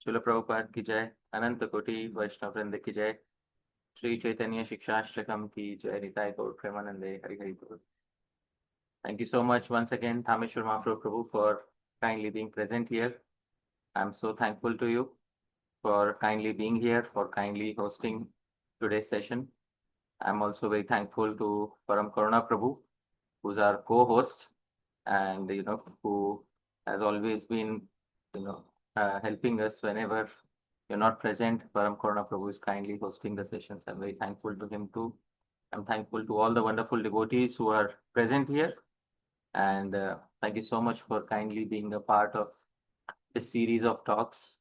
Srila Prabhupada ki jai, Ananta Koti Vaishnava Vrinda ki jai, Śrī-Caitanya-Śikṣāṣṭakam ki jai, Nitai Gaur Premanande, Hari Hari Guru. Thank you so much once again, Dhāmeśvara Mahāprabhu, for kindly being present here. I'm so thankful to you for kindly being here, for kindly hosting today's session. I'm also very thankful to Param Karuna Prabhu, who's our co-host and who has always been helping us whenever you're not present. Param Karuna Prabhu is kindly hosting the sessions. I'm very thankful to him too. I'm thankful to all the wonderful devotees who are present here, and thank you so much for kindly being a part of this series of talks.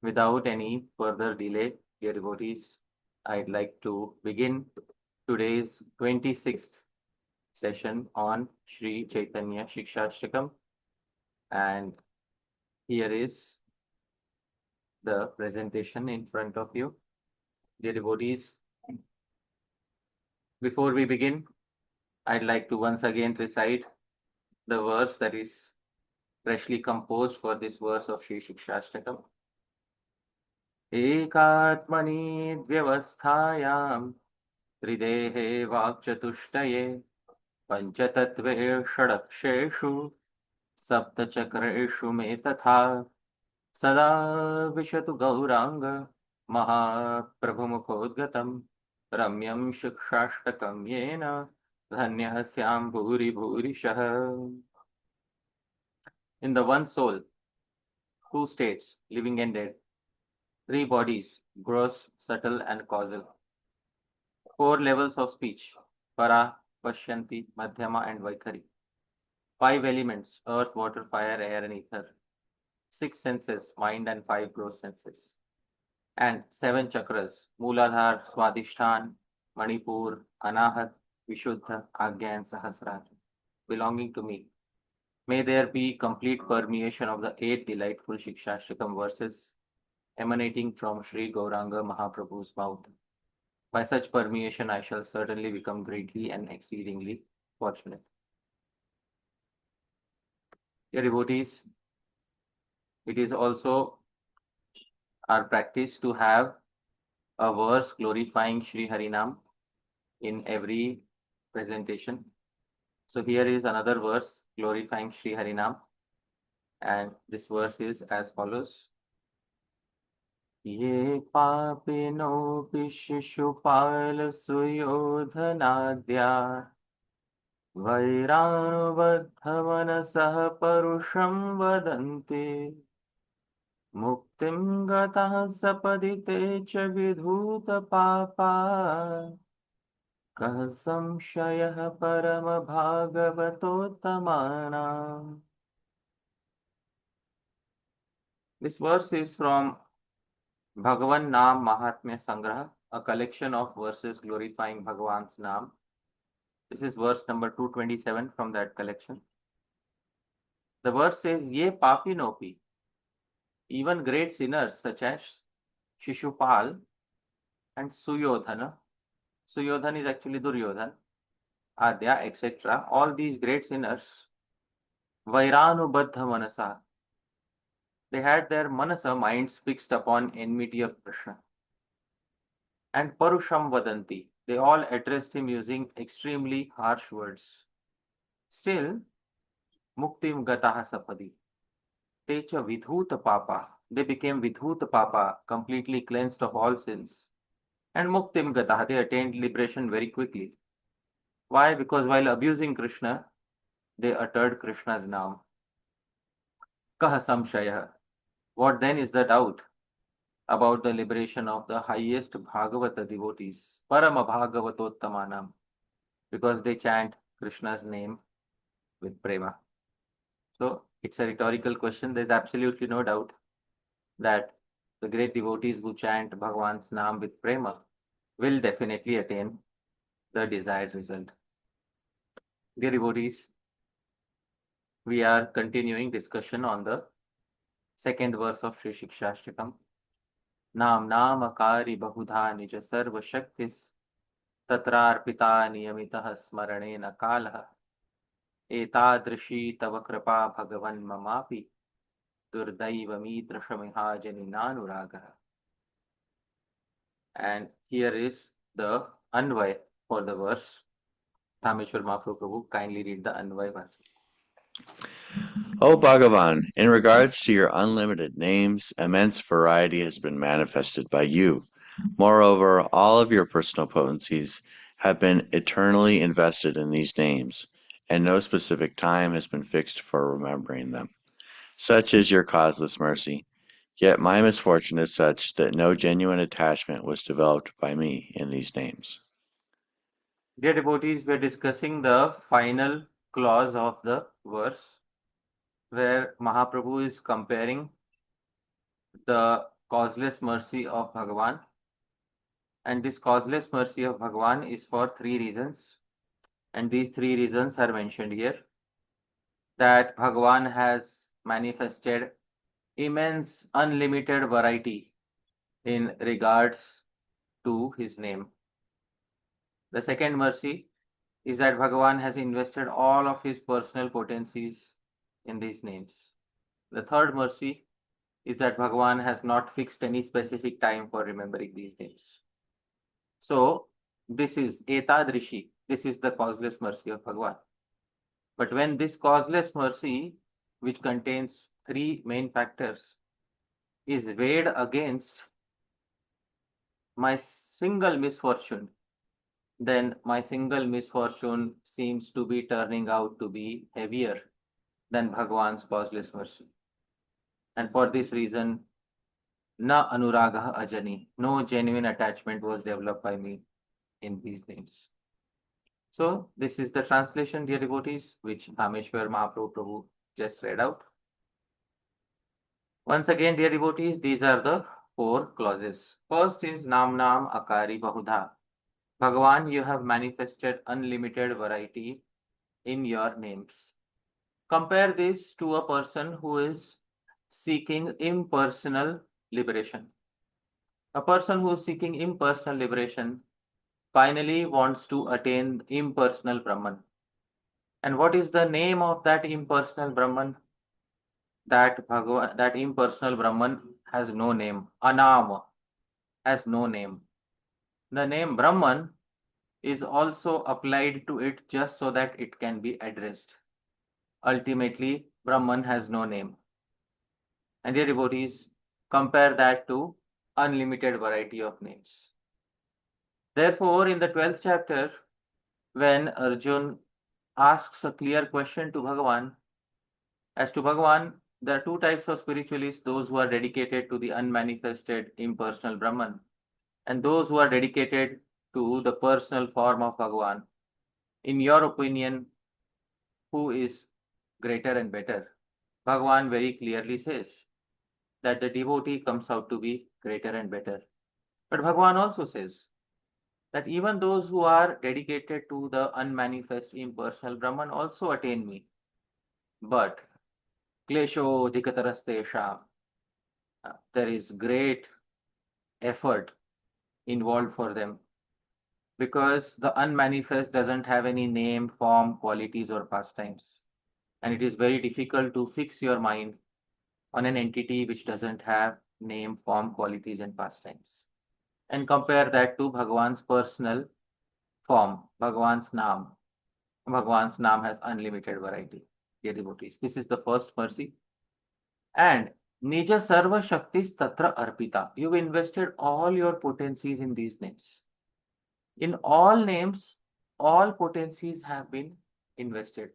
Without any further delay, dear devotees, I'd like to begin today's 26th session on Śrī-Caitanya-Śikṣāṣṭakam, and here is the presentation in front of you. Dear devotees, before we begin, I'd like to once again recite the verse that is freshly composed for this verse of Śrī-Caitanya-Śikṣāṣṭakam. Ekātmani dvyavasthāyam tridehe vākchatushtaye panchatatve षडक्षेषु सप्तचक्रेषु मे तथा सदा विशतु गौरांग महाप्रभुमुखोद्गतं रम्यं शिक्षाष्टकं येन धन्यः स्याम भूरि भूरिशः. In the one soul, two states, living and dead, three bodies, gross, subtle and causal, four levels of speech, para, pashyanti, madhyama and vaikhari, five elements, earth, water, fire, air and ether, six senses, mind and five gross senses, and seven chakras, Mooladhara, Swadhisthana, Manipur, Anahat, Vishuddha, Agya and Sahasrara, belonging to me. May there be complete permeation of the 8 delightful Śikṣāṣṭakam verses emanating from Shri Gauranga Mahaprabhu's mouth. By such permeation, I shall certainly become greatly and exceedingly fortunate. Dear devotees, it is also our practice to have a verse glorifying Shri Harinam in every presentation. So here is another verse glorifying Shri Harinam, and this verse is as follows. Ye papinopi shishupala suyodhanadya vairānubaddhamanasah parusham vadanti muktim gatah sapadite cha vidhuta pāpā kah samshayah parama bhagavatottamanam. This verse is from Bhagavan Naam Mahatmya Sangraha, a collection of verses glorifying Bhagavan's Naam. This is verse number 227 from that collection. The verse says, Ye papinopi, even great sinners such as Shishupal and Suyodhana. Suyodhana is actually Duryodhana, Adya, etc. All these great sinners, Vairānubaddha manasa, they had their manasa, minds, fixed upon enmity of Krishna. And Parusham vadanti, they all addressed him using extremely harsh words. Still, Muktim gataha sapadi, techa vidhuta papa, they became vidhuta papa, completely cleansed of all sins. And Muktim gataha, they attained liberation very quickly. Why? Because while abusing Krishna, they uttered Krishna's name. Kaha samshayah. What then is the doubt about the liberation of the highest Bhagavata devotees, Parama Bhagavatottamanam, because they chant Krishna's name with prema? So it's a rhetorical question. There's absolutely no doubt that the great devotees who chant Bhagavan's name with prema will definitely attain the desired result. Dear devotees, we are continuing discussion on the second verse of Shri Śikṣāṣṭakam. Nam namakari bahudha nija sarva shaktis tatrarpita niyamitah smaranena kalah etādṛśī tava kṛpā bhagavan mamāpi durdaivam, īdṛśam, ihājani, nānurāgaḥ. And here is the Anvay for the verse. Dhāmeśvara Mahāprabhu, kindly read the Anvay verse. O Bhagavan, in regards to your unlimited names, immense variety has been manifested by you. Moreover, all of your personal potencies have been eternally invested in these names, and no specific time has been fixed for remembering them. Such is your causeless mercy. Yet my misfortune is such that no genuine attachment was developed by me in these names. Dear devotees, we are discussing the final clause of the verse, where Mahaprabhu is comparing the causeless mercy of Bhagavan. And this causeless mercy of Bhagavan is for three reasons. And these three reasons are mentioned here. That Bhagavan has manifested immense, unlimited variety in regards to his name. The second mercy is that Bhagavan has invested all of his personal potencies in these names. The third mercy is that Bhagavan has not fixed any specific time for remembering these names. So, this is etādṛśī. This is the causeless mercy of Bhagavan. But when this causeless mercy, which contains three main factors, is weighed against my single misfortune, then my single misfortune seems to be turning out to be heavier than Bhagavan's causeless mercy. And for this reason, nānurāgaḥ ajani, no genuine attachment was developed by me in these names. So, this is the translation, dear devotees, which Dhāmeśvara Mahāprabhu just read out. Once again, dear devotees, these are the four clauses. First is Namnam Akari Bahudha. Bhagavan, you have manifested unlimited variety in your names. Compare this to a person who is seeking impersonal liberation. A person who is seeking impersonal liberation finally wants to attain impersonal Brahman. And what is the name of that impersonal Brahman? That impersonal Brahman has no name. Anam has no name. The name Brahman is also applied to it just so that it can be addressed. Ultimately, Brahman has no name. And dear devotees, compare that to unlimited variety of names. Therefore, in the 12th chapter, when Arjun asks a clear question to Bhagavan, as to Bhagavan, there are two types of spiritualists, those who are dedicated to the unmanifested impersonal Brahman, and those who are dedicated to the personal form of Bhagavan. In your opinion, who is greater and better? Bhagavan very clearly says that the devotee comes out to be greater and better. But Bhagavan also says that even those who are dedicated to the unmanifest impersonal Brahman also attain me. But klesho dikatarastesham, there is great effort involved for them, because the unmanifest doesn't have any name, form, qualities, or pastimes. And it is very difficult to fix your mind on an entity which doesn't have name, form, qualities, and pastimes. And compare that to Bhagavan's personal form, Bhagavan's Naam. Bhagavan's Naam has unlimited variety, dear devotees. This is the first mercy. And Nija Sarva Shaktis Tatra Arpita. You've invested all your potencies in these names. In all names, all potencies have been invested.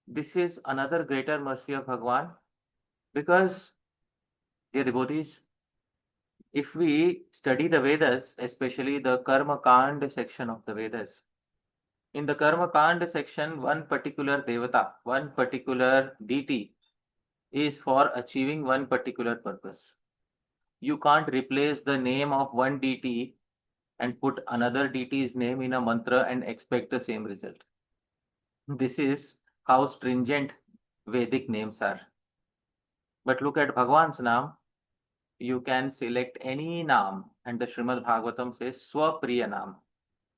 This is another greater mercy of Bhagavan, because, dear devotees, if we study the Vedas, especially the Karma Kanda section of the Vedas, in the Karma Kanda section, one particular devata, one particular deity is for achieving one particular purpose. You can't replace the name of one deity and put another deity's name in a mantra and expect the same result. This is how stringent Vedic names are. But look at Bhagavan's Naam. You can select any Naam, and the Srimad Bhagavatam says Swapriya Naam,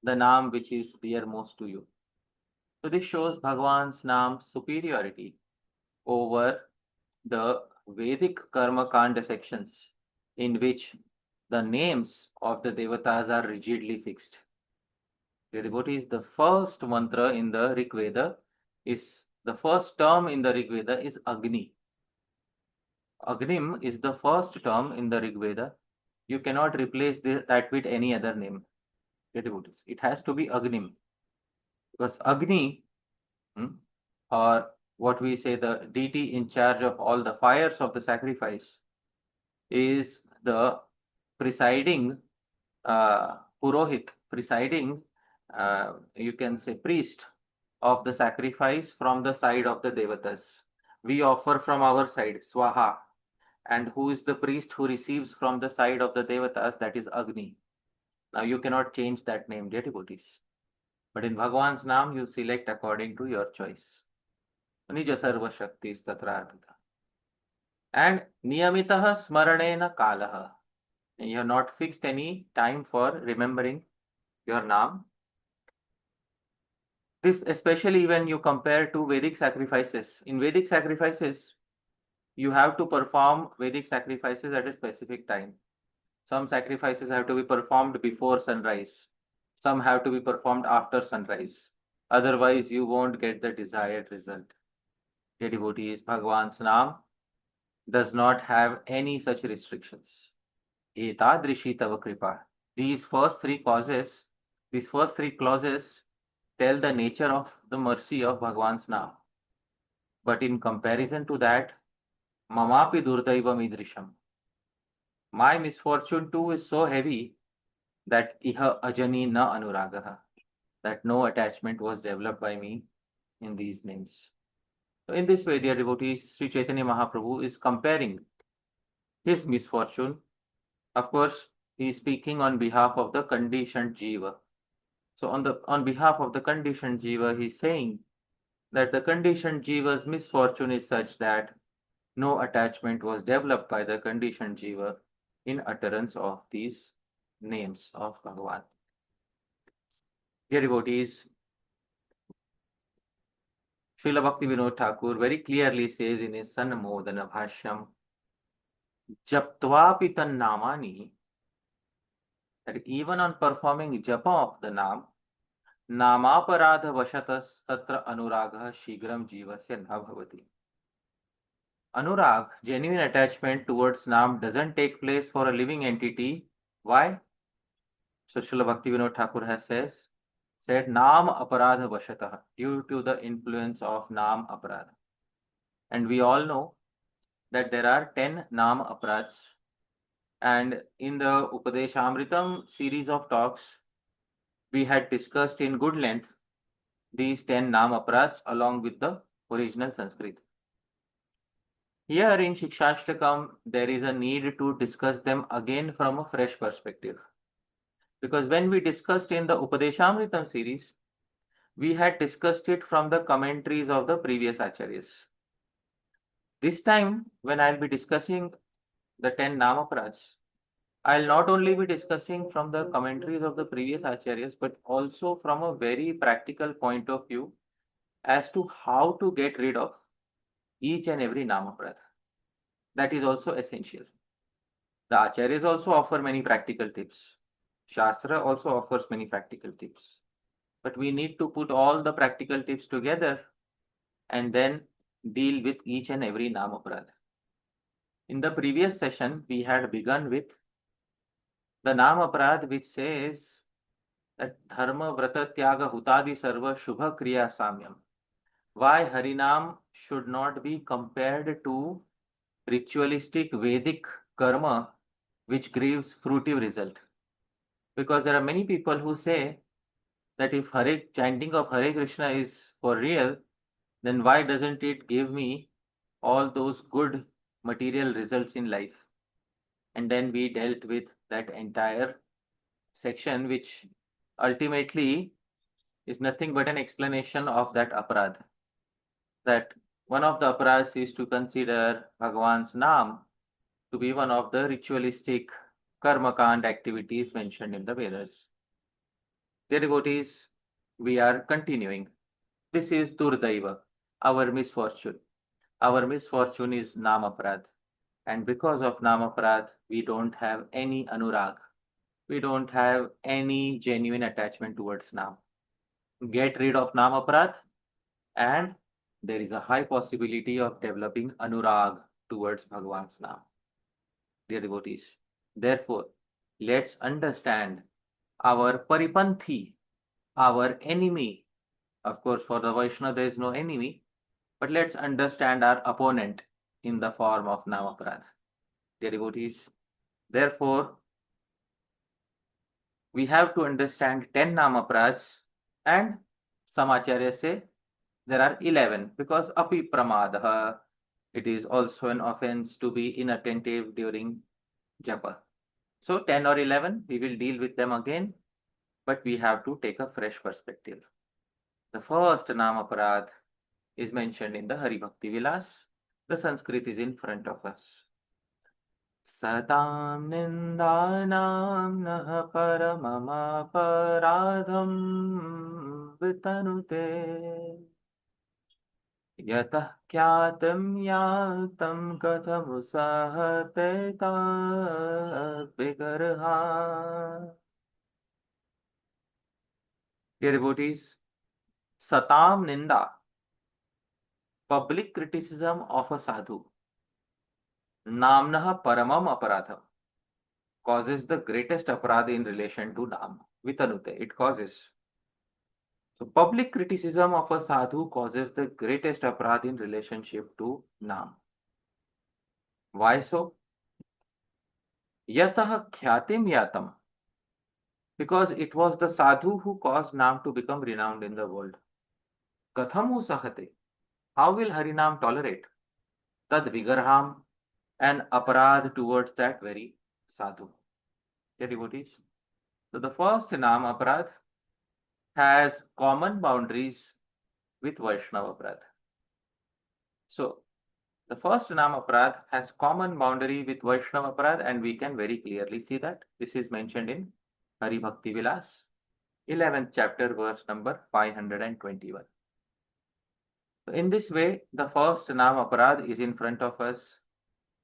the Naam which is dearmost to you. So this shows Bhagavan's Naam's superiority over the Vedic karma kanda sections in which the names of the devatas are rigidly fixed. The devotees, the first mantra in the Rig Veda is the first term in the Rig Veda is Agni. Agnim is the first term in the Rig Veda. You cannot replace that with any other name. The devotees, it has to be Agnim, because Agni, or what we say, the deity in charge of all the fires of the sacrifice, is the presiding Purohit, presiding, you can say, priest of the sacrifice from the side of the devatas. We offer from our side, Swaha. And who is the priest who receives from the side of the devatas? That is Agni. Now you cannot change that name, dear devotees. But in Bhagavan's name, you select according to your choice. Nija sarva shakti tatrarpita. And niyamitaha smaranena kalaha. You have not fixed any time for remembering your name. This especially when you compare to Vedic sacrifices. In Vedic sacrifices, you have to perform Vedic sacrifices at a specific time. Some sacrifices have to be performed before sunrise. Some have to be performed after sunrise. Otherwise, you won't get the desired result. Dear devotees, Bhagavan's name does not have any such restrictions. Etādṛśī tava kṛpā. These first three clauses tell the nature of the mercy of Bhagavan's name. But in comparison to that, mamāpi durdaivam īdṛśam. My misfortune too is so heavy that ihājani nānurāgaḥ, that no attachment was developed by me in these names. So in this way, dear devotees, Sri Chaitanya Mahaprabhu is comparing his misfortune. Of course, he is speaking on behalf of the conditioned jiva. So on behalf of the conditioned jiva, he is saying that the conditioned jiva's misfortune is such that no attachment was developed by the conditioned jiva in utterance of these names of Bhagavan. Dear devotees, Srila Bhakti Vinod Thakur very clearly says in his Sanmodana Bhashyam, Japtvapi tan namani, that even on performing japa of the nam, namaparadha vashatas tatra anuragaḥ shigram jivasya na bhavati. Anurag, genuine attachment towards nam, doesn't take place for a living entity. Why? So Srila Bhakti Vinod Thakur has said nam aparadha vashatah, due to the influence of nam aparadha. And we all know that there are 10 nam aparads. And in the Upadeshamritam series of talks, we had discussed in good length these 10 nam aparads along with the original Sanskrit. Here in Siksastakam, there is a need to discuss them again from a fresh perspective. Because when we discussed in the Upadeshamritam series, we had discussed it from the commentaries of the previous acharyas. This time, when I'll be discussing the 10 Namaprads, I'll not only be discussing from the commentaries of the previous acharyas, but also from a very practical point of view as to how to get rid of each and every Namaprad. That is also essential. The acharyas also offer many practical tips. Shastra also offers many practical tips. But we need to put all the practical tips together and then deal with each and every Namaprad. In the previous session, we had begun with the Namaprad, which says that Dharma Vrata Tyaga Hutadi Sarva Shubha Kriya Samyam. Why Harinam should not be compared to ritualistic Vedic karma which gives fruitive result. Because there are many people who say that if chanting of Hare Krishna is for real, then why doesn't it give me all those good material results in life? And then we dealt with that entire section, which ultimately is nothing but an explanation of that aparad. That one of the aparads is to consider Bhagavan's name to be one of the ritualistic karmakand activities mentioned in the Vedas. Dear devotees, we are continuing. This is durdaiva, our misfortune. Our misfortune is namaprad. And because of namaprad, we don't have any anurag. We don't have any genuine attachment towards nam. Get rid of namaprad, and there is a high possibility of developing anurag towards Bhagavan's nam. Dear devotees, therefore, let's understand our paripanthi, our enemy. Of course, for the Vaishnava, there is no enemy, but let's understand our opponent in the form of namaprad. Dear devotees, therefore, we have to understand 10 namaprads, and some acharyas say there are 11 because api pramadaha, it is also an offense to be inattentive during japa. So 10 or 11, we will deal with them again, but we have to take a fresh perspective. The first namaprad is mentioned in the Hari Bhakti Vilas. The Sanskrit is in front of us. Satam nindanam nah paramamaparadham vitanute yatah kyatam yatam kathamusahate tad vigarha. Dear devotees, Satam Ninda, public criticism of a sadhu, Namnah Paramam Aparadham, causes the greatest aparadha in relation to Nam, Vitanute, it causes. So, public criticism of a sadhu causes the greatest aparadha in relationship to Nam. Why so? Yatah Kyatim Yatam, because it was the sadhu who caused Nam to become renowned in the world. Kathamu Sahate, how will Harinam tolerate? Tad Vigarham, an aparad towards that very sadhu. Dear devotees, so the first Nam aparad has common boundaries with Vaishnava aparad. So the first Nam aparad has common boundary with Vaishnava aparad, and we can very clearly see that. This is mentioned in Hari Bhakti Vilas, 11th chapter, verse number 521. So in this way, the first Nam aparad is in front of us.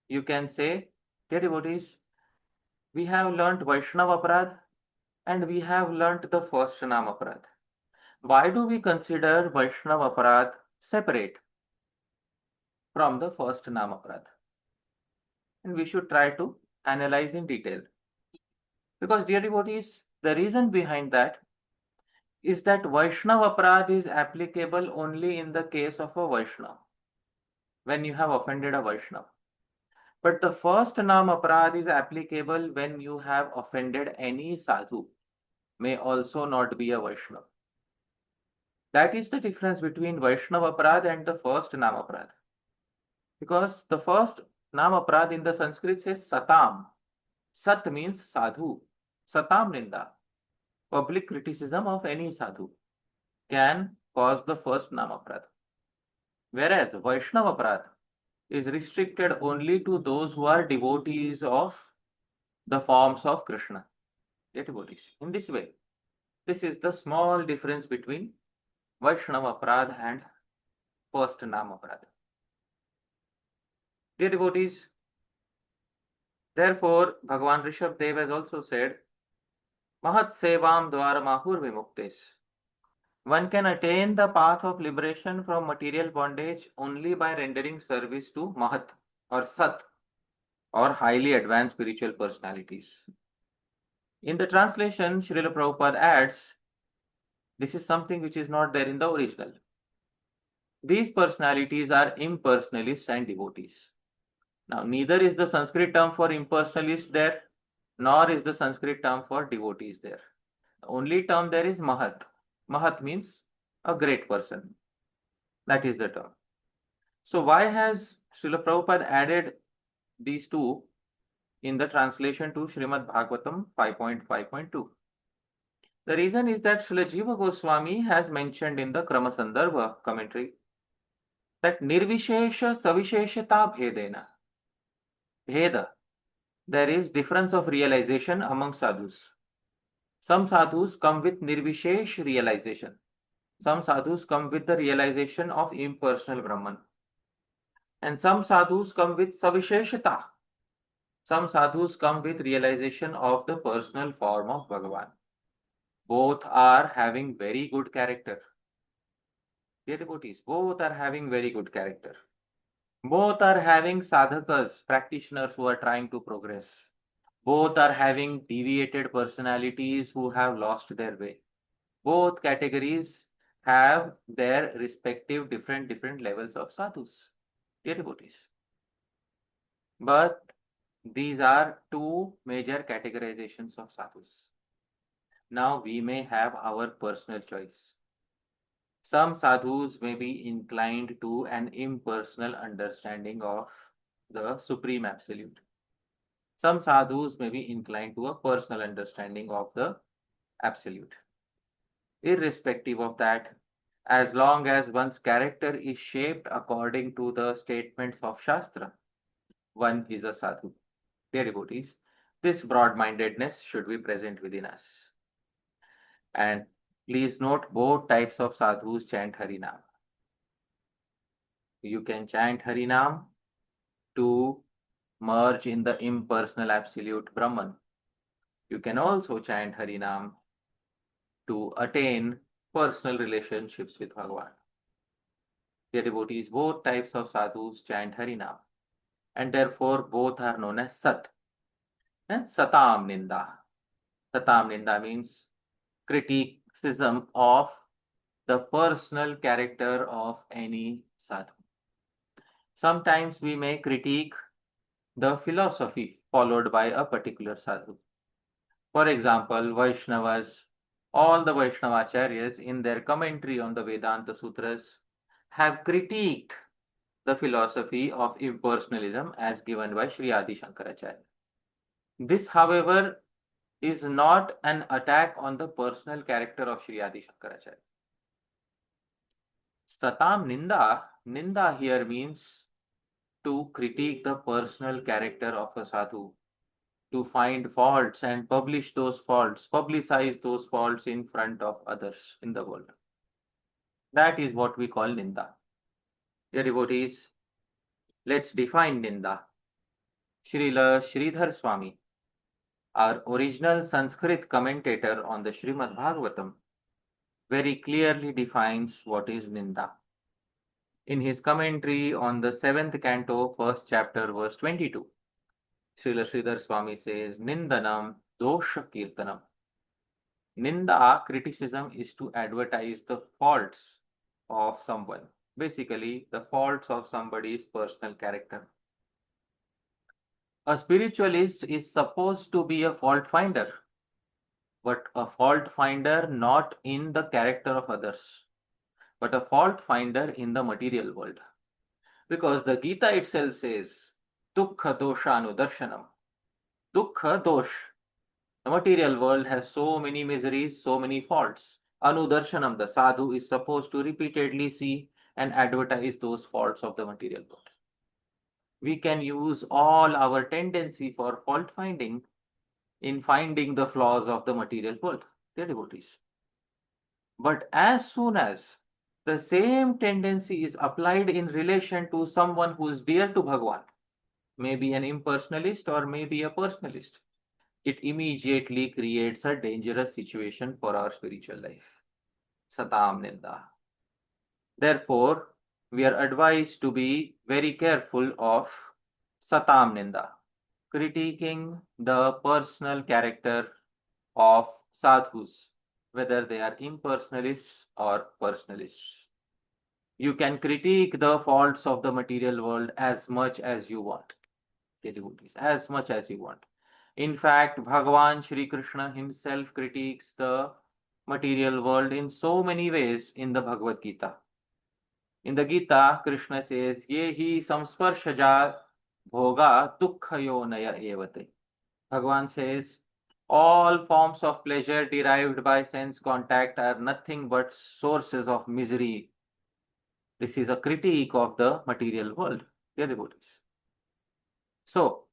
You can say, dear devotees, we have learnt Vaishnava aparad and we have learnt the first Nam aparad. Why do we consider Vaishnava aparad separate from the first Nam aparad? And we should try to analyze in detail. Because, dear devotees, the reason behind that is that Vaishnava aparad is applicable only in the case of a Vaishnava, when you have offended a Vaishnava. But the first Nam aparad is applicable when you have offended any sadhu, may also not be a Vaishnava. That is the difference between Vaishnava aparad and the first Nam aparad. Because the first Nam aparad in the Sanskrit says Satam. Sat means sadhu. Satam Ninda, public criticism of any sadhu, can cause the first Nam aparad. Whereas Vaishnava aparad is restricted only to those who are devotees of the forms of Krishna. Devotees. In this way, this is the small difference between Vaishnava aparad and first Nam aparad. Dear devotees, therefore, Bhagavan Rishabdev has also said, Mahat Sevam Dwara Mahur Vimuktes. One can attain the path of liberation from material bondage only by rendering service to Mahat or Sat or highly advanced spiritual personalities. In the translation, Srila Prabhupada adds, this is something which is not there in the original. These personalities are impersonalists and devotees. Now, neither is the Sanskrit term for impersonalist there, nor is the Sanskrit term for devotees there. The only term there is Mahat. Mahat means a great person. That is the term. So why has Srila Prabhupada added these two in the translation to Srimad Bhagavatam 5.5.2? The reason is that Srila Jiva Goswami has mentioned in the Krama Sandarbha commentary that Nirvishesha Savisheshata Bhedena. Bheda. There is difference of realization among sadhus. Some sadhus come with Nirvishesh realization. Some sadhus come with the realization of impersonal Brahman. And some sadhus come with Savisheshata, Some sadhus come with realization of the personal form of Bhagavan. Both are having very good character. Dear devotees, both are having very good character. Both are having sadhakas, practitioners who are trying to progress. Both are having deviated personalities who have lost their way. Both categories have their respective different levels of sadhus, dear devotees. But these are two major categorizations of sadhus. Now we may have our personal choice. Some sadhus may be inclined to an impersonal understanding of the Supreme Absolute. Some sadhus may be inclined to a personal understanding of the Absolute. Irrespective of that, as long as one's character is shaped according to the statements of Shastra, one is a sadhu. Dear devotees, this broad-mindedness should be present within us. And please note, both types of sadhus chant Harinam. You can chant Harinam to merge in the impersonal absolute Brahman. You can also chant Harinam to attain personal relationships with Bhagavan. Dear devotees, both types of sadhus chant Harinam, and therefore both are known as Sat. And Satam Ninda. Satam Ninda means criticism of the personal character of any sadhu. Sometimes we may critique the philosophy followed by a particular sadhu. For example, Vaishnavas, all the Vaishnavacharyas in their commentary on the Vedanta Sutras have critiqued the philosophy of impersonalism as given by Shri Adi Shankaracharya. This, however, is not an attack on the personal character of Shri Adi Shankaracharya. Satam Ninda, Ninda here means to critique the personal character of a sadhu, to find faults and publish those faults, publicize those faults in front of others in the world. That is what we call Ninda. Dear devotees, let's define Ninda. Srila Sridhar Swami, our original Sanskrit commentator on the Srimad Bhagavatam, very clearly defines what is Ninda. In his commentary on the 7th canto, 1st chapter, verse 22, Srila Sridhar Swami says, Nindanam dosha kirtanam. Ninda, criticism, is to advertise the faults of someone. Basically, the faults of somebody's personal character. A spiritualist is supposed to be a fault finder, but a fault finder not in the character of others, but a fault finder in the material world. Because the Gita itself says, Dukkha doshanu darshanam. Dukkha dosh. The material world has so many miseries, so many faults. Anudarshanam, the sadhu, is supposed to repeatedly see and advertise those faults of the material world. We can use all our tendency for fault finding in finding the flaws of the material world, dear devotees. But as soon as the same tendency is applied in relation to someone who is dear to Bhagavan, maybe an impersonalist or maybe a personalist, it immediately creates a dangerous situation for our spiritual life. Satam Ninda. Therefore, we are advised to be very careful of Satam Ninda, critiquing the personal character of sadhus, whether they are impersonalists or personalists. You can critique the faults of the material world as much as you want, devotees, as much as you want. In fact, Bhagavan Shri Krishna himself critiques the material world in so many ways in the Bhagavad Gita. In the Gita, Krishna says, Yehi samsparshaja bhoga dukkhayonaya evate. Bhagavan says, all forms of pleasure derived by sense contact are nothing but sources of misery. This is a critique of the material world, dear devotees. So,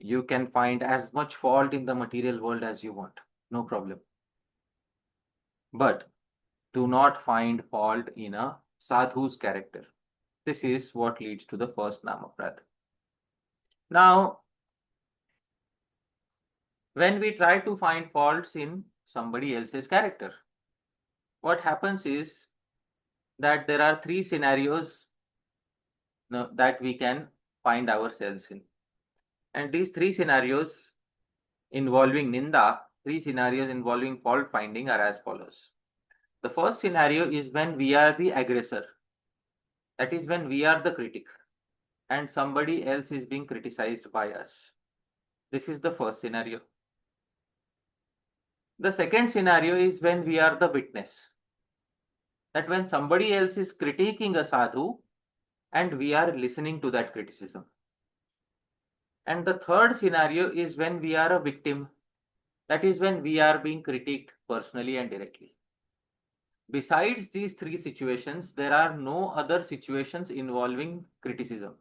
you can find as much fault in the material world as you want, no problem. But do not find fault in a sadhu's character. This is what leads to the first Namaprad. Now, when we try to find faults in somebody else's character, what happens is that there are three scenarios that we can find ourselves in. And these three scenarios involving ninda, three scenarios involving fault finding are as follows. The first scenario is when we are the aggressor. That is when we are the critic and somebody else is being criticized by us. This is the first scenario. The second scenario is when we are the witness. That when somebody else is critiquing a sadhu and we are listening to that criticism. And the third scenario is when we are a victim. That is when we are being critiqued personally and directly. Besides these three situations, there are no other situations involving criticism.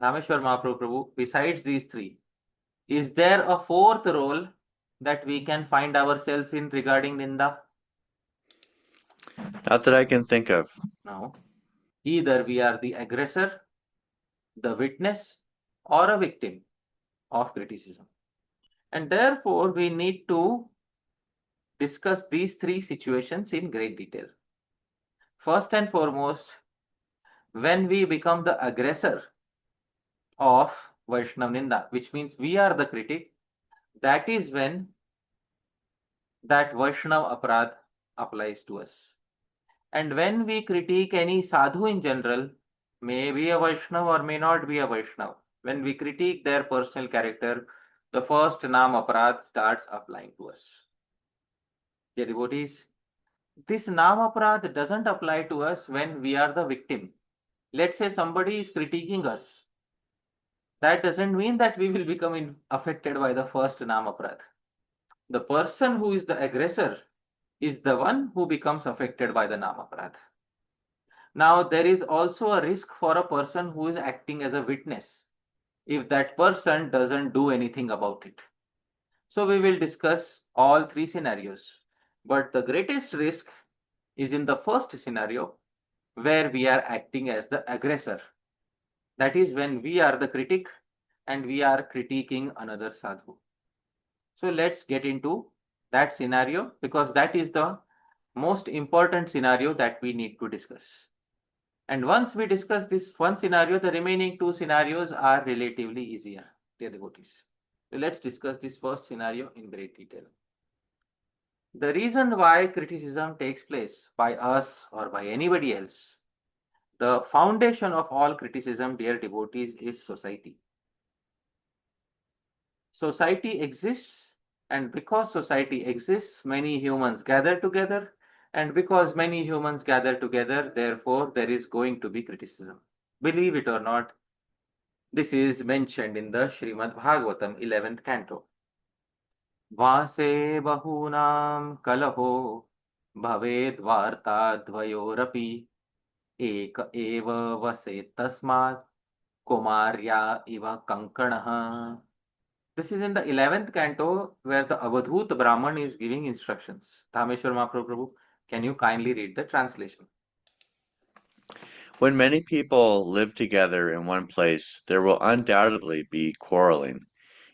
Dhāmeśvara Mahāprabhu, besides these three, is there a fourth role that we can find ourselves in regarding ninda? Not that I can think of. No. Either we are the aggressor, the witness, or a victim of criticism. And therefore, we need to discuss these three situations in great detail. First and foremost, when we become the aggressor of Vaishnav Ninda, which means we are the critic, that is when that Vaishnav Aparadh applies to us. And when we critique any sadhu in general, may be a Vaishnav or may not be a Vaishnav, when we critique their personal character, the first Nam Aparadh starts applying to us. Dear devotees, this Nam Aparadh doesn't apply to us when we are the victim. Let's say somebody is critiquing us. That doesn't mean that we will become affected by the first Nam Aparadh. The person who is the aggressor is the one who becomes affected by the Nam Aparadh. Now, there is also a risk for a person who is acting as a witness if that person doesn't do anything about it. So, we will discuss all three scenarios. But the greatest risk is in the first scenario where we are acting as the aggressor. That is when we are the critic and we are critiquing another sadhu. So let's get into that scenario because that is the most important scenario that we need to discuss. And once we discuss this one scenario, the remaining two scenarios are relatively easier, dear devotees. So let's discuss this first scenario in great detail. The reason why criticism takes place by us or by anybody else, the foundation of all criticism, dear devotees, is society. Society exists, and because society exists, many humans gather together, and because many humans gather together, therefore there is going to be criticism. Believe it or not, this is mentioned in the Srimad Bhagavatam 11th canto. Vase bahunam kalaho bhaved varta dvayorapi eka eva vase tasmat kumarya iva kankanaha. This is in the 11th canto where the Avadhut Brahman is giving instructions. Dhāmeśvara Mahāprabhu, can you kindly read the translation? When many people live together in one place, there will undoubtedly be quarreling.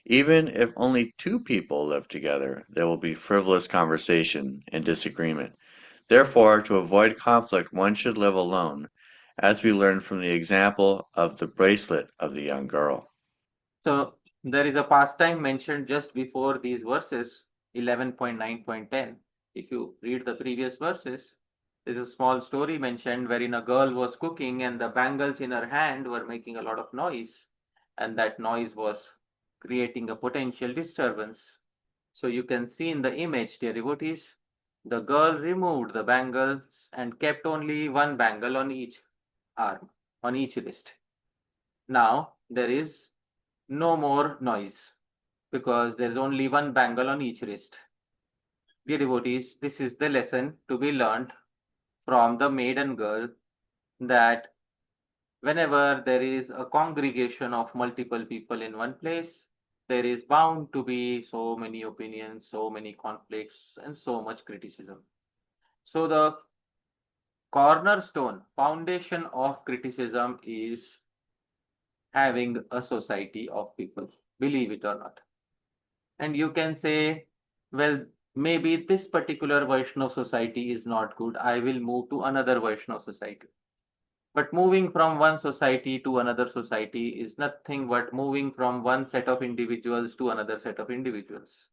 Even if only two people live together, there will be frivolous conversation and disagreement. Therefore, to avoid conflict, one should live alone, as we learned from the example of the bracelet of the young girl. So there is a pastime mentioned just before these verses, 11.9.10. If you read the previous verses, there's a small story mentioned wherein a girl was cooking and the bangles in her hand were making a lot of noise, and that noise was creating a potential disturbance. So you can see in the image, dear devotees, the girl removed the bangles and kept only one bangle on each arm, on each wrist. Now there is no more noise because there's only one bangle on each wrist. Dear devotees, this is the lesson to be learned from the maiden girl, that whenever there is a congregation of multiple people in one place, there is bound to be so many opinions, so many conflicts, and so much criticism. So the cornerstone, foundation of criticism is having a society of people, believe it or not. And you can say, well, maybe this particular Vaishnava society is not good. I will move to another Vaishnava society. But moving from one society to another society is nothing but moving from one set of individuals to another set of individuals,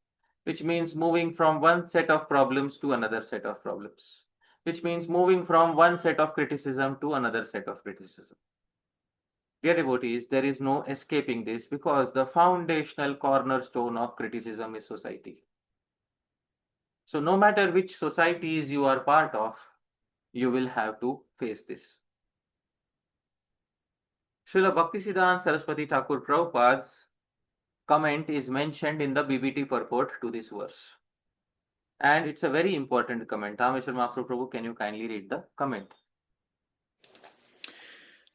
which means moving from one set of problems to another set of problems, which means moving from one set of criticism to another set of criticism. Dear devotees, there is no escaping this because the foundational cornerstone of criticism is society. So no matter which societies you are part of, you will have to face this. Srila Bhaktisiddhanta Saraswati Thakur Prabhupada's comment is mentioned in the BBT purport to this verse. And it's a very important comment. Dhāmeśvara Mahāprabhu, can you kindly read the comment?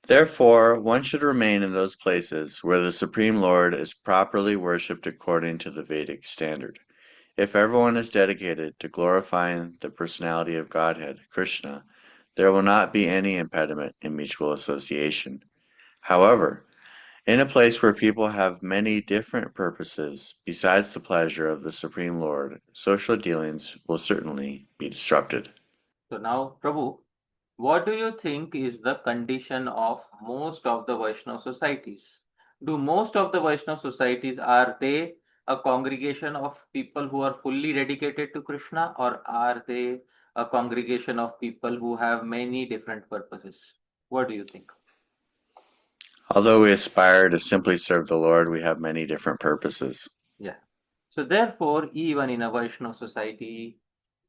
Therefore, one should remain in those places where the Supreme Lord is properly worshipped according to the Vedic standard. If everyone is dedicated to glorifying the personality of Godhead, Krishna, there will not be any impediment in mutual association. However, in a place where people have many different purposes besides the pleasure of the Supreme Lord, social dealings will certainly be disrupted. So now, Prabhu, what do you think is the condition of most of the Vaishnava societies? Do most of the Vaishnava societies, are they a congregation of people who are fully dedicated to Krishna, or are they a congregation of people who have many different purposes? What do you think? Although we aspire to simply serve the Lord, we have many different purposes. Yeah. So therefore, even in a Vaishnava society,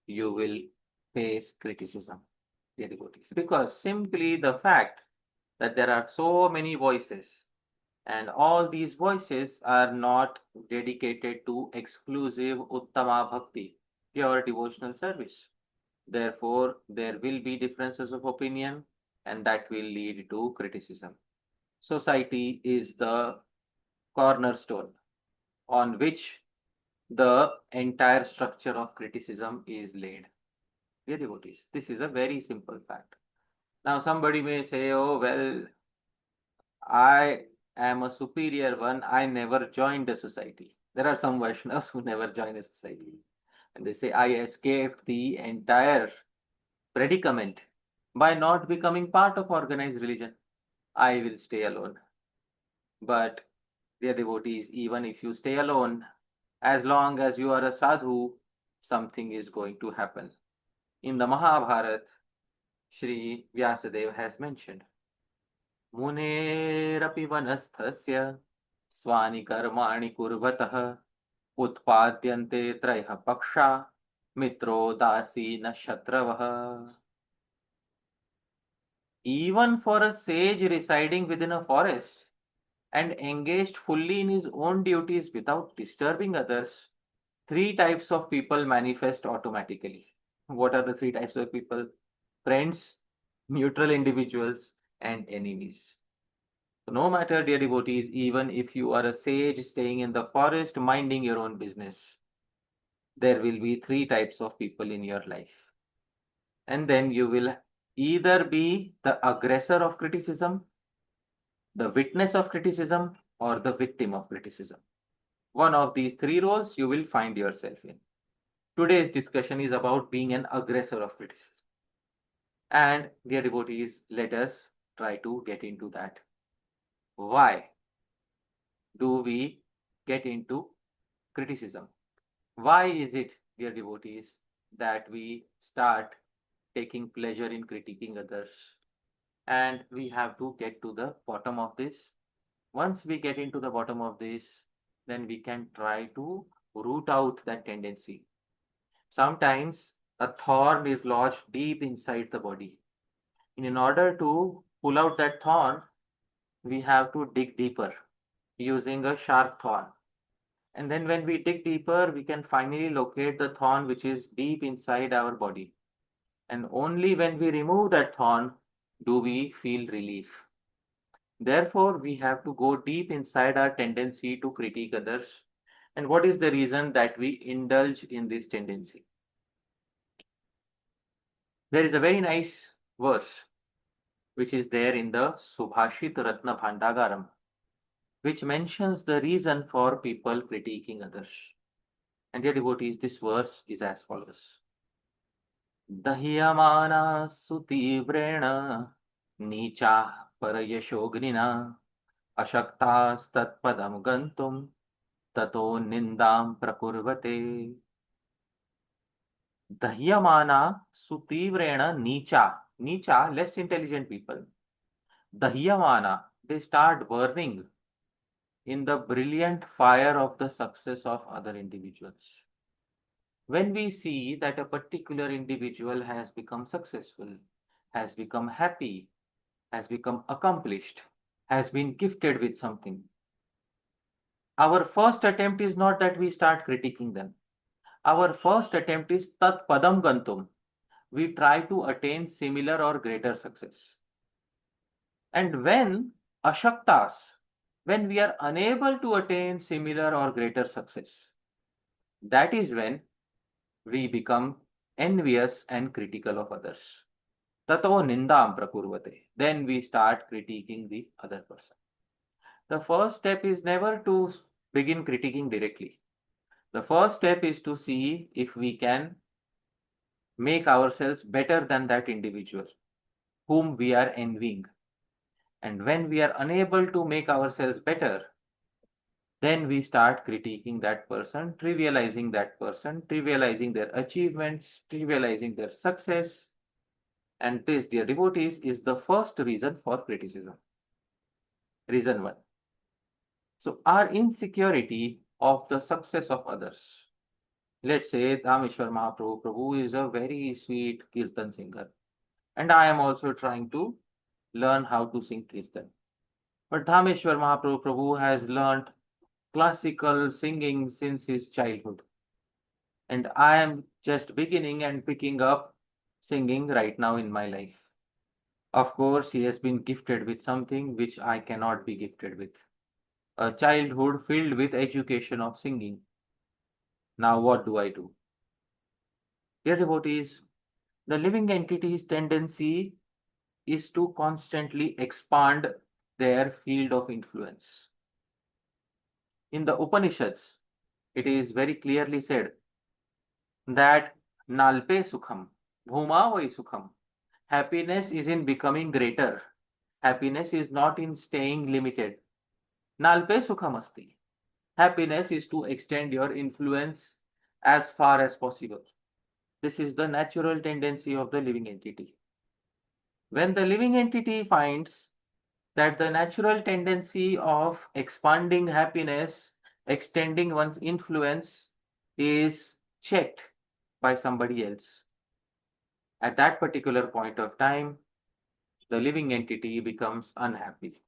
you will face criticism, dear devotees, because simply the fact that there are so many voices and all these voices are not dedicated to exclusive Uttama Bhakti, pure devotional service. Therefore, there will be differences of opinion and that will lead to criticism. Society is the cornerstone on which the entire structure of criticism is laid. Dear devotees, this is a very simple fact. Now, somebody may say, oh, well, I am a superior one. I never joined a society. There are some Vaishnavas who never join a society. And they say, I escaped the entire predicament by not becoming part of organized religion. I will stay alone. But, dear devotees, even if you stay alone, as long as you are a sadhu, something is going to happen. In the Mahabharata, Shri Vyasadeva has mentioned, मुनेरपि वनस्थस्य स्वानि कर्माणि कुर्वतः उत्पाद्यन्ते त्रयः पक्षा मित्रो दासी न शत्रवः. Even for a sage residing within a forest and engaged fully in his own duties without disturbing others, three types of people manifest automatically. What are the three types of people? Friends, neutral individuals, and enemies. So no matter, dear devotees, even if you are a sage staying in the forest, minding your own business, there will be three types of people in your life. And then you will either be the aggressor of criticism, the witness of criticism, or the victim of criticism. One of these three roles you will find yourself in. Today's discussion is about being an aggressor of criticism. And dear devotees, let us try to get into that. Why do we get into criticism? Why is it, dear devotees, that we start taking pleasure in critiquing others? And we have to get to the bottom of this. Once we get into the bottom of this, then we can try to root out that tendency. Sometimes a thorn is lodged deep inside the body. And in order to pull out that thorn, we have to dig deeper using a sharp thorn. And then when we dig deeper, we can finally locate the thorn which is deep inside our body. And only when we remove that thorn do we feel relief. Therefore, we have to go deep inside our tendency to critique others. And what is the reason that we indulge in this tendency? There is a very nice verse which is there in the Subhashit Ratna Bhandagaram, which mentions the reason for people critiquing others. And dear devotees, this verse is as follows. Dahyamana sutivrena nicha parayashognina ashaktas tatpadam gantum tato nindam prakurvate. Dahyamana sutivrena nicha. Nicha, less intelligent people. Dahyamana, they start burning in the brilliant fire of the success of other individuals. When we see that a particular individual has become successful, has become happy, has become accomplished, has been gifted with something, our first attempt is not that we start critiquing them. Our first attempt is tat padam gantum. We try to attain similar or greater success. And when ashaktas, when we are unable to attain similar or greater success, that is when we become envious and critical of others. Tato nindam prakurvate. Then we start critiquing the other person. The first step is never to begin critiquing directly. The first step is to see if we can make ourselves better than that individual whom we are envying. And when we are unable to make ourselves better, then we start critiquing that person, trivializing their achievements, trivializing their success. And this, dear devotees, is the first reason for criticism. Reason one. So, our insecurity of the success of others. Let's say Dhāmeśvara Mahāprabhu is a very sweet kirtan singer, and I am also trying to learn how to sing kirtan. But Dhāmeśvara Mahāprabhu has learnt classical singing since his childhood, and I am just beginning and picking up singing right now in my life. Of course, he has been gifted with something which I cannot be gifted with. A childhood filled with education of singing. Now what do I do? Dear devotees, the living entity's tendency is to constantly expand their field of influence. In the Upanishads, it is very clearly said that nalpe sukham, bhuma vai sukham. Happiness is in becoming greater. Happiness is not in staying limited. Nalpe sukham asti. Happiness is to extend your influence as far as possible. This is the natural tendency of the living entity. When the living entity finds that the natural tendency of expanding happiness, extending one's influence, is checked by somebody else, at that particular point of time, the living entity becomes unhappy,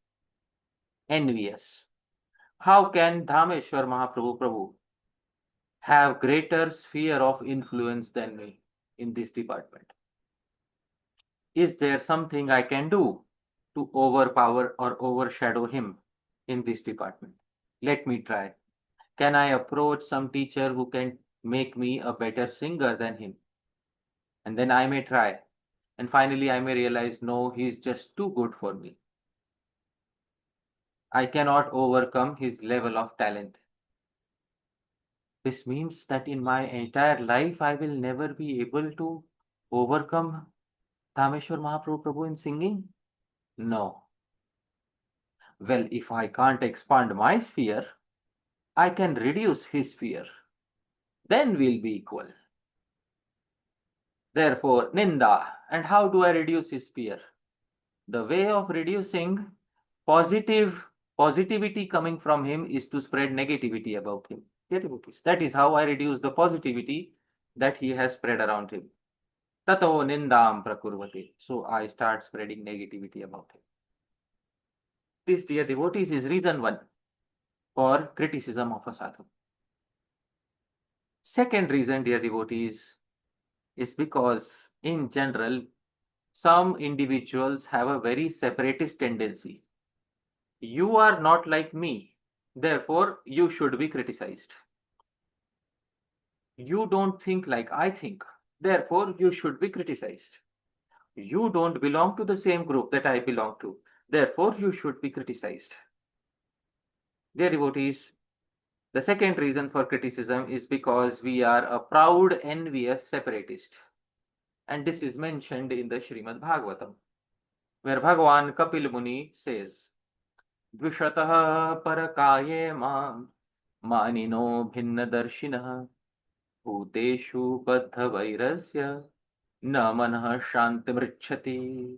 envious. How can Dhāmeśvara Mahāprabhu have greater sphere of influence than me in this department? Is there something I can do to overpower or overshadow him in this department? Let me try. Can I approach some teacher who can make me a better singer than him? And then I may try. And finally, I may realize, no, he's just too good for me. I cannot overcome his level of talent. This means that in my entire life, I will never be able to overcome Dhāmeśvara Mahāprabhu in singing? No. Well, if I can't expand my sphere, I can reduce his sphere. Then we'll be equal. Therefore, Ninda. And how do I reduce his sphere? The way of reducing positivity coming from him is to spread negativity about him. That is how I reduce the positivity that he has spread around him. Tato nindam prakurvate. So I start spreading negativity about him. This, dear devotees, is reason one for criticism of a sadhu. Second reason, dear devotees, is because in general, some individuals have a very separatist tendency. You are not like me, therefore you should be criticized. You don't think like I think, therefore you should be criticized. You don't belong to the same group that I belong to, therefore you should be criticized. Dear devotees, The second reason for criticism is because we are a proud, envious separatist. And this is mentioned in the Srimad Bhagavatam, where Bhagavan Kapil Muni says, Dvishatah parakaye mam manino bhinnadarshinaha bhuteshu baddha vairasya na manah shantimrichhati.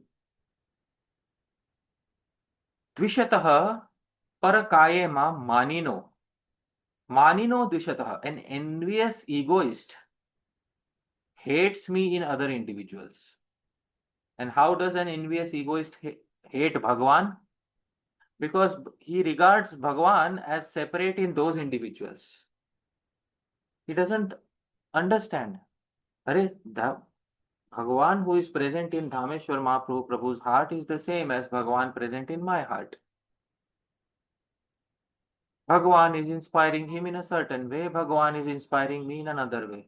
Dvishatah parakaye mam manino. Manino dvishatah, an envious egoist, hates me in other individuals. And how does an envious egoist hate Bhagavan? Because he regards Bhagavan as separate in those individuals. He doesn't understand. Arey, the Bhagavan who is present in Dhāmeśvara Mahāprabhu's heart is the same as Bhagavan present in my heart. Bhagavan is inspiring him in a certain way, Bhagavan is inspiring me in another way.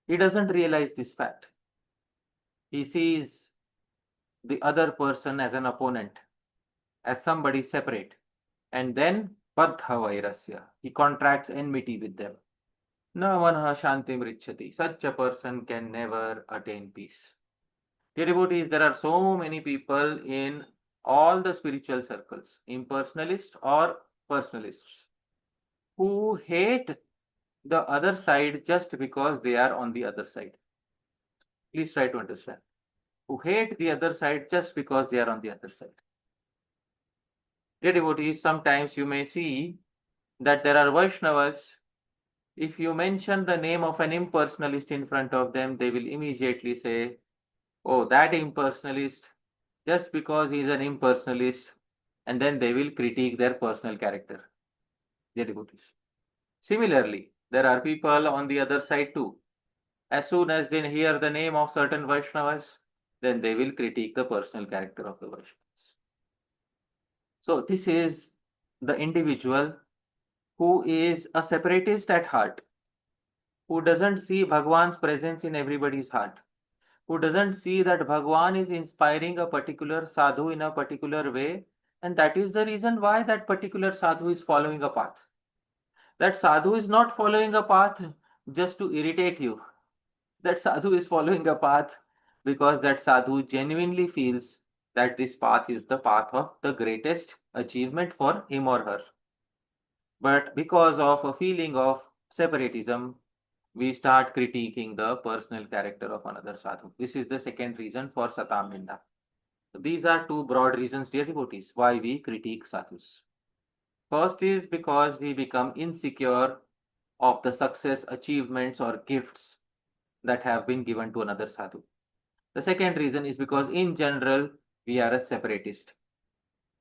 He doesn't realize this fact. He sees the other person as an opponent, as somebody separate. And then, Baddha Vairasya, he contracts enmity with them. Na manha shantim richati. Such a person can never attain peace. Dear devotees, there are so many people in all the spiritual circles, impersonalists or personalists, who hate the other side just because they are on the other side. Please try to understand. Who hate the other side just because they are on the other side. Dear devotees, sometimes you may see that there are Vaishnavas. If you mention the name of an impersonalist in front of them, they will immediately say, oh, that impersonalist, just because he is an impersonalist, and then they will critique their personal character. Dear devotees. Similarly, there are people on the other side too. As soon as they hear the name of certain Vaishnavas, then they will critique the personal character of the Vaishnavas. So this is the individual who is a separatist at heart, who doesn't see Bhagwan's presence in everybody's heart, who doesn't see that Bhagwan is inspiring a particular sadhu in a particular way, and that is the reason why that particular sadhu is following a path. That sadhu is not following a path just to irritate you. That sadhu is following a path because that sadhu genuinely feels that this path is the path of the greatest achievement for him or her. But because of a feeling of separatism, we start critiquing the personal character of another sadhu. This is the second reason for Satam Ninda. These are two broad reasons, dear devotees, why we critique sadhus. First is because we become insecure of the success, achievements, or gifts that have been given to another sadhu. The second reason is because in general, we are a separatist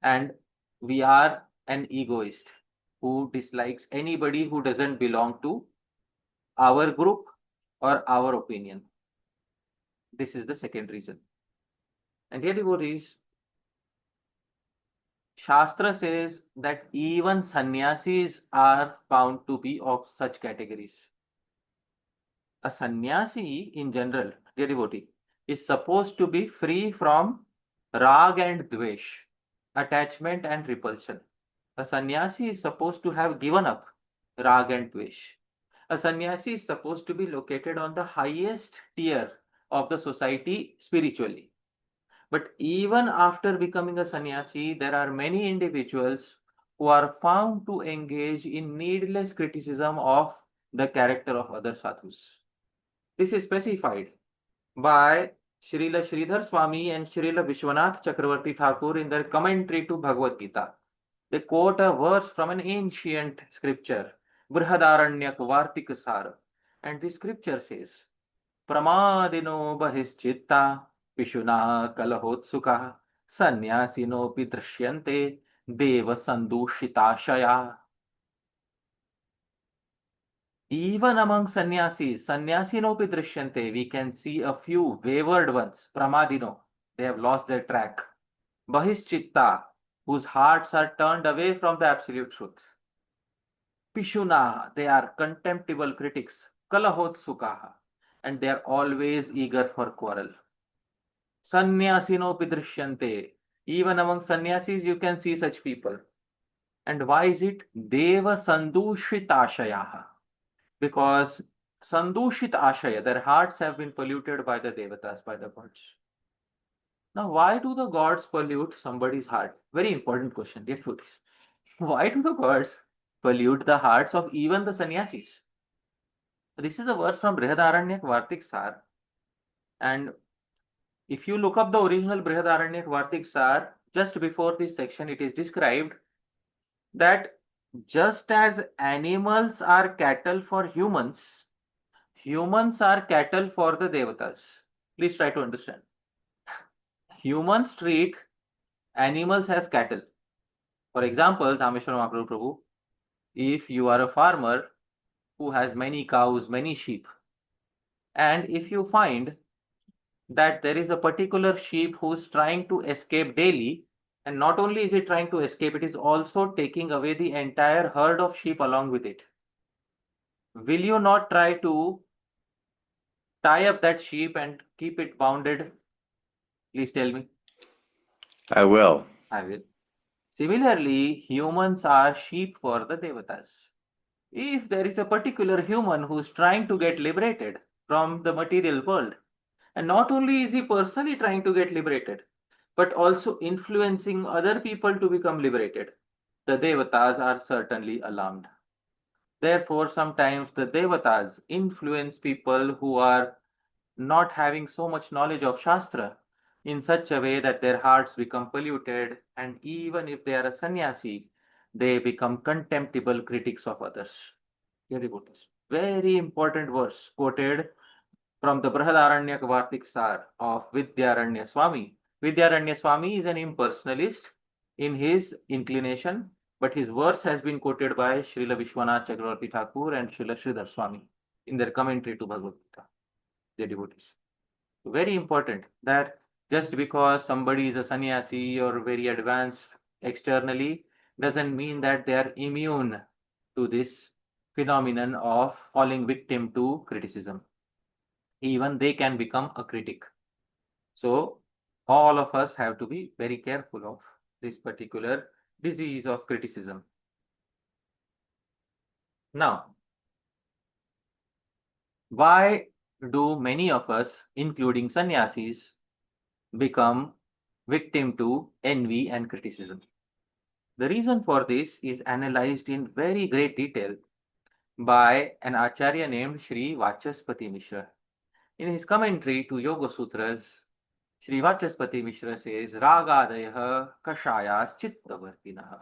and we are an egoist who dislikes anybody who doesn't belong to our group or our opinion. This is the second reason. And dear devotees, Shastra says that even sannyasis are found to be of such categories. A sannyasi in general, dear devotee, is supposed to be free from rag and dvesh, attachment and repulsion. A sannyasi is supposed to have given up rag and dvesh. A sannyasi is supposed to be located on the highest tier of the society spiritually. But even after becoming a sannyasi, there are many individuals who are found to engage in needless criticism of the character of other sadhus. This is specified by Srila Sridhar Swami and Srila Vishwanath Chakravarti Thakur in their commentary to Bhagavad Gita. They quote a verse from an ancient scripture, Brihadaranya Vartik Sara. And this scripture says, Pramadino Bahischitta Pishuna Kalahotsuka Sanyasino Pidrishyante Deva Sandushitashaya. Even among sannyasis, sannyasinopi drishyante, we can see a few wayward ones, pramadino, they have lost their track. Bahischitta, whose hearts are turned away from the absolute truth. Pishuna, they are contemptible critics. Kalahotsukaha, and they are always eager for quarrel. Sannyasinopi drishyante, even among sannyasis you can see such people. And why is it Deva Sandushitashaya? Because Sandushit Ashaya, their hearts have been polluted by the Devatas, by the gods. Now, why do the gods pollute somebody's heart? Very important question. Dear foodies. Why do the gods pollute the hearts of even the sannyasis? This is a verse from Brihadaranya Vartik Sar. And if you look up the original Brihadaranya Vartik Sar, just before this section, it is described that just as animals are cattle for humans, humans are cattle for the devatas. Please try to understand. Humans treat animals as cattle. For example, Dhāmeśvara Mahāprabhu, if you are a farmer who has many cows, many sheep, and if you find that there is a particular sheep who is trying to escape daily, and not only is it trying to escape, it is also taking away the entire herd of sheep along with it. Will you not try to tie up that sheep and keep it bounded? Please tell me. I will. I will. Similarly, humans are sheep for the devatas. If there is a particular human who is trying to get liberated from the material world, and not only is he personally trying to get liberated, but also influencing other people to become liberated, the devatas are certainly alarmed. Therefore, sometimes the devatas influence people who are not having so much knowledge of Shastra in such a way that their hearts become polluted, and even if they are a sannyasi, they become contemptible critics of others. Very good. Very important verse quoted from the Brihadaranya Vartik Sar of Vidyaranya Swami. Vidyaranya Swami is an impersonalist in his inclination, but his verse has been quoted by Srila Vishwanath Chakravarti Thakur and Srila Sridhar Swami in their commentary to Bhagavad Gita, their devotees. Very important that just because somebody is a sannyasi or very advanced externally doesn't mean that they are immune to this phenomenon of falling victim to criticism. Even they can become a critic. So all of us have to be very careful of this particular disease of criticism. Now, why do many of us, including sannyasis, become victim to envy and criticism? The reason for this is analyzed in very great detail by an acharya named Shri Vachaspati Mishra. In his commentary to Yoga Sutras, Shri Vachaspati Mishra says, Ragadayah Kashayas Chittavartinaha.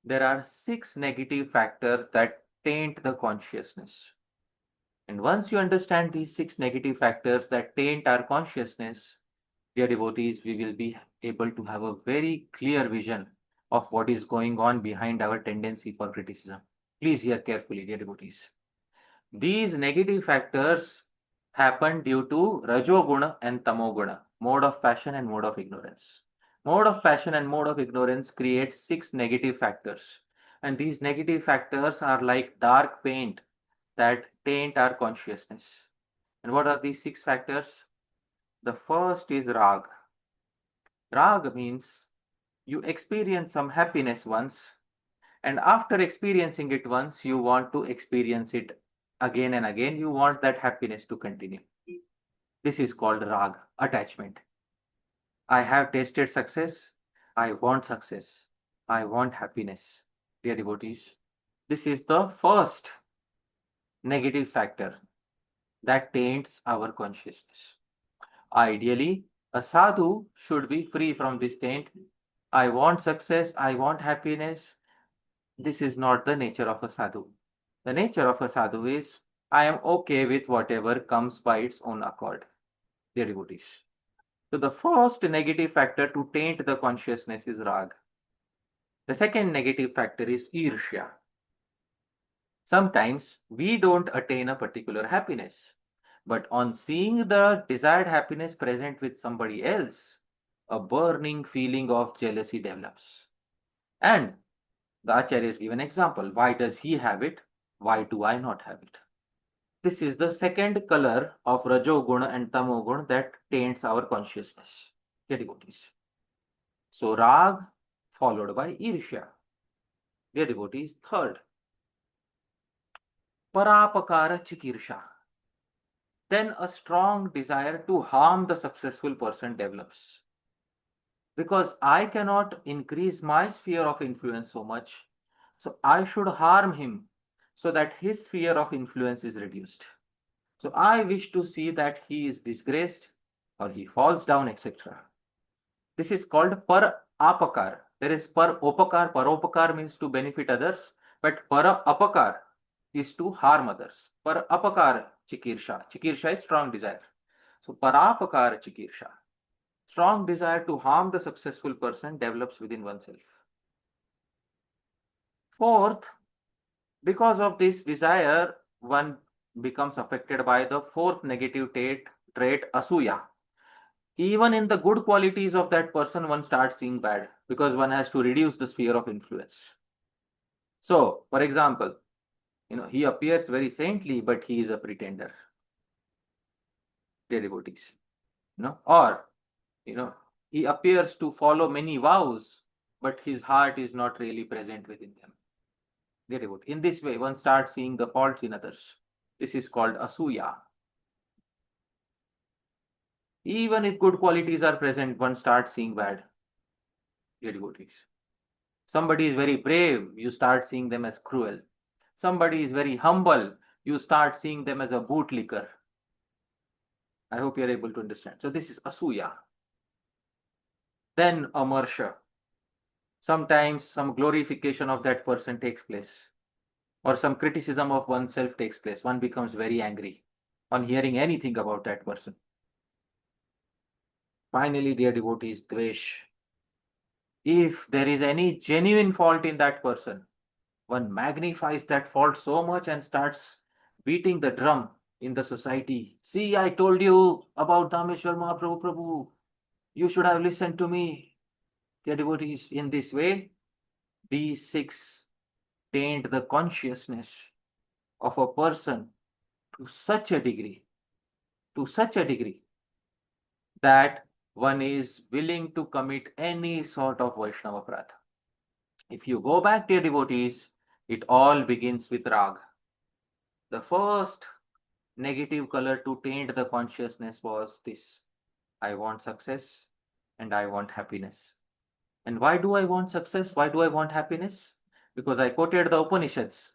There are 6 negative factors that taint the consciousness. And once you understand these 6 negative factors that taint our consciousness, dear devotees, we will be able to have a very clear vision of what is going on behind our tendency for criticism. Please hear carefully, dear devotees. These negative factors happen due to Rajoguna and Tamoguna, mode of passion and mode of ignorance. Mode of passion and mode of ignorance create 6 negative factors. And these negative factors are like dark paint that taint our consciousness. And what are these 6 factors? The first is rag. Rag means you experience some happiness once, and after experiencing it once, you want to experience it again and again. You want that happiness to continue. This is called rag, attachment. I have tasted success. I want success. I want happiness. Dear devotees, this is the first negative factor that taints our consciousness. Ideally, a sadhu should be free from this taint. I want success, I want happiness. This is not the nature of a sadhu. The nature of a sadhu is, I am okay with whatever comes by its own accord. Dear devotees. So the first negative factor to taint the consciousness is rag. The second negative factor is īrśya. Sometimes we don't attain a particular happiness, but on seeing the desired happiness present with somebody else, a burning feeling of jealousy develops. And the Acharya is given an example. Why does he have it? Why do I not have it? This is the second color of Rajoguna and Tamoguna that taints our consciousness. Devotees. So rag followed by īrśya. Dear devotees, third, parāpakara cikirsha. Then a strong desire to harm the successful person develops. Because I cannot increase my sphere of influence so much, so I should harm him so that his sphere of influence is reduced. So I wish to see that he is disgraced or he falls down, etc. This is called par-apakar. There is par-opakar. Par-opakar means to benefit others, but par-apakar is to harm others. Par-apakar cikirsha. Cikirsha is strong desire. So par-apakar cikirsha. Strong desire to harm the successful person develops within oneself. Fourth, because of this desire, one becomes affected by the fourth negative trait asuya. Even in the good qualities of that person, one starts seeing bad because one has to reduce the sphere of influence. So, for example, he appears very saintly, but he is a pretender. Dear devotees, or he appears to follow many vows, but his heart is not really present within them. Dear devotees, in this way, one starts seeing the faults in others. This is called asuya. Even if good qualities are present, one starts seeing bad. Dear devotees, somebody is very brave, you start seeing them as cruel. Somebody is very humble, you start seeing them as a bootlicker. I hope you are able to understand. So this is asuya. Then amarsha. Sometimes some glorification of that person takes place, or some criticism of oneself takes place. One becomes very angry on hearing anything about that person. Finally, dear devotees, dvesh. If there is any genuine fault in that person, one magnifies that fault so much and starts beating the drum in the society. See, I told you about Dhāmeśvara Mahāprabhu. You should have listened to me. Dear devotees, in this way, these six taint the consciousness of a person to such a degree that one is willing to commit any sort of Vaishnava Prartha. If you go back, dear devotees, it all begins with Rag. The first negative color to taint the consciousness was this: I want success and I want happiness. And why do I want success? Why do I want happiness? Because I quoted the Upanishads.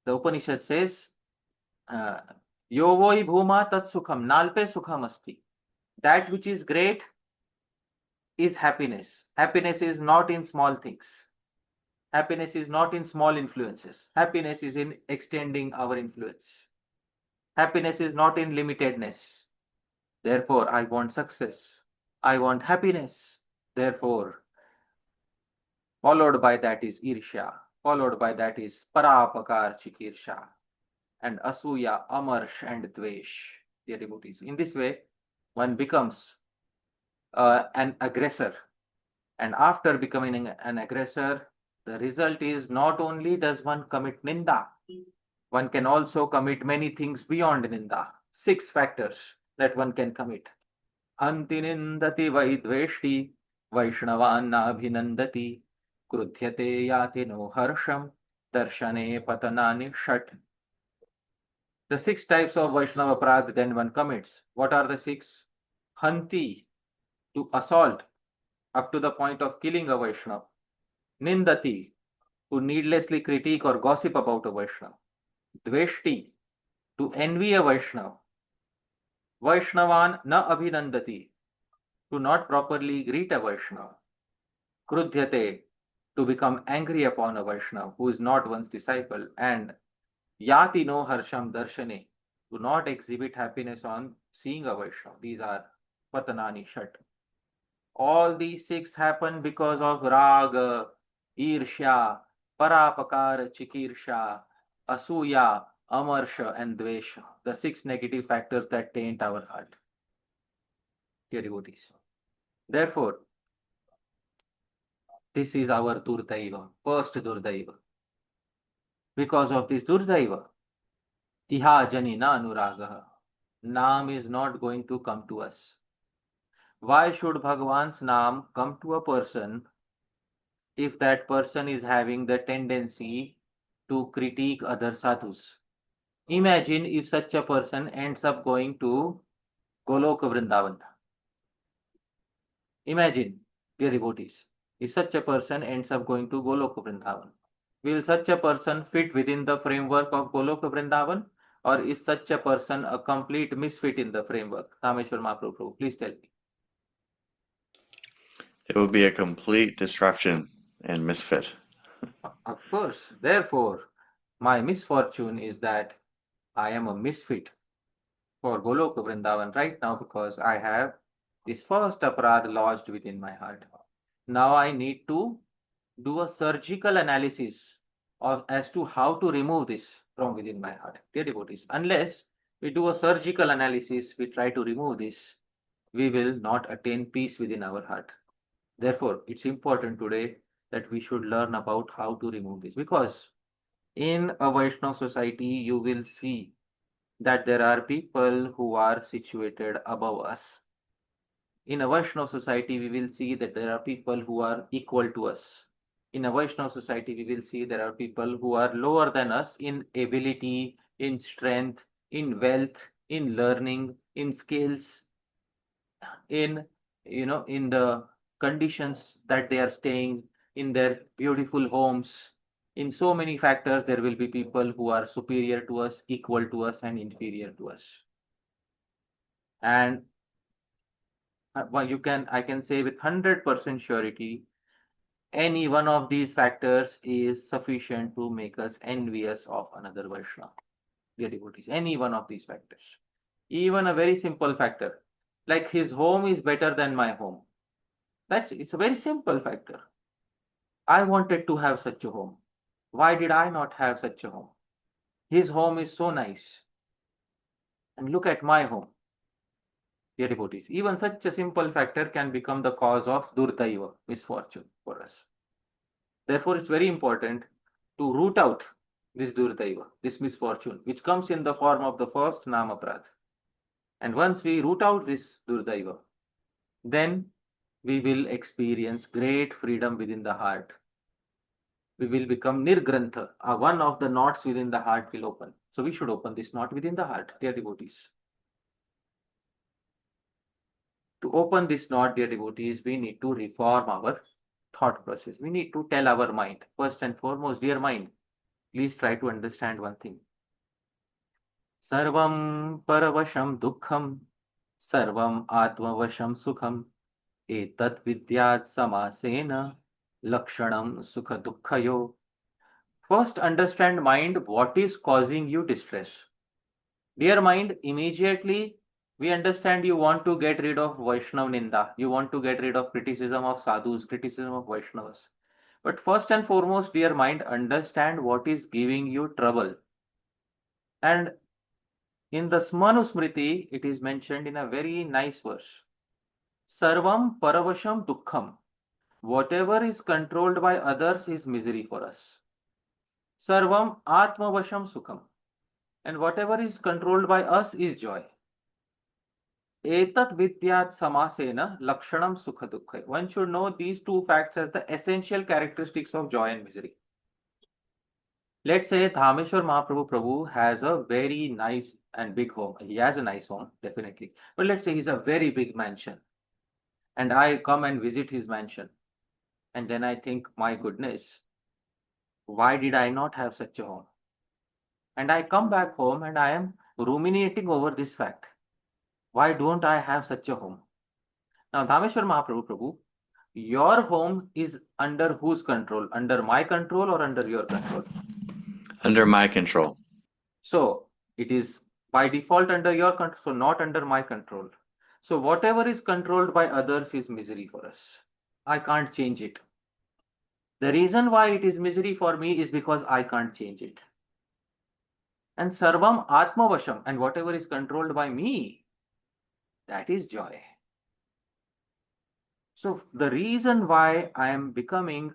The Upanishad says, Yo voi bhuma tat sukham, nalpe sukham asti. That which is great is happiness. Happiness is not in small things. Happiness is not in small influences. Happiness is in extending our influence. Happiness is not in limitedness. Therefore, I want success. I want happiness. Therefore, followed by that is irsha. Followed by that is parāpakar cikirsha. And asuya, amarsh, and dvesh. Dear devotees, in this way, one becomes an aggressor. And after becoming an aggressor, the result is not only does one commit ninda, one can also commit many things beyond ninda. 6 factors that one can commit. Antinindati vaidveshti, vaishnavan abhinandati, krudhyate yati no harsham, darshane patanani shat. The 6 types of Vaishnava Prad then one commits. What are the 6? Hanti, to assault up to the point of killing a Vaishnava. Nindati, to needlessly critique or gossip about a Vaishnava. Dveshti, to envy a Vaishnava. Vaishnavan na abhinandati, to not properly greet a Vaishnava. Krudhyate, to become angry upon a Vaishnava who is not one's disciple. And yati no harsham darshane, to not exhibit happiness on seeing a Vaishnava. These are patanani shat. All these 6 happen because of raga, irsha, parāpakara cikirsha, asuya, amarsha, and dvesha, the 6 negative factors that taint our heart. Dear devotees. Therefore, this is our durdaivam, first durdaiva. Because of this durdaiva, ihājani nānurāgaḥ, Naam is not going to come to us. Why should bhagavan's Naam come to a person if that person is having the tendency to critique other sadhus. Imagine if such a person ends up going to Goloka Vrindavan. Imagine, dear devotees, if such a person ends up going to Goloka Vrindavan. Will such a person fit within the framework of Goloka Vrindavan, or is such a person a complete misfit in the framework? Dāmeśvara Mahāprabhu, please tell me. It will be a complete disruption and misfit. Of course. Therefore, my misfortune is that I am a misfit for Goloka Vrindavan right now because I have this first aparad lodged within my heart. Now I need to do a surgical analysis of as to how to remove this from within my heart. Dear devotees, unless we do a surgical analysis, we try to remove this, we will not attain peace within our heart. Therefore, it's important today that we should learn about how to remove this, because in a Vaishnava society, you will see that there are people who are situated above us. In a Vaishnava society, we will see that there are people who are equal to us. In a Vaishnava society, we will see there are people who are lower than us in ability, in strength, in wealth, in learning, in skills, in in the conditions that they are staying, in their beautiful homes. In so many factors, there will be people who are superior to us, equal to us, and inferior to us. And I can say with 100% surety, any one of these factors is sufficient to make us envious of another Vaishnava. Dear devotees, any one of these factors. Even a very simple factor, like his home is better than my home. It's a very simple factor. I wanted to have such a home. Why did I not have such a home? His home is so nice. And look at my home. Dear devotees, even such a simple factor can become the cause of durdaivam, misfortune for us. Therefore, it's very important to root out this durdaiva, this misfortune, which comes in the form of the first namaprad. And once we root out this durdaiva, then we will experience great freedom within the heart. We will become nirgrantha. One of the knots within the heart will open. So we should open this knot within the heart, dear devotees. To open this knot, dear devotees, we need to reform our thought process. We need to tell our mind, first and foremost, dear mind, please try to understand one thing. Sarvam paravasham dukkham, sarvam atmavasham sukham, etat vidyat samasena, lakshanam sukha dukkhayo. First, understand mind, what is causing you distress. Dear mind, immediately we understand you want to get rid of Vaishnav Ninda. You want to get rid of criticism of sadhus, criticism of Vaishnavas. But first and foremost, dear mind, understand what is giving you trouble. And in the Smanusmriti, it is mentioned in a very nice verse. Sarvam paravasham dukkham. Whatever is controlled by others is misery for us. Sarvam atmavasham sukham. And whatever is controlled by us is joy. Etat vidyat samasena lakshanam sukha dukkha. One should know these two facts as the essential characteristics of joy and misery. Let's say Dhāmeśvara Mahāprabhu has a very nice and big home. He has a nice home, definitely. But let's say he's a very big mansion. And I come and visit his mansion. And then I think, my goodness, why did I not have such a home? And I come back home and I am ruminating over this fact. Why don't I have such a home? Now, Dhāmeśvara Mahāprabhu, your home is under whose control? Under my control or under your control? Under my control. So, it is by default under your control, so not under my control. So, whatever is controlled by others is misery for us. I can't change it. The reason why it is misery for me is because I can't change it. And sarvam atmavasham, and whatever is controlled by me, that is joy. So the reason why I am becoming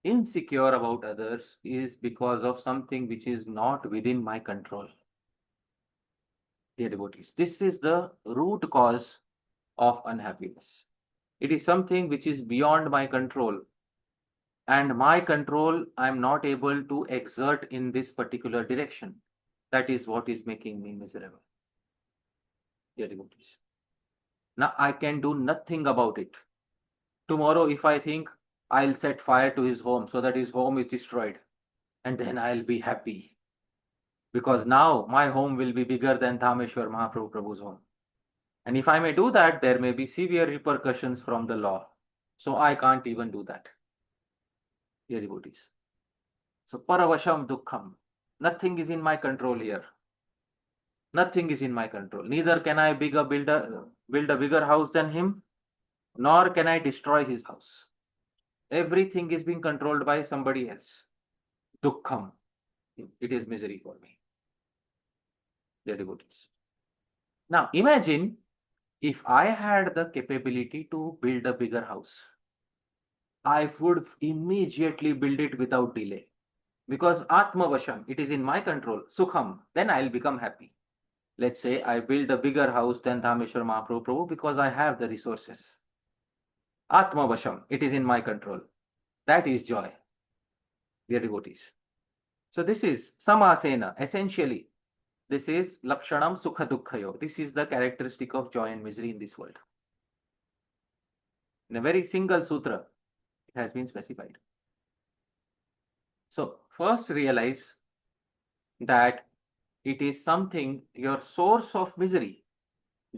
insecure about others is because of something which is not within my control. Dear devotees, this is the root cause of unhappiness. It is something which is beyond my control. and my control I'm not able to exert in this particular direction. That is what is making me miserable. Dear devotees. Now I can do nothing about it. Tomorrow, if I think I'll set fire to his home so that his home is destroyed, and then I'll be happy. Because now my home will be bigger than Dhāmeśvara Mahāprabhu's home. And if I may do that, there may be severe repercussions from the law. So I can't even do that. Dear devotees. So paravasham dukkham. Nothing is in my control here. Nothing is in my control. Neither can I build a bigger house than him, nor can I destroy his house. Everything is being controlled by somebody else. Dukkham. It is misery for me. Dear devotees. Now imagine if I had the capability to build a bigger house. I would immediately build it without delay. Because Atma Vasham, it is in my control. Sukham, then I'll become happy. Let's say I build a bigger house than Dhāmeśvara Mahāprabhu because I have the resources. Atma Vasham, it is in my control. That is joy, dear devotees. So this is Samasena, essentially. This is Lakshanam Sukha Dukkhayo. This is the characteristic of joy and misery in this world. In a very single sutra, it has been specified. So first realize that it is something, your source of misery.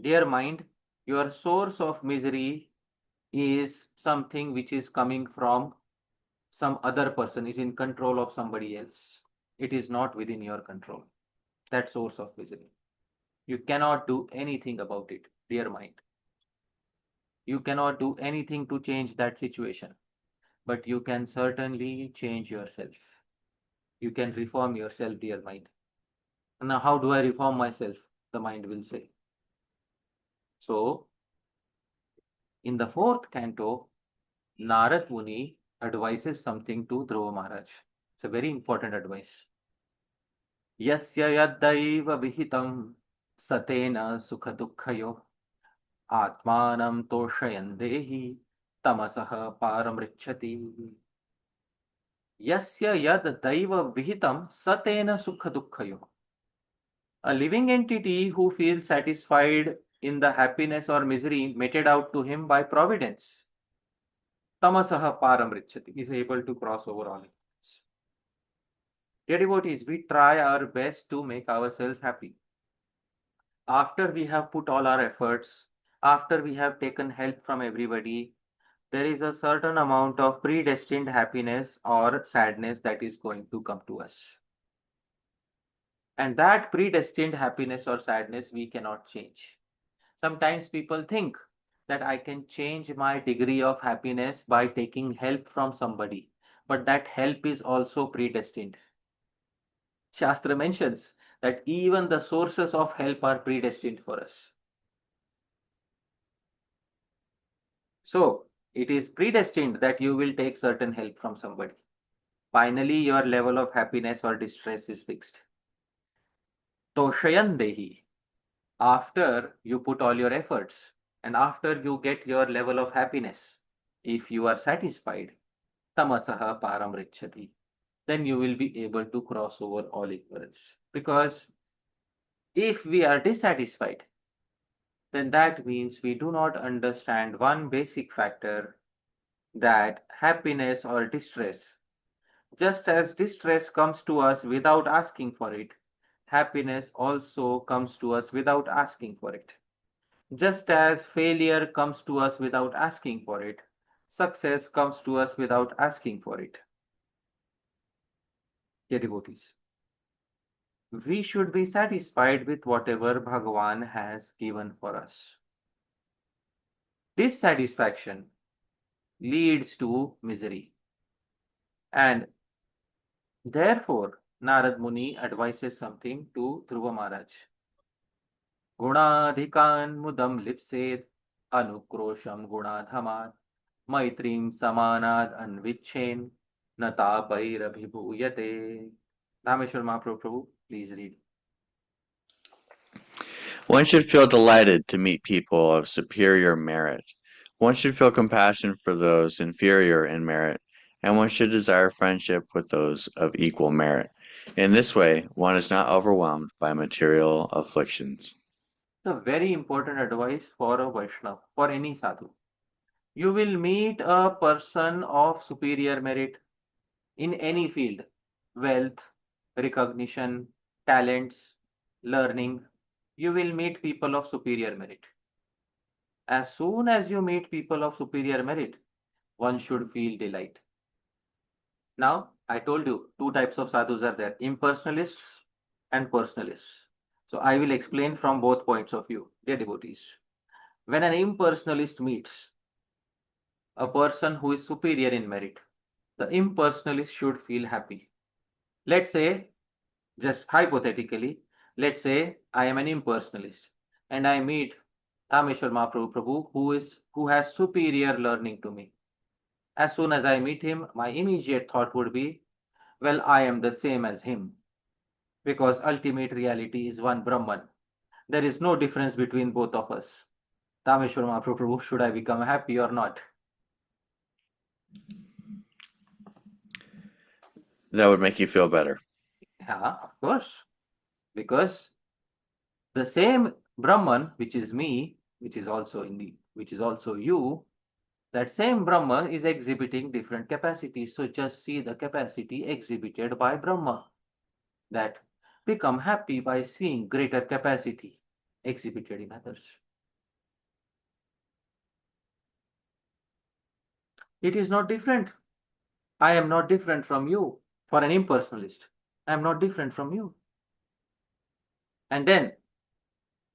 Dear mind, your source of misery is something which is coming from some other person, is in control of somebody else. It is not within your control. That source of misery. You cannot do anything about it, dear mind. You cannot do anything to change that situation, but you can certainly change yourself. You can reform yourself, dear mind. Now, how do I reform myself? The mind will say. So, in the fourth canto, Narad Muni advises something to Dhruva Maharaj. It's a very important advice. Yasya yaddaiva vihitam satena sukha dukkhayo atmanam toshayan dehi tamasaha paramrichati. Yasya yad daiva vihitam satena sukha dukkhayo. A living entity who feels satisfied in the happiness or misery meted out to him by providence, tamasaha paramrichati, is able to cross over all ignorance. Dear devotees, we try our best to make ourselves happy. After we have put all our efforts, after we have taken help from everybody, there is a certain amount of predestined happiness or sadness that is going to come to us. And that predestined happiness or sadness we cannot change. Sometimes people think that I can change my degree of happiness by taking help from somebody, but that help is also predestined. Shastra mentions that even the sources of help are predestined for us. So, it is predestined that you will take certain help from somebody. Finally, your level of happiness or distress is fixed. Toshayan dehi. After you put all your efforts and after you get your level of happiness, if you are satisfied, tamasaha paramrichati, then you will be able to cross over all ignorance. Because if we are dissatisfied, then that means we do not understand one basic factor, that happiness or distress, just as distress comes to us without asking for it, happiness also comes to us without asking for it. Just as failure comes to us without asking for it, success comes to us without asking for it. Dear devotees, we should be satisfied with whatever Bhagavan has given for us. Dissatisfaction leads to misery. And therefore, Narad Muni advises something to Dhruva Maharaj. Gunadhikan mudam lipsed anukrosham gunadhamat maitrim samanad anvichen natapairabhibhuyate. Dhāmeśvara Mahāprabhu, please read. One should feel delighted to meet people of superior merit. One should feel compassion for those inferior in merit and one should desire friendship with those of equal merit. In this way, one is not overwhelmed by material afflictions. It's a very important advice for a Vaishnava, for any sadhu. You will meet a person of superior merit in any field, wealth, recognition, talents, learning. You will meet people of superior merit. As soon as you meet people of superior merit, one should feel delight. Now, I told you two types of sadhus are there, impersonalists and personalists. So I will explain from both points of view, dear devotees. When an impersonalist meets a person who is superior in merit, the impersonalist should feel happy. Let's say, just hypothetically, let's say I am an impersonalist and I meet Dhāmeśvara Mahāprabhu who has superior learning to me. As soon as I meet him, my immediate thought would be, well, I am the same as him, because ultimate reality is one Brahman. There is no difference between both of us. Dhāmeśvara Mahāprabhu, should I become happy or not? That would make you feel better. Yeah, of course. Because the same Brahman, which is me, which is also you, that same Brahman is exhibiting different capacities. So just see the capacity exhibited by Brahma. That become happy by seeing greater capacity exhibited in others. It is not different. I am not different from you. For an impersonalist, I am not different from you. And then,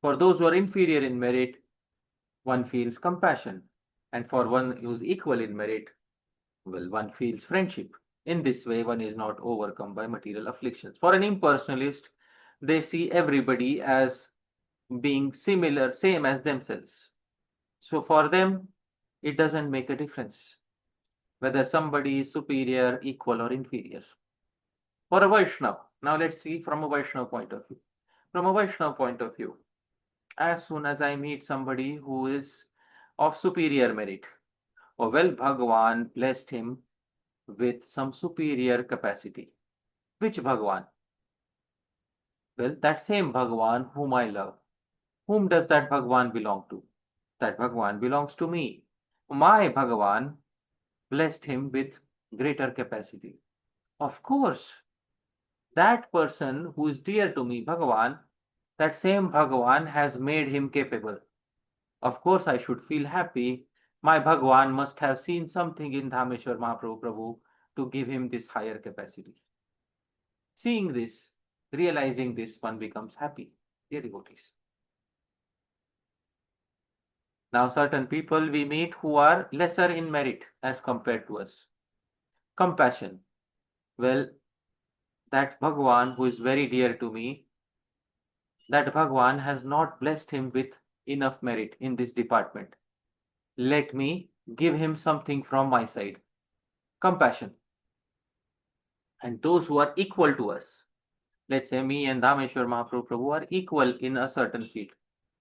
for those who are inferior in merit, one feels compassion. And for one who is equal in merit, well, one feels friendship. In this way, one is not overcome by material afflictions. For an impersonalist, they see everybody as being similar, same as themselves. So for them, it doesn't make a difference whether somebody is superior, equal, or inferior. For a Vaishnava, now let's see from a Vaishnava point of view. From a Vaishnava point of view, as soon as I meet somebody who is of superior merit, or well, Bhagavan blessed him with some superior capacity. Which Bhagavan? Well, that same Bhagavan whom I love. Whom does that Bhagavan belong to? That Bhagavan belongs to me. My Bhagavan blessed him with greater capacity. Of course, that person who is dear to me, Bhagavan, that same Bhagavan has made him capable. Of course, I should feel happy. My Bhagavan must have seen something in Dhāmeśvara Mahāprabhu to give him this higher capacity. Seeing this, realizing this, one becomes happy, dear devotees. Now, certain people we meet who are lesser in merit as compared to us. Compassion. Well, that Bhagavan who is very dear to me, that Bhagavan has not blessed him with enough merit in this department. Let me give him something from my side. Compassion. And those who are equal to us, let's say me and Dhāmeśvara Mahāprabhu are equal in a certain field.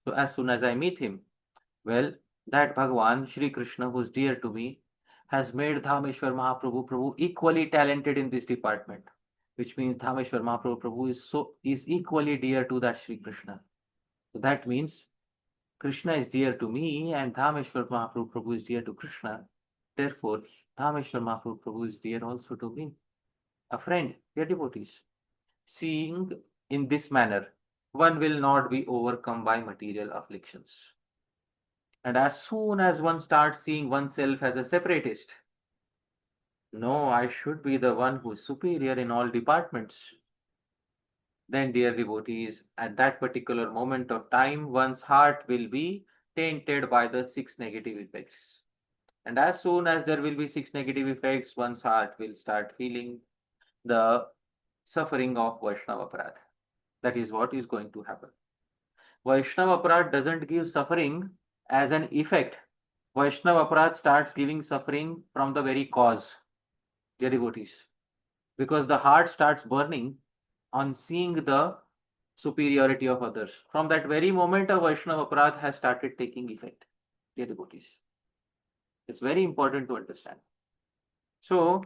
So as soon as I meet him, well, that Bhagavan, Shri Krishna, who is dear to me, has made Dhāmeśvara Mahāprabhu equally talented in this department, which means Dhāmeśvara Mahāprabhu is equally dear to that Shri Krishna. So that means Krishna is dear to me and Dhāmeśvara Mahāprabhu is dear to Krishna. Therefore, Dhāmeśvara Mahāprabhu is dear also to me. A friend, dear devotees. Seeing in this manner, one will not be overcome by material afflictions. And as soon as one starts seeing oneself as a separatist, no, I should be the one who is superior in all departments. Then, dear devotees, at that particular moment of time, one's heart will be tainted by the 6 negative effects. And as soon as there will be 6 negative effects, one's heart will start feeling the suffering of Vaishnava Aparadha. That is what is going to happen. Vaishnava Aparadha doesn't give suffering as an effect. Vaishnava Aparadha starts giving suffering from the very cause, dear devotees. Because the heart starts burning on seeing the superiority of others. From that very moment, a Vaishnava Aparadha has started taking effect, dear devotees. It's very important to understand. So,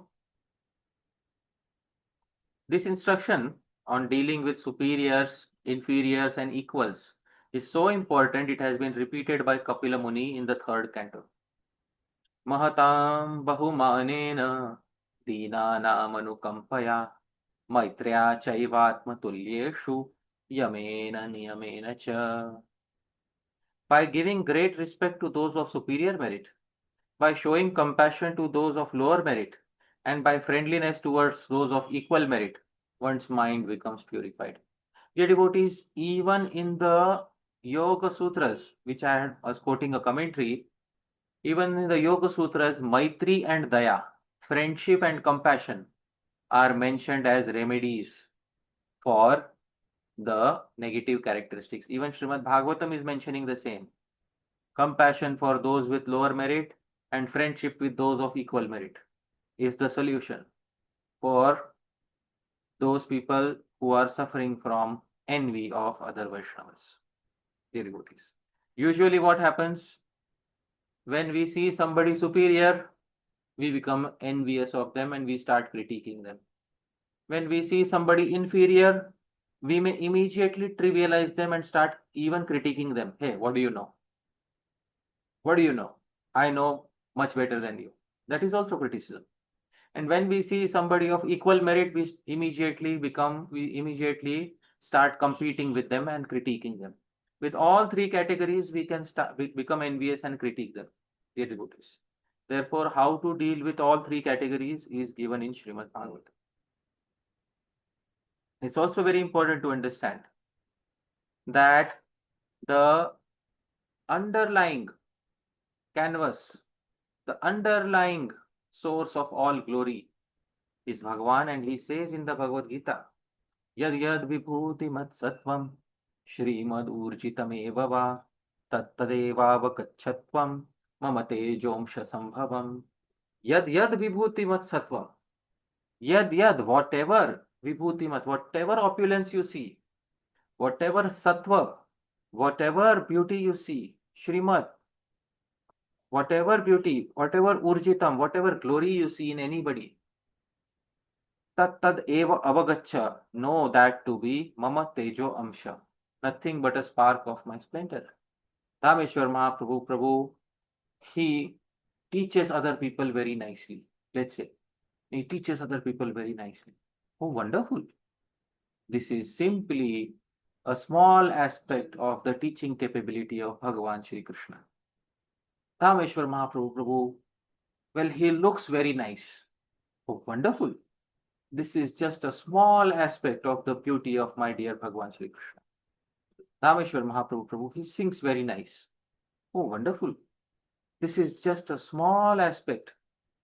This instruction on dealing with superiors, inferiors, and equals is so important it has been repeated by Kapila Muni in the third canto. Mahatam bahumanena dīnānāmanukampaya maitrya chaivatmatulyeshu yamena niyamena cha. By giving great respect to those of superior merit, by showing compassion to those of lower merit, and by friendliness towards those of equal merit, one's mind becomes purified. Dear devotees, even in the Yoga Sutras, which I was quoting a commentary, even in the Yoga Sutras, Maitri and Daya, friendship and compassion, are mentioned as remedies for the negative characteristics. Even Srimad Bhagavatam is mentioning the same. Compassion for those with lower merit and friendship with those of equal merit is the solution for those people who are suffering from envy of other Vaishnavas, dear devotees. Usually what happens when we see somebody superior, we become envious of them and we start critiquing them. When we see somebody inferior, we may immediately trivialize them and start even critiquing them. Hey, what do you know? What do you know? I know much better than you. That is also criticism. And when we see somebody of equal merit, we immediately start competing with them and critiquing them. With all three categories, we can become envious and critique them, dear devotees. Therefore, how to deal with all three categories is given in Srimad Bhagavatam. It's also very important to understand that the underlying canvas, the underlying source of all glory is Bhagavan, and he says in the Bhagavad Gita, Yad yad vibhuti mat sattvam Shrimad urjitameva va tattadeva vakachatvam mamate jomsha sambhavam. Yad yad vibhuti mat sattvam. Yad yad, whatever vibhuti mat, whatever opulence you see, whatever sattva, whatever beauty you see, Shrimad, whatever beauty, whatever urjitam, whatever glory you see in anybody, tat tad eva avagacha, know that to be mama tejo amsha, nothing but a spark of my splendor. Dhāmeśvara Mahāprabhu, he teaches other people very nicely. Let's say, he teaches other people very nicely. Oh, wonderful. This is simply a small aspect of the teaching capability of Bhagavan Shri Krishna. Dhāmeśvara Mahāprabhu, well, he looks very nice. Oh, wonderful. This is just a small aspect of the beauty of my dear Bhagavan Shri Krishna. Dhāmeśvara Mahāprabhu, he sings very nice. Oh, wonderful. This is just a small aspect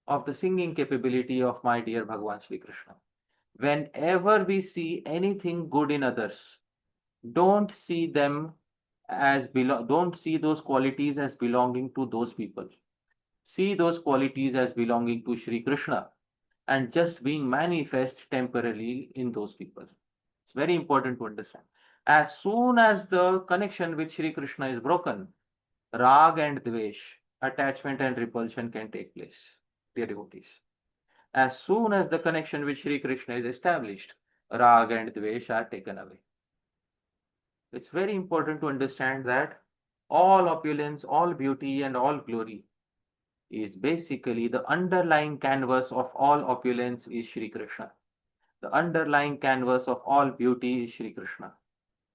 of the singing capability of my dear Bhagavan Shri Krishna. Whenever we see anything good in others, don't see them as don't see those qualities as belonging to those people. See those qualities as belonging to Shri Krishna and just being manifest temporarily in those people. It's very important to understand. As soon as the connection with Shri Krishna is broken, rag and dvesh, attachment and repulsion can take place, dear devotees. As soon as the connection with Shri Krishna is established, rag and dvesh are taken away. It's very important to understand that all opulence, all beauty, and all glory is basically the underlying canvas of all opulence is Shri Krishna. The underlying canvas of all beauty is Shri Krishna.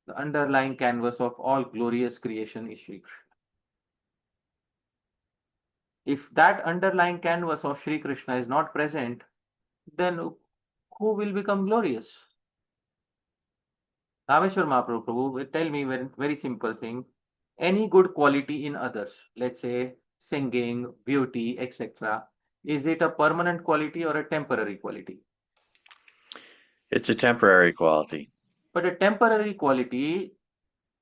The underlying canvas of all glorious creation is Shri Krishna. If that underlying canvas of Shri Krishna is not present, then who will become glorious? Dhāmeśvara Mahāprabhu will tell me a very simple thing. Any good quality in others, let's say singing, beauty, etc., is it a permanent quality or a temporary quality? It's a temporary quality. But a temporary quality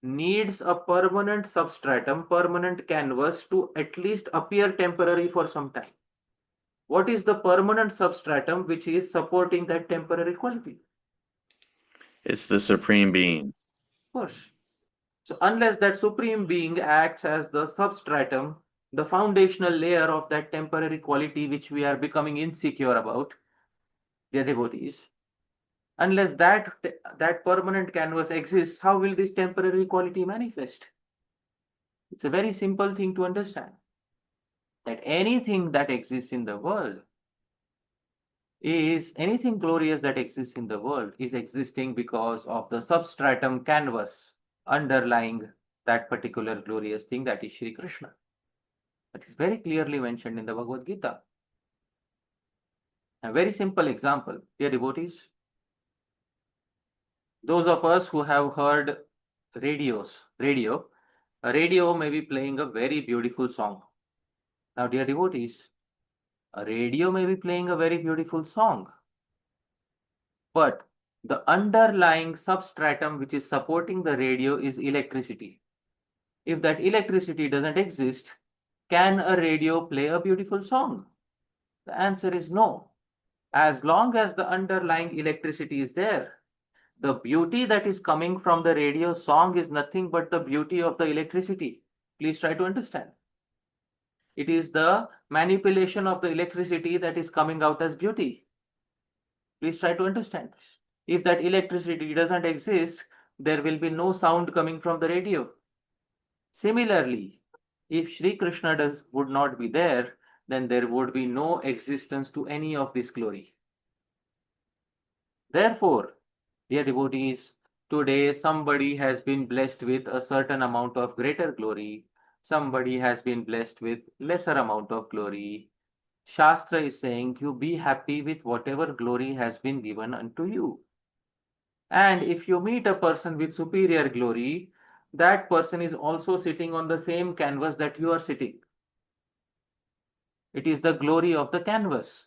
needs a permanent substratum, permanent canvas to at least appear temporary for some time. What is the permanent substratum which is supporting that temporary quality? It's the Supreme Being. Of course. So unless that Supreme Being acts as the substratum, the foundational layer of that temporary quality which we are becoming insecure about, dear devotees, Unless that permanent canvas exists, how will this temporary quality manifest? It's a very simple thing to understand, that anything that exists in the world anything glorious that exists in the world is existing because of the substratum canvas underlying that particular glorious thing, that is Shri Krishna. That is very clearly mentioned in the Bhagavad Gita. A very simple example, dear devotees. Those of us who have heard radio, a radio may be playing a very beautiful song. Now, dear devotees, a radio may be playing a very beautiful song, but the underlying substratum which is supporting the radio is electricity. If that electricity doesn't exist, can a radio play a beautiful song? The answer is no. As long as the underlying electricity is there, the beauty that is coming from the radio song is nothing but the beauty of the electricity. Please try to understand. It is the manipulation of the electricity that is coming out as beauty. Please try to understand this. If that electricity doesn't exist, there will be no sound coming from the radio. Similarly, if Shri Krishna would not be there, then there would be no existence to any of this glory. Therefore, dear devotees, today somebody has been blessed with a certain amount of greater glory. Somebody has been blessed with lesser amount of glory. Shastra is saying you be happy with whatever glory has been given unto you. And if you meet a person with superior glory, that person is also sitting on the same canvas that you are sitting. It is the glory of the canvas.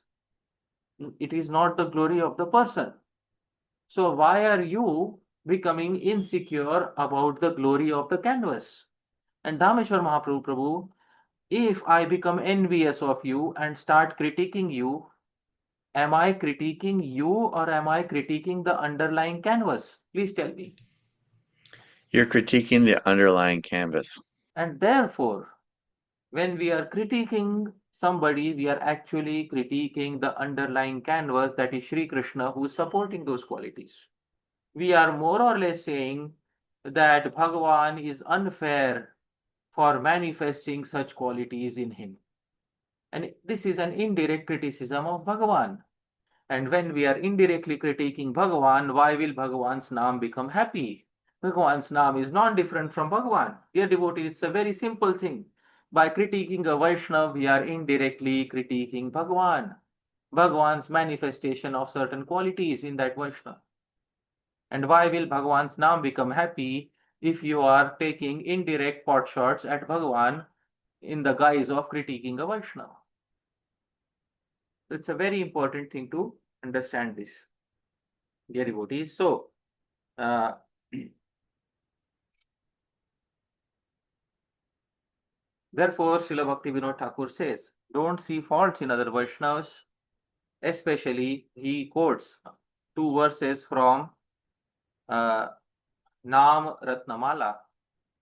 It is not the glory of the person. So why are you becoming insecure about the glory of the canvas? And Dhāmeśvara Mahāprabhu, if I become envious of you and start critiquing you, am I critiquing you or am I critiquing the underlying canvas? Please tell me. You're critiquing the underlying canvas. And therefore, when we are critiquing somebody, we are actually critiquing the underlying canvas, that is Shri Krishna, who is supporting those qualities. We are more or less saying that Bhagavan is unfair for manifesting such qualities in him. And this is an indirect criticism of Bhagavan. And when we are indirectly critiquing Bhagavan, why will Bhagavan's name become happy? Bhagavan's name is non-different from Bhagavan. Dear devotees, it's a very simple thing. By critiquing a Vaishnava, we are indirectly critiquing Bhagavan, Bhagavan's manifestation of certain qualities in that Vaishnava. And why will Bhagavan's name become happy if you are taking indirect pot shots at Bhagavan in the guise of critiquing a Vaishnava? It's a very important thing to understand this, dear devotees. So, therefore, Srila Bhaktivinoda Thakur says, don't see faults in other Vaishnavas. Especially, he quotes two verses from Nam Ratnamala,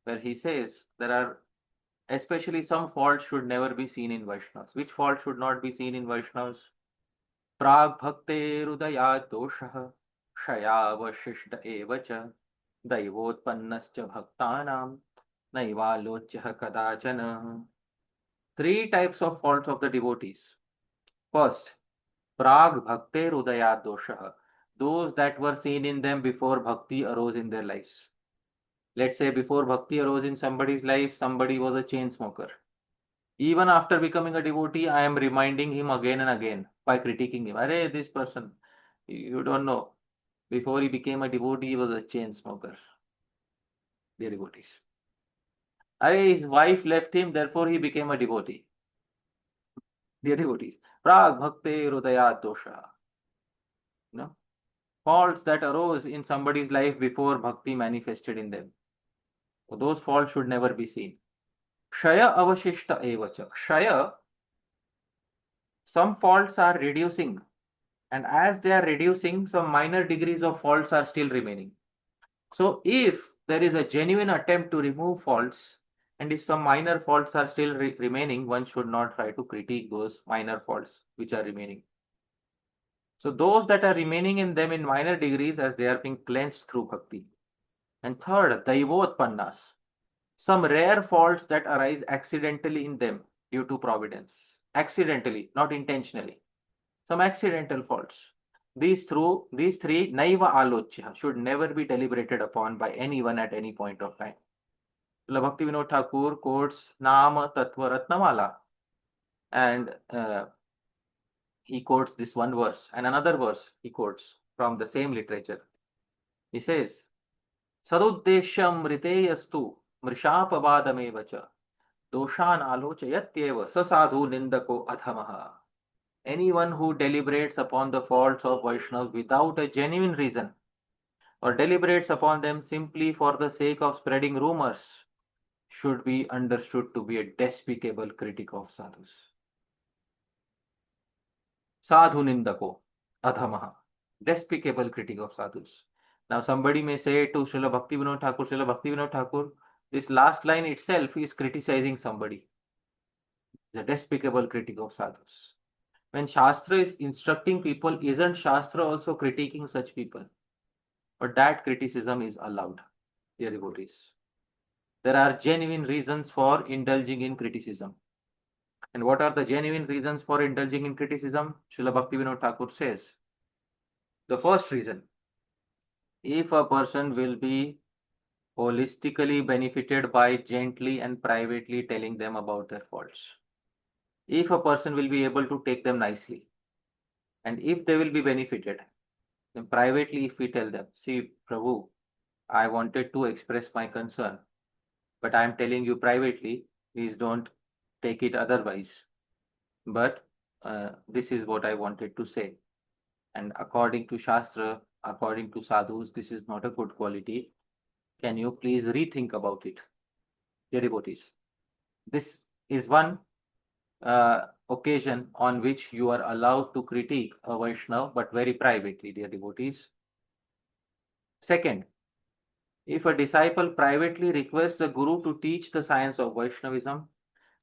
where he says there are especially some faults should never be seen in Vaishnavas. Which fault should not be seen in Vaishnavas? Prag bhakte rudayat doshah shayavashishta evacha daivotpannascha bhaktanam naivalochyah kadachana. Three types of faults of the devotees. First, prag bhakte rudayat doshah. Those that were seen in them before bhakti arose in their lives. Let's say before bhakti arose in somebody's life, somebody was a chain smoker. Even after becoming a devotee, I am reminding him again and again by critiquing him. Arey, this person, you don't know. Before he became a devotee, he was a chain smoker. Dear devotees. Arey, his wife left him, therefore he became a devotee. Dear devotees. Prag bhakte rudayat dosha. No? Faults that arose in somebody's life before bhakti manifested in them. So those faults should never be seen. Shaya avashishta evacha. Shaya, some faults are reducing, and as they are reducing, some minor degrees of faults are still remaining. So if there is a genuine attempt to remove faults, and if some minor faults are still remaining, one should not try to critique those minor faults which are remaining. So those that are remaining in them in minor degrees as they are being cleansed through bhakti. And third, daivotpannas, some rare faults that arise accidentally in them due to providence. Accidentally, not intentionally. Some accidental faults. These three, naiva alochya, should never be deliberated upon by anyone at any point of time. Bhakti Vinod Thakur quotes Nama Tattva Ratnamala, and he quotes this one verse, and another verse he quotes from the same literature. He says, Saduddeshyam riteyastu mrishapavadamev cha doshan alochayatyeva sasadhu nindako adhamaha. Anyone who deliberates upon the faults of Vaishnavas without a genuine reason, or deliberates upon them simply for the sake of spreading rumors, should be understood to be a despicable critic of sadhus. Sadhu nindako adhamaha. Despicable critic of sadhus. Now somebody may say to Srila Bhakti Vinod Thakur, this last line itself is criticizing somebody. The despicable critic of sadhus. When Shastra is instructing people, isn't Shastra also critiquing such people? But that criticism is allowed, dear devotees. There are genuine reasons for indulging in criticism. And what are the genuine reasons for indulging in criticism? Srila Bhakti Vinod Thakur says, the first reason, if a person will be holistically benefited by gently and privately telling them about their faults, if a person will be able to take them nicely, and if they will be benefited, then privately if we tell them, see Prabhu, I wanted to express my concern, but I am telling you privately, please don't take it otherwise. But this is what I wanted to say. And according to Shastra, according to sadhus, this is not a good quality. Can you please rethink about it, dear devotees? This is one occasion on which you are allowed to critique a Vaishnava, but very privately, dear devotees. Second, if a disciple privately requests the Guru to teach the science of Vaishnavism,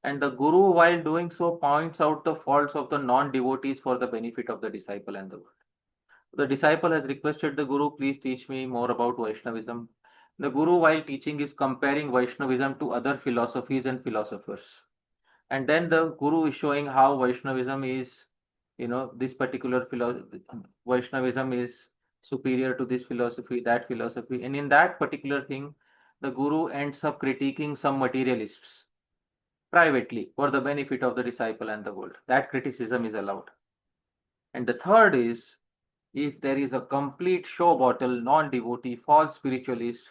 and the Guru, while doing so, points out the faults of the non-devotees for the benefit of the disciple and the world. The disciple has requested the Guru, please teach me more about Vaishnavism. The Guru, while teaching, is comparing Vaishnavism to other philosophies and philosophers. And then the Guru is showing how Vaishnavism is, this particular Vaishnavism is superior to this philosophy, that philosophy. And in that particular thing, the Guru ends up critiquing some materialists privately for the benefit of the disciple and the world. That criticism is allowed. And the third is, if there is a complete show bottle, non-devotee, false spiritualist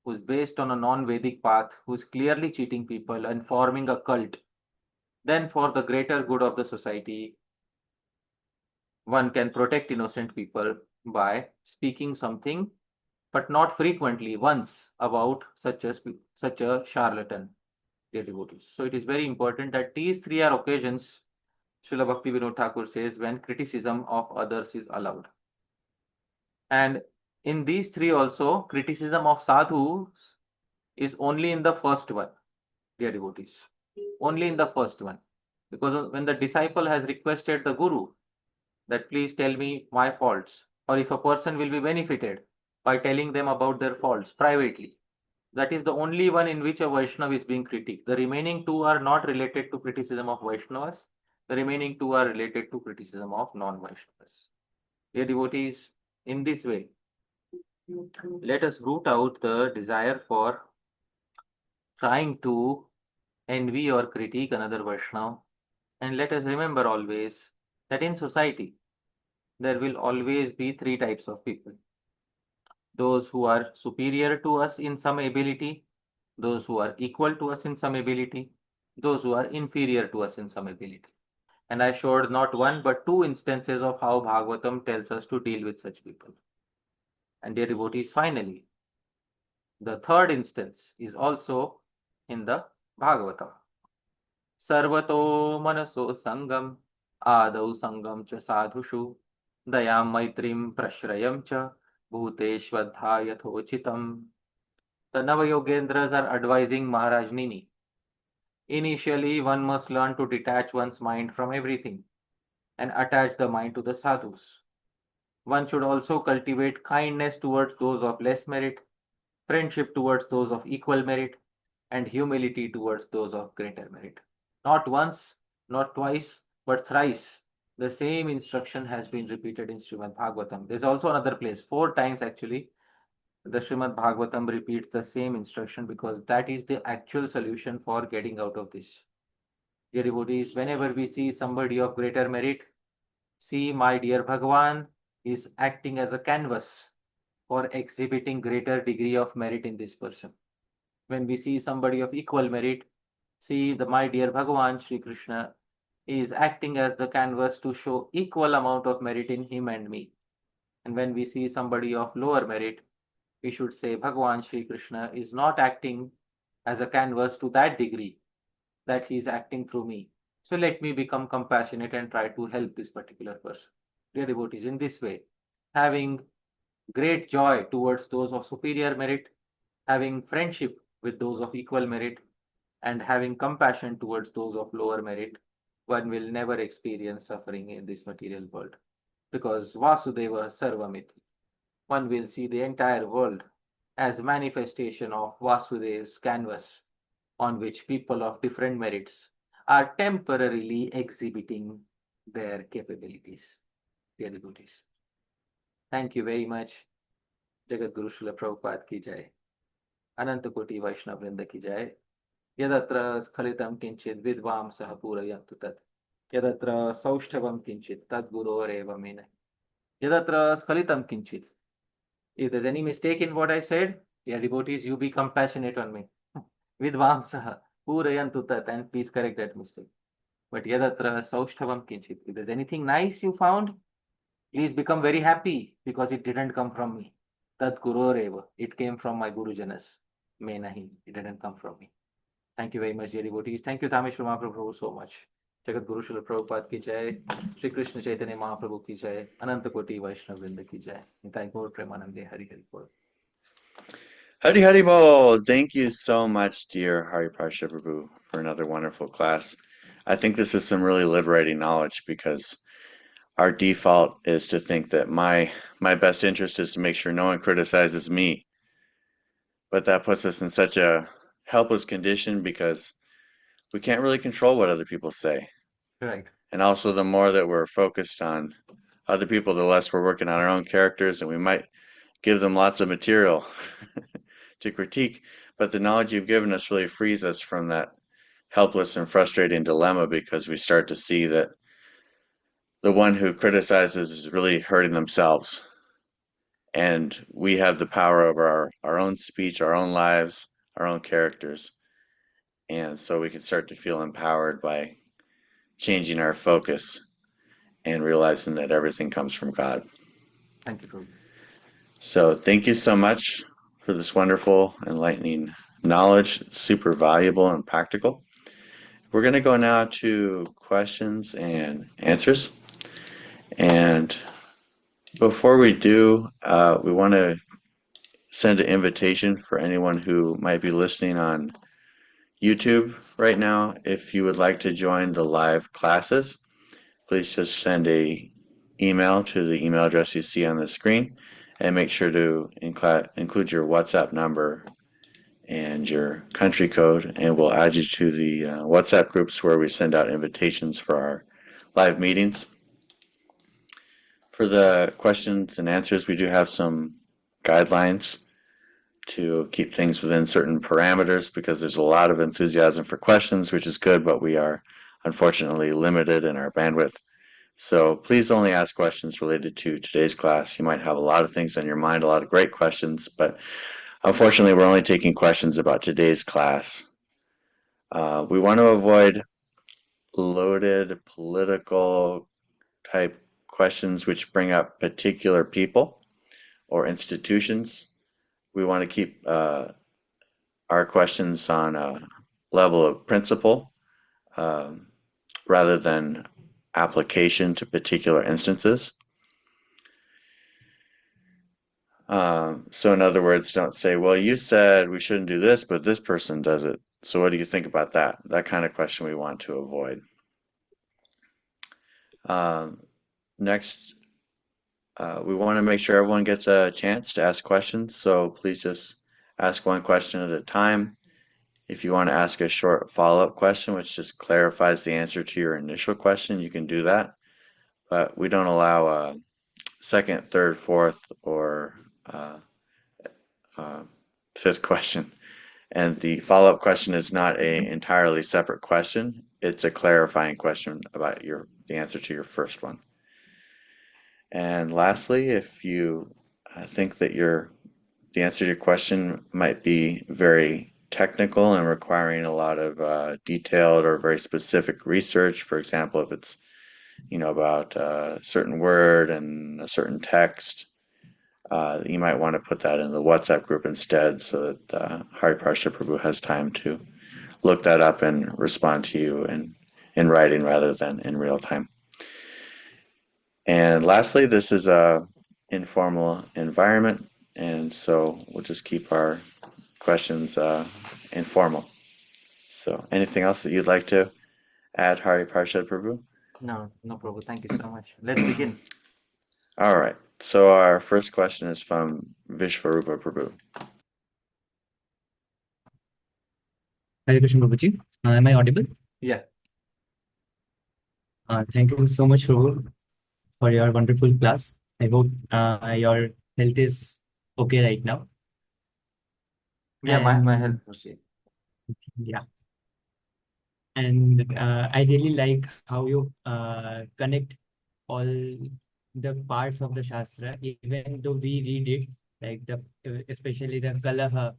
who is based on a non-Vedic path, who is clearly cheating people and forming a cult, then for the greater good of the society, one can protect innocent people by speaking something, but not frequently, once, about such a charlatan, dear devotees. So it is very important that these three are occasions, Srila Bhakti Vinod Thakur says, when criticism of others is allowed. And in these three also, criticism of sadhus is only in the first one, dear devotees. Only in the first one. Because when the disciple has requested the Guru that please tell me my faults, or if a person will be benefited by telling them about their faults privately, that is the only one in which a Vaishnava is being critiqued. The remaining two are not related to criticism of Vaishnavas. The remaining two are related to criticism of non-Vaishnavas. Dear devotees, in this way, let us root out the desire for trying to envy or critique another Vaishnava. And let us remember always that in society, there will always be three types of people. Those who are superior to us in some ability, those who are equal to us in some ability, those who are inferior to us in some ability. And I showed not one but two instances of how Bhagavatam tells us to deal with such people. And dear devotees, finally, the third instance is also in the Bhagavatam. Sarvato manaso sangam adau sangam cha sadhushu dayam maitrim prashrayam cha bhuteshvadha yathochitam. The Navayogendras are advising Maharaj Nini. Initially, one must learn to detach one's mind from everything and attach the mind to the sadhus. One should also cultivate kindness towards those of less merit, friendship towards those of equal merit, and humility towards those of greater merit. Not once, not twice, but thrice. The same instruction has been repeated in Srimad Bhagavatam. There's also another place, 4 times actually. The Srimad Bhagavatam repeats the same instruction because that is the actual solution for getting out of this. Dear devotees, whenever we see somebody of greater merit, see my dear Bhagavan is acting as a canvas for exhibiting greater degree of merit in this person. When we see somebody of equal merit, see my dear Bhagavan Shri Krishna is acting as the canvas to show equal amount of merit in him and me. And when we see somebody of lower merit, we should say Bhagavan Shri Krishna is not acting as a canvas to that degree that he is acting through me. So let me become compassionate and try to help this particular person. Dear devotees, in this way, having great joy towards those of superior merit, having friendship with those of equal merit, and having compassion towards those of lower merit, one will never experience suffering in this material world. Because Vasudeva Sarvamiti, one will see the entire world as manifestation of Vasudev's canvas on which people of different merits are temporarily exhibiting their capabilities. Dear devotees, thank you very much. Jagat Guru Srila Prabhupada ki jai. Ananta Koti Vaishnava Vrinda ki jai. Yadatra Skhalitam Kinchit Vidvam Saha Purayantu Tat. Yadatra Saushthavam Kinchit Tad Guroreva Mene. Yadatra Skhalitam Kinchit. If there's any mistake in what I said, dear devotees, you be compassionate on me. Vidvam Saha Purayantu Tat, and please correct that mistake. But Yadatra Saushthavam Kinchit. If there's anything nice you found, please become very happy because it didn't come from me. Tat Guroreva. It came from my Gurujanas. Me nahi. It didn't come from me. Thank you very much, dear devotees. Thank you, Dhāmeśvara Mahāprabhu, so much. Jagat Guru Srila Prabhupada ki jai. Shri Krishna Chaitanya Mahaprabhu ki jai. Ananta Koti Vaishnava Vrinda ki jai. Nitai Gaur Premanande Hari Hari Bol. Hari Hari Bol. Thank you so much, dear Hari Parshad Prabhu, for another wonderful class. I think this is some really liberating knowledge because our default is to think that my best interest is to make sure no one criticizes me. But that puts us in such a helpless condition because we can't really control what other people say. Right. And also, the more that we're focused on other people, the less we're working on our own characters, and we might give them lots of material to critique. But the knowledge you've given us really frees us from that helpless and frustrating dilemma because we start to see that the one who criticizes is really hurting themselves. And we have the power over our own speech, our own lives, our own characters. And so we can start to feel empowered by changing our focus and realizing that everything comes from God. Thank you, Prabhu. So thank you so much for this wonderful, enlightening knowledge. It's super valuable and practical. We're going to go now to questions and answers. And before we do, we want to send an invitation for anyone who might be listening on YouTube right now. If you would like to join the live classes, please just send a email to the email address you see on the screen and make sure to include your WhatsApp number and your country code, and we'll add you to the WhatsApp groups where we send out invitations for our live meetings. For the questions and answers, we do have some guidelines to keep things within certain parameters because there's a lot of enthusiasm for questions, which is good, but we are unfortunately limited in our bandwidth. So please only ask questions related to today's class. You might have a lot of things on your mind, a lot of great questions, but unfortunately we're only taking questions about today's class. We want to avoid loaded political type questions which bring up particular people or institutions. We want to keep our questions on a level of principle rather than application to particular instances. So in other words, don't say, well, you said we shouldn't do this, but this person does it. So what do you think about that? That kind of question we want to avoid. Next, we want to make sure everyone gets a chance to ask questions, so please just ask one question at a time. If you want to ask a short follow-up question, which just clarifies the answer to your initial question, you can do that. But we don't allow a second, third, fourth, or fifth question. And the follow-up question is not an entirely separate question. It's a clarifying question about the answer to your first one. And lastly, if you think that the answer to your question might be very technical and requiring a lot of detailed or very specific research, for example, if it's about a certain word and a certain text, you might want to put that in the WhatsApp group instead, so that Hari Parsha Prabhu has time to look that up and respond to you in writing rather than in real time. And lastly, this is a informal environment, and so we'll just keep our questions informal. So anything else that you'd like to add, Hari Parshad Prabhu? No, Prabhu. Thank you so much. Let's begin. All right. So our first question is from Vishvarupa Prabhu. Hare Krishna Prabhuji. Am I audible? Yeah. Thank you so much, Prabhu, for your wonderful class. I hope your health is okay right now. Yeah, my And health was okay. yeah, and I really like how you connect all the parts of the Shastra, even though we read it, like especially the Kalaha,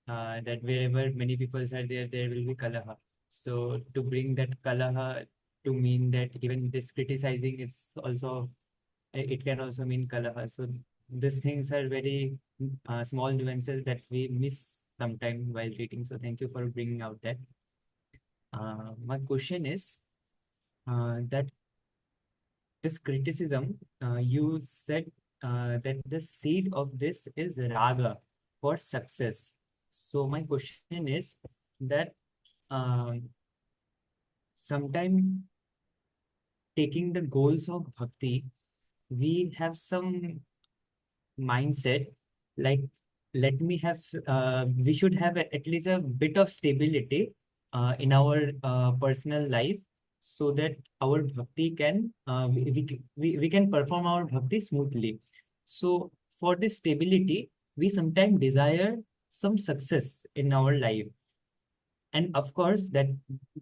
that wherever many people are there, there will be Kalaha. So to bring that Kalaha to mean that even this criticizing is also, it can also mean Kalaha. So these things are very small nuances that we miss sometime while reading. So thank you for bringing out that. My question is that this criticism, you said that the seed of this is raga for success. So my question is that sometime taking the goals of bhakti, we have some mindset like, let me have, we should have at least a bit of stability in our personal life, so that our bhakti can, we can perform our bhakti smoothly. So for this stability, we sometimes desire some success in our life. And of course, that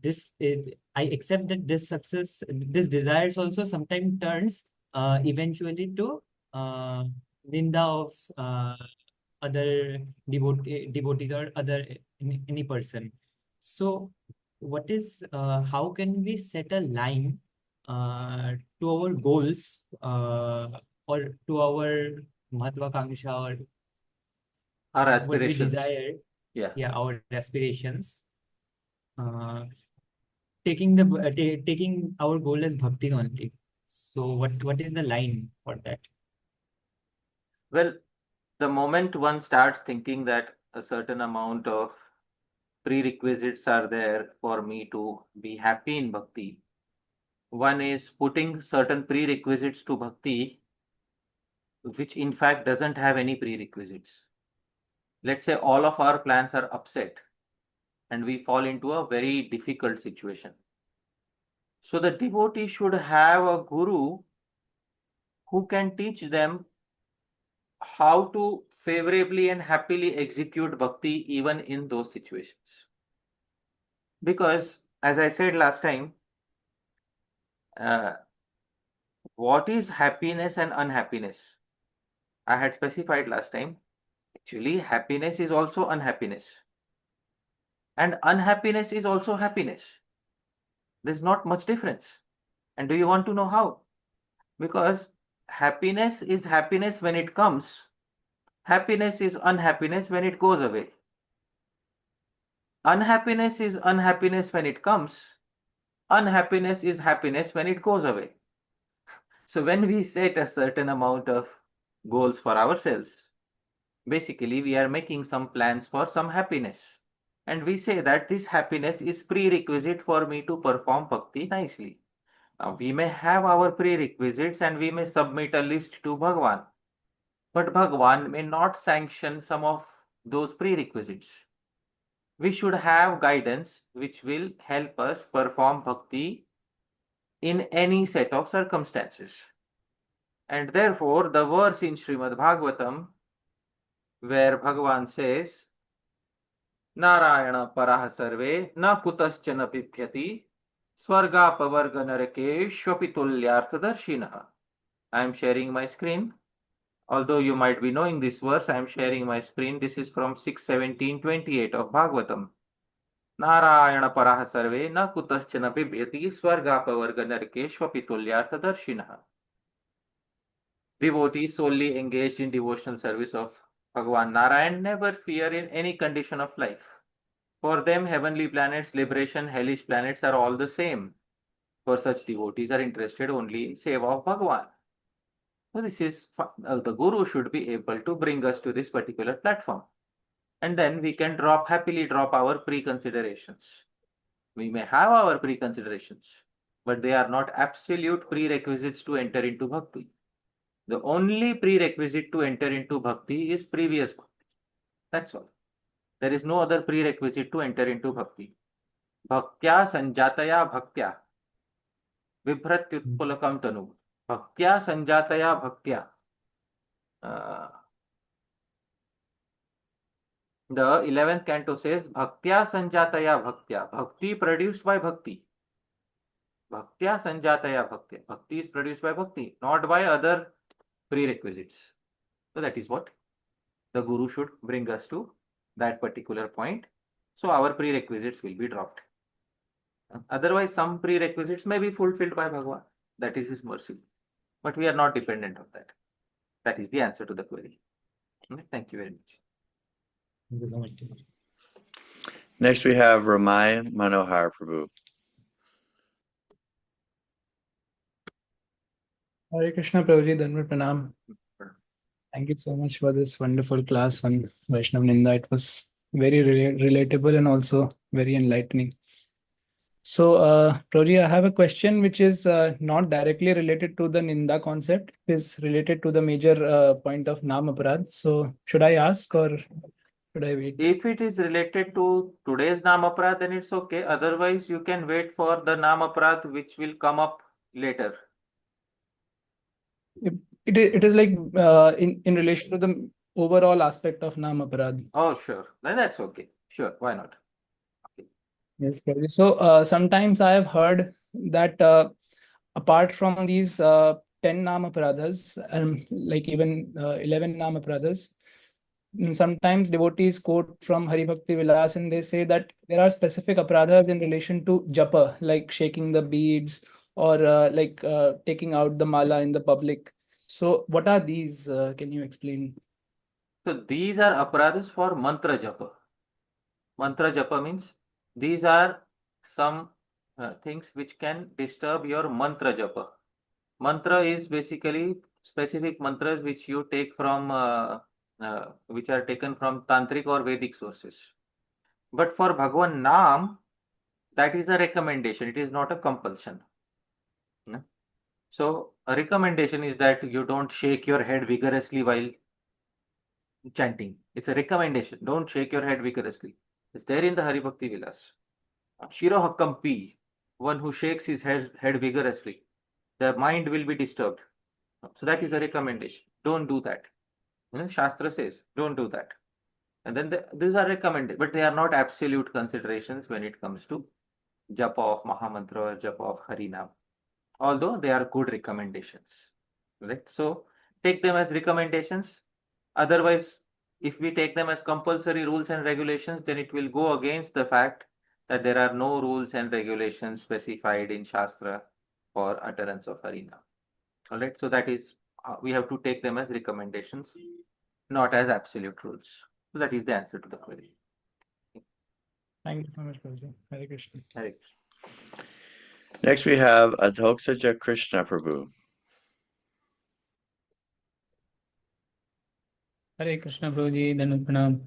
this is, I accept that this success, this desires also sometimes turns eventually to ninda of other devotees or other any person. So what is, how can we set a line to our goals or to our mahत्वाकांक्षा or Our what we aspirations. desire, Yeah. our aspirations, taking our goal as bhakti only. So what is the line for that? Well, the moment one starts thinking that a certain amount of prerequisites are there for me to be happy in bhakti, one is putting certain prerequisites to bhakti, which in fact doesn't have any prerequisites. Let's say all of our plans are upset and we fall into a very difficult situation. So the devotee should have a guru who can teach them how to favorably and happily execute bhakti even in those situations. Because, as I said last time, what is happiness and unhappiness? I had specified last time. Actually, happiness is also unhappiness. And unhappiness is also happiness. There's not much difference. And do you want to know how? Because happiness is happiness when it comes. Happiness is unhappiness when it goes away. Unhappiness is unhappiness when it comes. Unhappiness is happiness when it goes away. So when we set a certain amount of goals for ourselves, basically we are making some plans for some happiness. And we say that this happiness is prerequisite for me to perform bhakti nicely. Now, we may have our prerequisites and we may submit a list to Bhagavan, but Bhagavan may not sanction some of those prerequisites. We should have guidance which will help us perform bhakti in any set of circumstances. And therefore, the verse in Srimad Bhagavatam, where Bhagavan says, Narayana paraha sarve na kutaschana pipyati swarga pavarga narakeshvapi tulyarthadarshinaha. I am sharing my screen. Although you might be knowing this verse, I am sharing my screen. This is from 6:17-28 of Bhagavatam. Narayana paraha sarve na kutaschana pipyati swarga pavarga narakeshvapi tulyarthadarshinaha. Devotees solely engaged in devotional service of Bhagavan Narayan never fear in any condition of life. For them, heavenly planets, liberation, hellish planets are all the same. For such devotees are interested only in seva of Bhagavan. So this is, the Guru should be able to bring us to this particular platform. And then we can happily drop our preconsiderations. We may have our preconsiderations, but they are not absolute prerequisites to enter into bhakti. The only prerequisite to enter into bhakti is previous bhakti. That's all. There is no other prerequisite to enter into bhakti. Bhaktya sanjataya bhaktya vibhratyutpulakam tanu. Bhaktya sanjataya bhaktya. The 11th canto says Bhaktya sanjataya bhaktya. Bhakti produced by bhakti. Bhaktya sanjataya bhaktya. Bhakti is produced by bhakti, not by other prerequisites. So that is what the Guru should bring us to, that particular point. So our prerequisites will be dropped. Otherwise, some prerequisites may be fulfilled by Bhagavan. That is his mercy. But we are not dependent on that. That is the answer to the query. Thank you very much. Thank you so much. Next, we have Ramaya Manohar Prabhu. Hare Krishna Prabhuji, Dhanvar Pranam. Thank you so much for this wonderful class on Vaishnav Ninda. It was very relatable and also very enlightening. So, Prabhuji, I have a question which is not directly related to the Ninda concept. It is related to the major point of Nam Aparad. So, should I ask or should I wait? If it is related to today's Nam Aparad, then it's okay. Otherwise, you can wait for the Nam Aparad which will come up later. It is like in relation to the overall aspect of Nam Aparad. Oh, sure. Then that's okay. Sure. Why not? Okay. Yes, Prabhuji. So sometimes I have heard that apart from these 10 Nama Paradhas, like even 11 Nama Paradhas, sometimes devotees quote from Hari Bhakti Vilas and they say that there are specific aparadhas in relation to japa, like shaking the beads or taking out the mala in the public. So what are these? Can you explain? So these are aparadhas for mantra japa. Mantra japa means these are some things which can disturb your mantra japa. Mantra is basically specific mantras which you take from, which are taken from tantric or Vedic sources. But for Bhagavan Naam, that is a recommendation. It is not a compulsion. So a recommendation is that you don't shake your head vigorously while chanting. It's a recommendation. Don't shake your head vigorously. It's there in the Hari Bhakti Vilas. Shirohakampi, one who shakes his head vigorously, the mind will be disturbed. So that is a recommendation. Don't do that. Shastra says, don't do that. And then these are recommended, but they are not absolute considerations when it comes to japa of Mahamantra or japa of Harinam. Although they are good recommendations. Right? So take them as recommendations. Otherwise, if we take them as compulsory rules and regulations, then it will go against the fact that there are no rules and regulations specified in Shastra for utterance of Harinam. All right, so that is, we have to take them as recommendations, not as absolute rules. So that is the answer to the query. Thank you so much, Prabhuji. Hare Krishna. Hare Krishna. Next, we have Adhoksaja Krishna Prabhu. Hare Krishna Prabhuji, Dhanvar Pranam.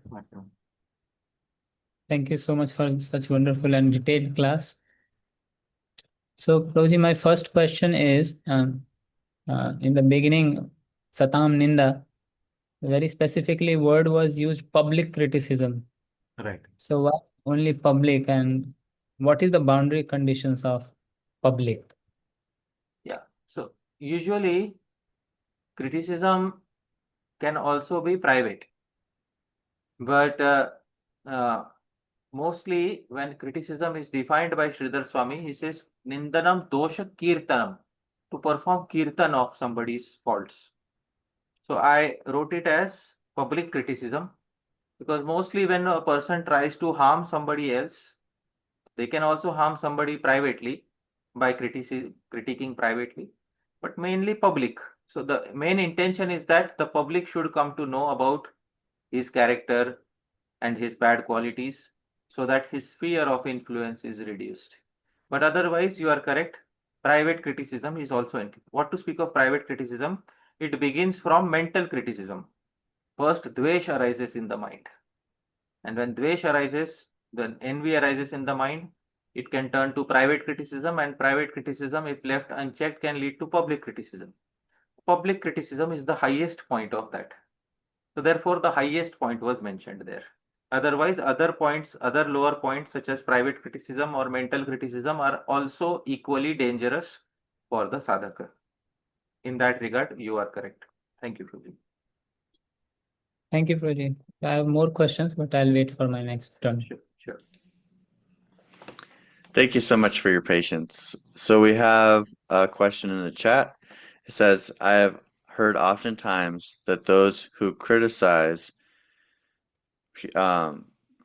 Thank you so much for such wonderful and detailed class. So, Prabhuji, my first question is, in the beginning, Satam Ninda, very specifically word was used public criticism. Right. So why only public, and what is the boundary conditions of public? Yeah. So usually criticism can also be private, but mostly when criticism is defined by Sridhar Swami, he says Nindanam dosha kirtanam, to perform kirtan of somebody's faults. So I wrote it as public criticism because mostly when a person tries to harm somebody else, they can also harm somebody privately by critiquing privately, but mainly public. So the main intention is that the public should come to know about his character and his bad qualities so that his sphere of influence is reduced. But otherwise, you are correct. Private criticism is also what to speak of private criticism. It begins from mental criticism. First, dvesh arises in the mind. And when dvesh arises, then envy arises in the mind. It can turn to private criticism, and private criticism, if left unchecked, can lead to public criticism. Public criticism is the highest point of that. So therefore, the highest point was mentioned there. Otherwise, other points, other lower points such as private criticism or mental criticism are also equally dangerous for the sadhaka. In that regard, you are correct. Thank you, Prabhu. Thank you, Prabhuji. I have more questions, but I'll wait for my next turn. Sure. Thank you so much for your patience. So we have a question in the chat. It says, I have heard oftentimes that those who criticize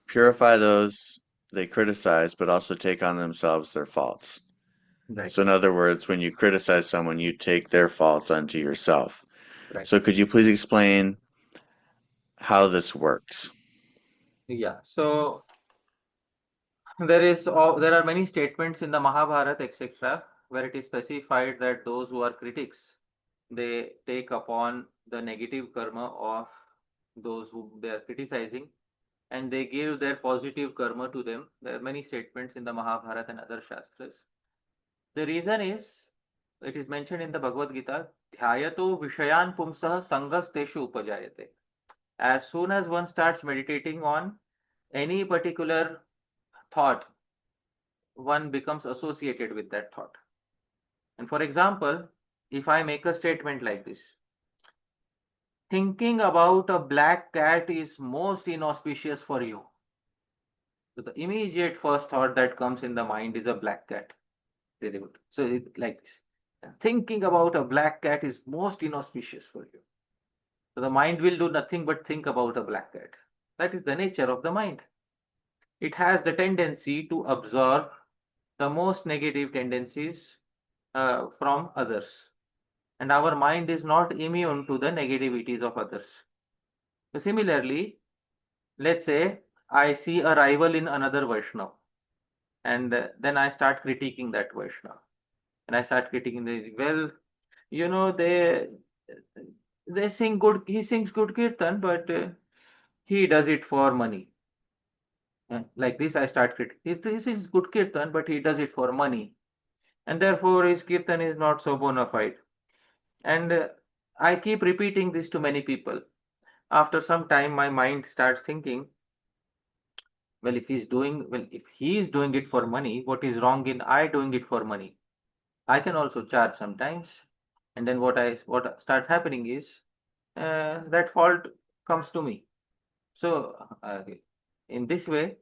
purify those they criticize, but also take on themselves their faults. Right. So in other words, when you criticize someone, you take their faults onto yourself. Right. So could you please explain how this works? Yeah. So there are many statements in the Mahabharata, etc., where it is specified that those who are critics, they take upon the negative karma of those whom they are criticizing, and they give their positive karma to them. There are many statements in the Mahabharata and other Shastras. The reason is, it is mentioned in the Bhagavad Gita, dhyayato vishayan pumsah sangas teshu upajayate. As soon as one starts meditating on any particular thought, one becomes associated with that thought. And for example, if I make a statement like this, thinking about a black cat is most inauspicious for you. So the immediate first thought that comes in the mind is a black cat. Very good. So like this. Thinking about a black cat is most inauspicious for you. So the mind will do nothing but think about a black cat. That is the nature of the mind. It has the tendency to absorb the most negative tendencies from others. And our mind is not immune to the negativities of others. So similarly, let's say I see a rival in another Vaishnava, and then I start critiquing that Vaishnava. And I start critiquing they sing good, he sings good kirtan, but he does it for money. Like this, I start critiquing. This is good kirtan, but he does it for money. And therefore, his kirtan is not so bona fide. And I keep repeating this to many people. After some time, my mind starts thinking, well, if he is doing it for money, what is wrong in I doing it for money? I can also charge sometimes. And then what start happening is that fault comes to me. So in this way,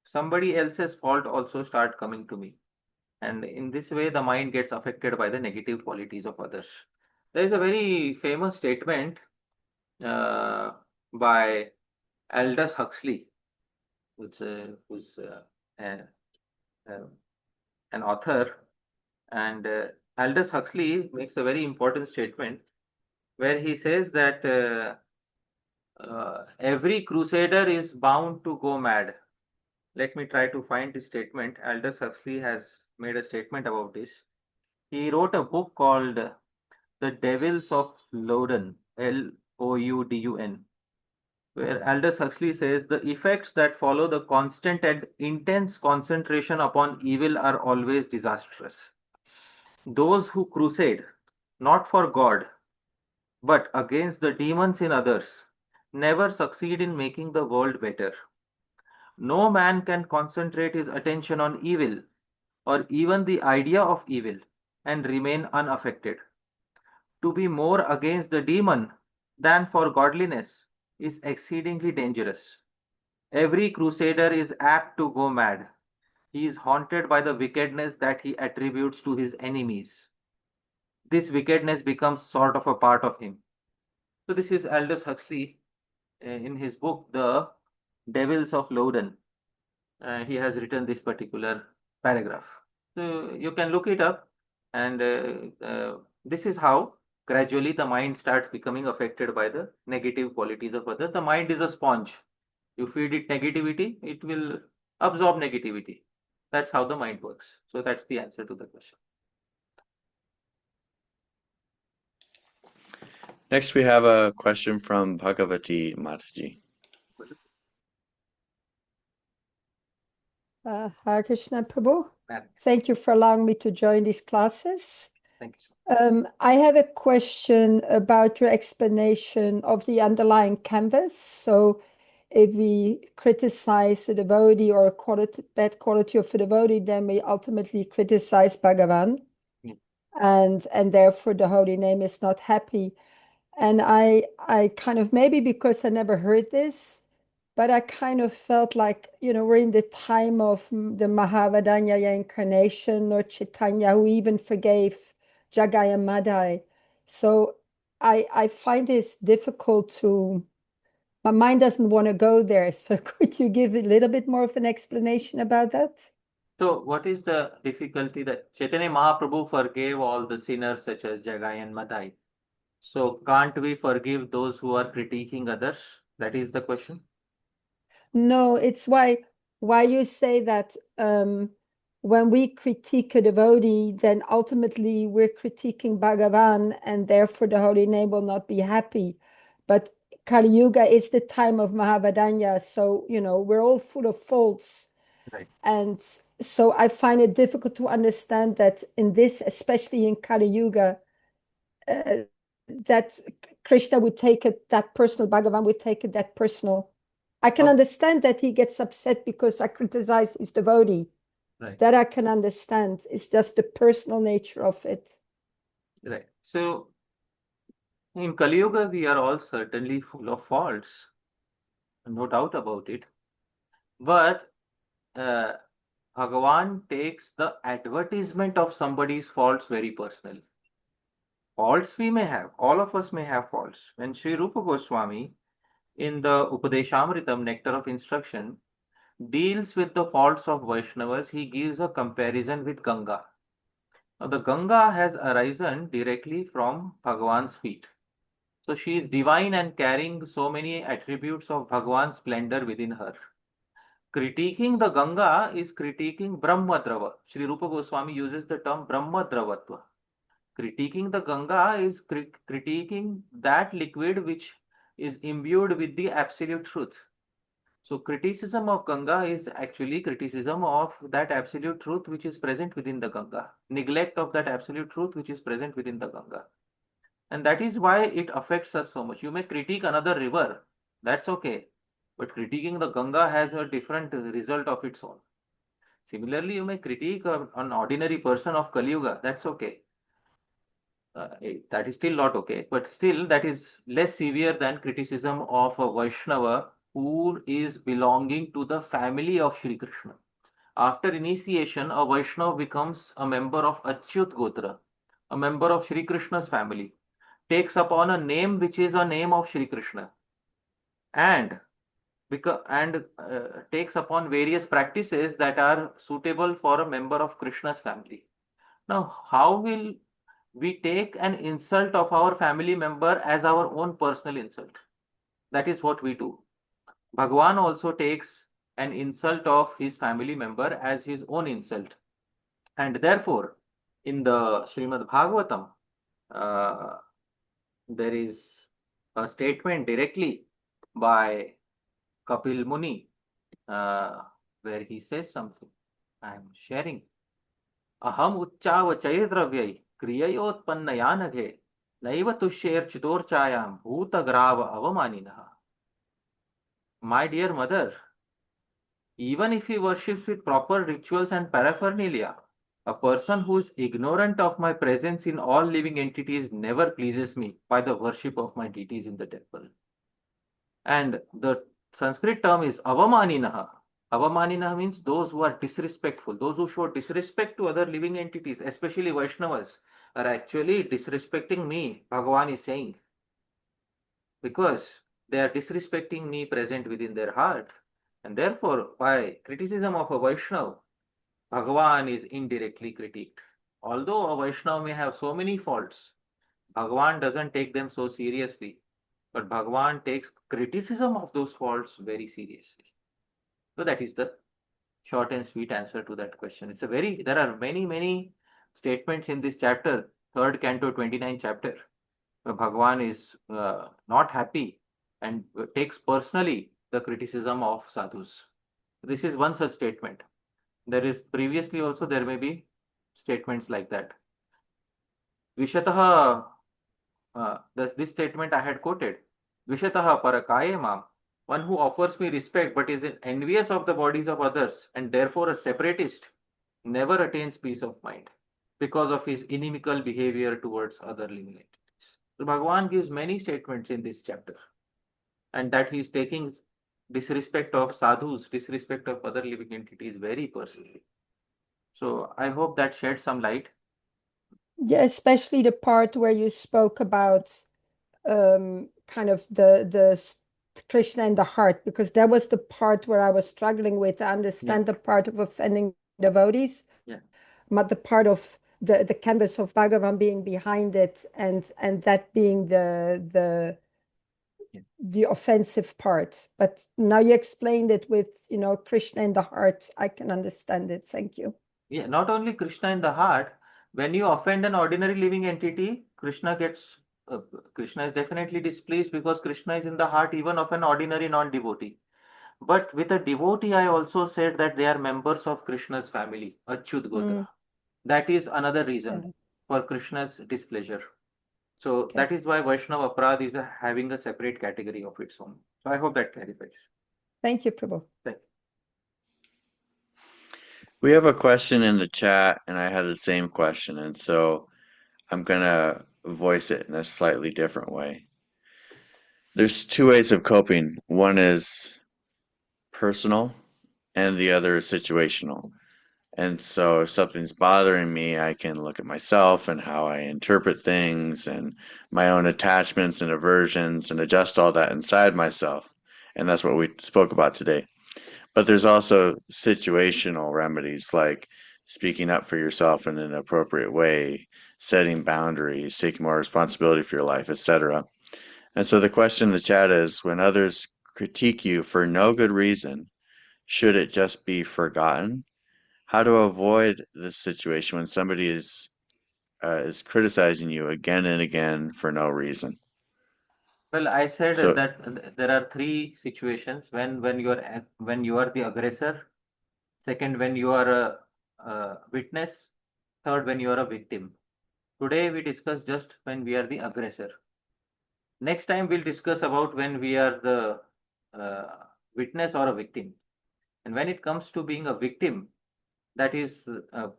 somebody else's fault also start coming to me. And in this way, the mind gets affected by the negative qualities of others. There is a very famous statement by Aldous Huxley, who's an author. And Aldous Huxley makes a very important statement where he says that every crusader is bound to go mad. Let me try to find this statement. Aldous Huxley has made a statement about this. He wrote a book called The Devils of Loudun, Loudun. where Aldous Huxley says the effects that follow the constant and intense concentration upon evil are always disastrous. Those who crusade, not for God, but against the demons in others, never succeed in making the world better. No man can concentrate his attention on evil or even the idea of evil and remain unaffected. To be more against the demon than for godliness is exceedingly dangerous. Every crusader is apt to go mad. He is haunted by the wickedness that he attributes to his enemies. This wickedness becomes sort of a part of him. So this is Aldous Huxley in his book, The Devils of Loudon. He has written this particular paragraph. So you can look it up, and this is how gradually the mind starts becoming affected by the negative qualities of others. The mind is a sponge. You feed it negativity, it will absorb negativity. That's how the mind works. So that's the answer to the question. Next, we have a question from Bhagavati Mataji. Hare Krishna Prabhu. Ma'am, Thank you for allowing me to join these classes. thank you so much. I have a question about your explanation of the underlying canvas. So if we criticize the devotee or bad quality of a devotee, then we ultimately criticize Bhagavan. Yeah. And therefore the holy name is not happy. And I kind of, maybe because I never heard this, but I kind of felt like, we're in the time of the Mahavadanya incarnation, or Chaitanya, who even forgave Jagai and Madai. So I find this difficult to, my mind doesn't want to go there. So could you give a little bit more of an explanation about that? So what is the difficulty that Chaitanya Mahaprabhu forgave all the sinners such as Jagai and Madai? So can't we forgive those who are critiquing others? That is the question. No, it's why you say that when we critique a devotee, then ultimately we're critiquing Bhagavan, and therefore the holy name will not be happy. But Kali Yuga is the time of Mahavadanya, so we're all full of faults. Right. And so I find it difficult to understand that in this, especially in Kali Yuga, that Krishna would take it that personal, Bhagavan would take it that personal. I can Okay. understand that he gets upset because I criticize his devotee. Right. That I can understand. It's just the personal nature of it. Right. So in Kali Yuga, we are all certainly full of faults, no doubt about it. But Bhagavan takes the advertisement of somebody's faults very personally. Faults we may have, all of us may have faults. When Sri Rupa Goswami in the Upadeshamritam, Nectar of Instruction, deals with the faults of Vaishnavas, he gives a comparison with Ganga. Now, the Ganga has arisen directly from Bhagavan's feet. So she is divine and carrying so many attributes of Bhagavan's splendor within her. Critiquing the Ganga is critiquing Brahmadrava. Sri Rupa Goswami uses the term Brahmadravatva. Critiquing the Ganga is critiquing that liquid which is imbued with the absolute truth. So criticism of Ganga is actually criticism of that absolute truth which is present within the Ganga. Neglect of that absolute truth which is present within the Ganga. And that is why it affects us so much. You may critique another river, that's okay. But critiquing the Ganga has a different result of its own. Similarly, you may critique an ordinary person of Kali Yuga, that's okay. That is still not okay, but still that is less severe than criticism of a Vaishnava who is belonging to the family of Shri Krishna. After initiation, a Vaishnava becomes a member of Achyut Gotra, a member of Shri Krishna's family, takes upon a name which is a name of Shri Krishna, and takes upon various practices that are suitable for a member of Krishna's family. Now, how will we take an insult of our family member as our own personal insult? That is what we do. Bhagavan also takes an insult of his family member as his own insult. And therefore, in the Srimad Bhagavatam, there is a statement directly by Kapil Muni, where he says something. I am sharing. Aham uccavachaya dravyai kriyayotpannaya naghe naiva tushyairchitorchayam bhutagrava avamaninaha. My dear mother, even if he worships with proper rituals and paraphernalia, a person who is ignorant of my presence in all living entities never pleases me by the worship of my deities in the temple. And the Sanskrit term is avamaninaha. Avamaninaha means those who are disrespectful, those who show disrespect to other living entities, especially Vaishnavas, are actually disrespecting me, Bhagavan is saying, because they are disrespecting me present within their heart. And therefore, by criticism of a Vaishnava, Bhagavan is indirectly critiqued. Although a Vaishnava may have so many faults, Bhagavan doesn't take them so seriously. But Bhagavan takes criticism of those faults very seriously. So that is the short and sweet answer to that question. There are many statements in this chapter, 3rd canto, 29th chapter, where Bhagavan is not happy and takes personally the criticism of sadhus. This is one such statement. There is previously also there may be statements like that. Vishataha, this statement I had quoted. Vishataha parakaye mam, one who offers me respect but is envious of the bodies of others and therefore a separatist, never attains peace of mind because of his inimical behavior towards other living entities. So Bhagavan gives many statements in this chapter, and that he is taking disrespect of sadhus, disrespect of other living entities very personally. So I hope that sheds some light. Yeah, especially the part where you spoke about kind of the Krishna in the heart, because that was the part where I was struggling with. I understand the part of offending devotees, but the part of the canvas of Bhagavan being behind it, and that being the offensive part. But now you explained it with, Krishna in the heart. I can understand it. Thank you. Yeah, not only Krishna in the heart. When you offend an ordinary living entity, Krishna is definitely displeased because Krishna is in the heart even of an ordinary non-devotee. But with a devotee, I also said that they are members of Krishna's family, Achyut Gotra. That is another reason for Krishna's displeasure. So that is why Vaishnava Aparadh is having a separate category of its own. So I hope that clarifies. Thank you, Prabhu. Thank you. We have a question in the chat, and I had the same question, and so I'm going to voice it in a slightly different way. There's two ways of coping. One is personal, and the other is situational. And so if something's bothering me, I can look at myself and how I interpret things and my own attachments and aversions and adjust all that inside myself. And that's what we spoke about today. But there's also situational remedies like speaking up for yourself in an appropriate way, setting boundaries, taking more responsibility for your life, etc. And so the question in the chat is, when others critique you for no good reason, should it just be forgotten? How to avoid this situation when somebody is criticizing you again and again for no reason? Well, I said that there are three situations: when you are the aggressor, second when you are a witness, third when you are a victim. Today we discuss just when we are the aggressor. Next time we'll discuss about when we are the witness or a victim. And when it comes to being a victim, that is a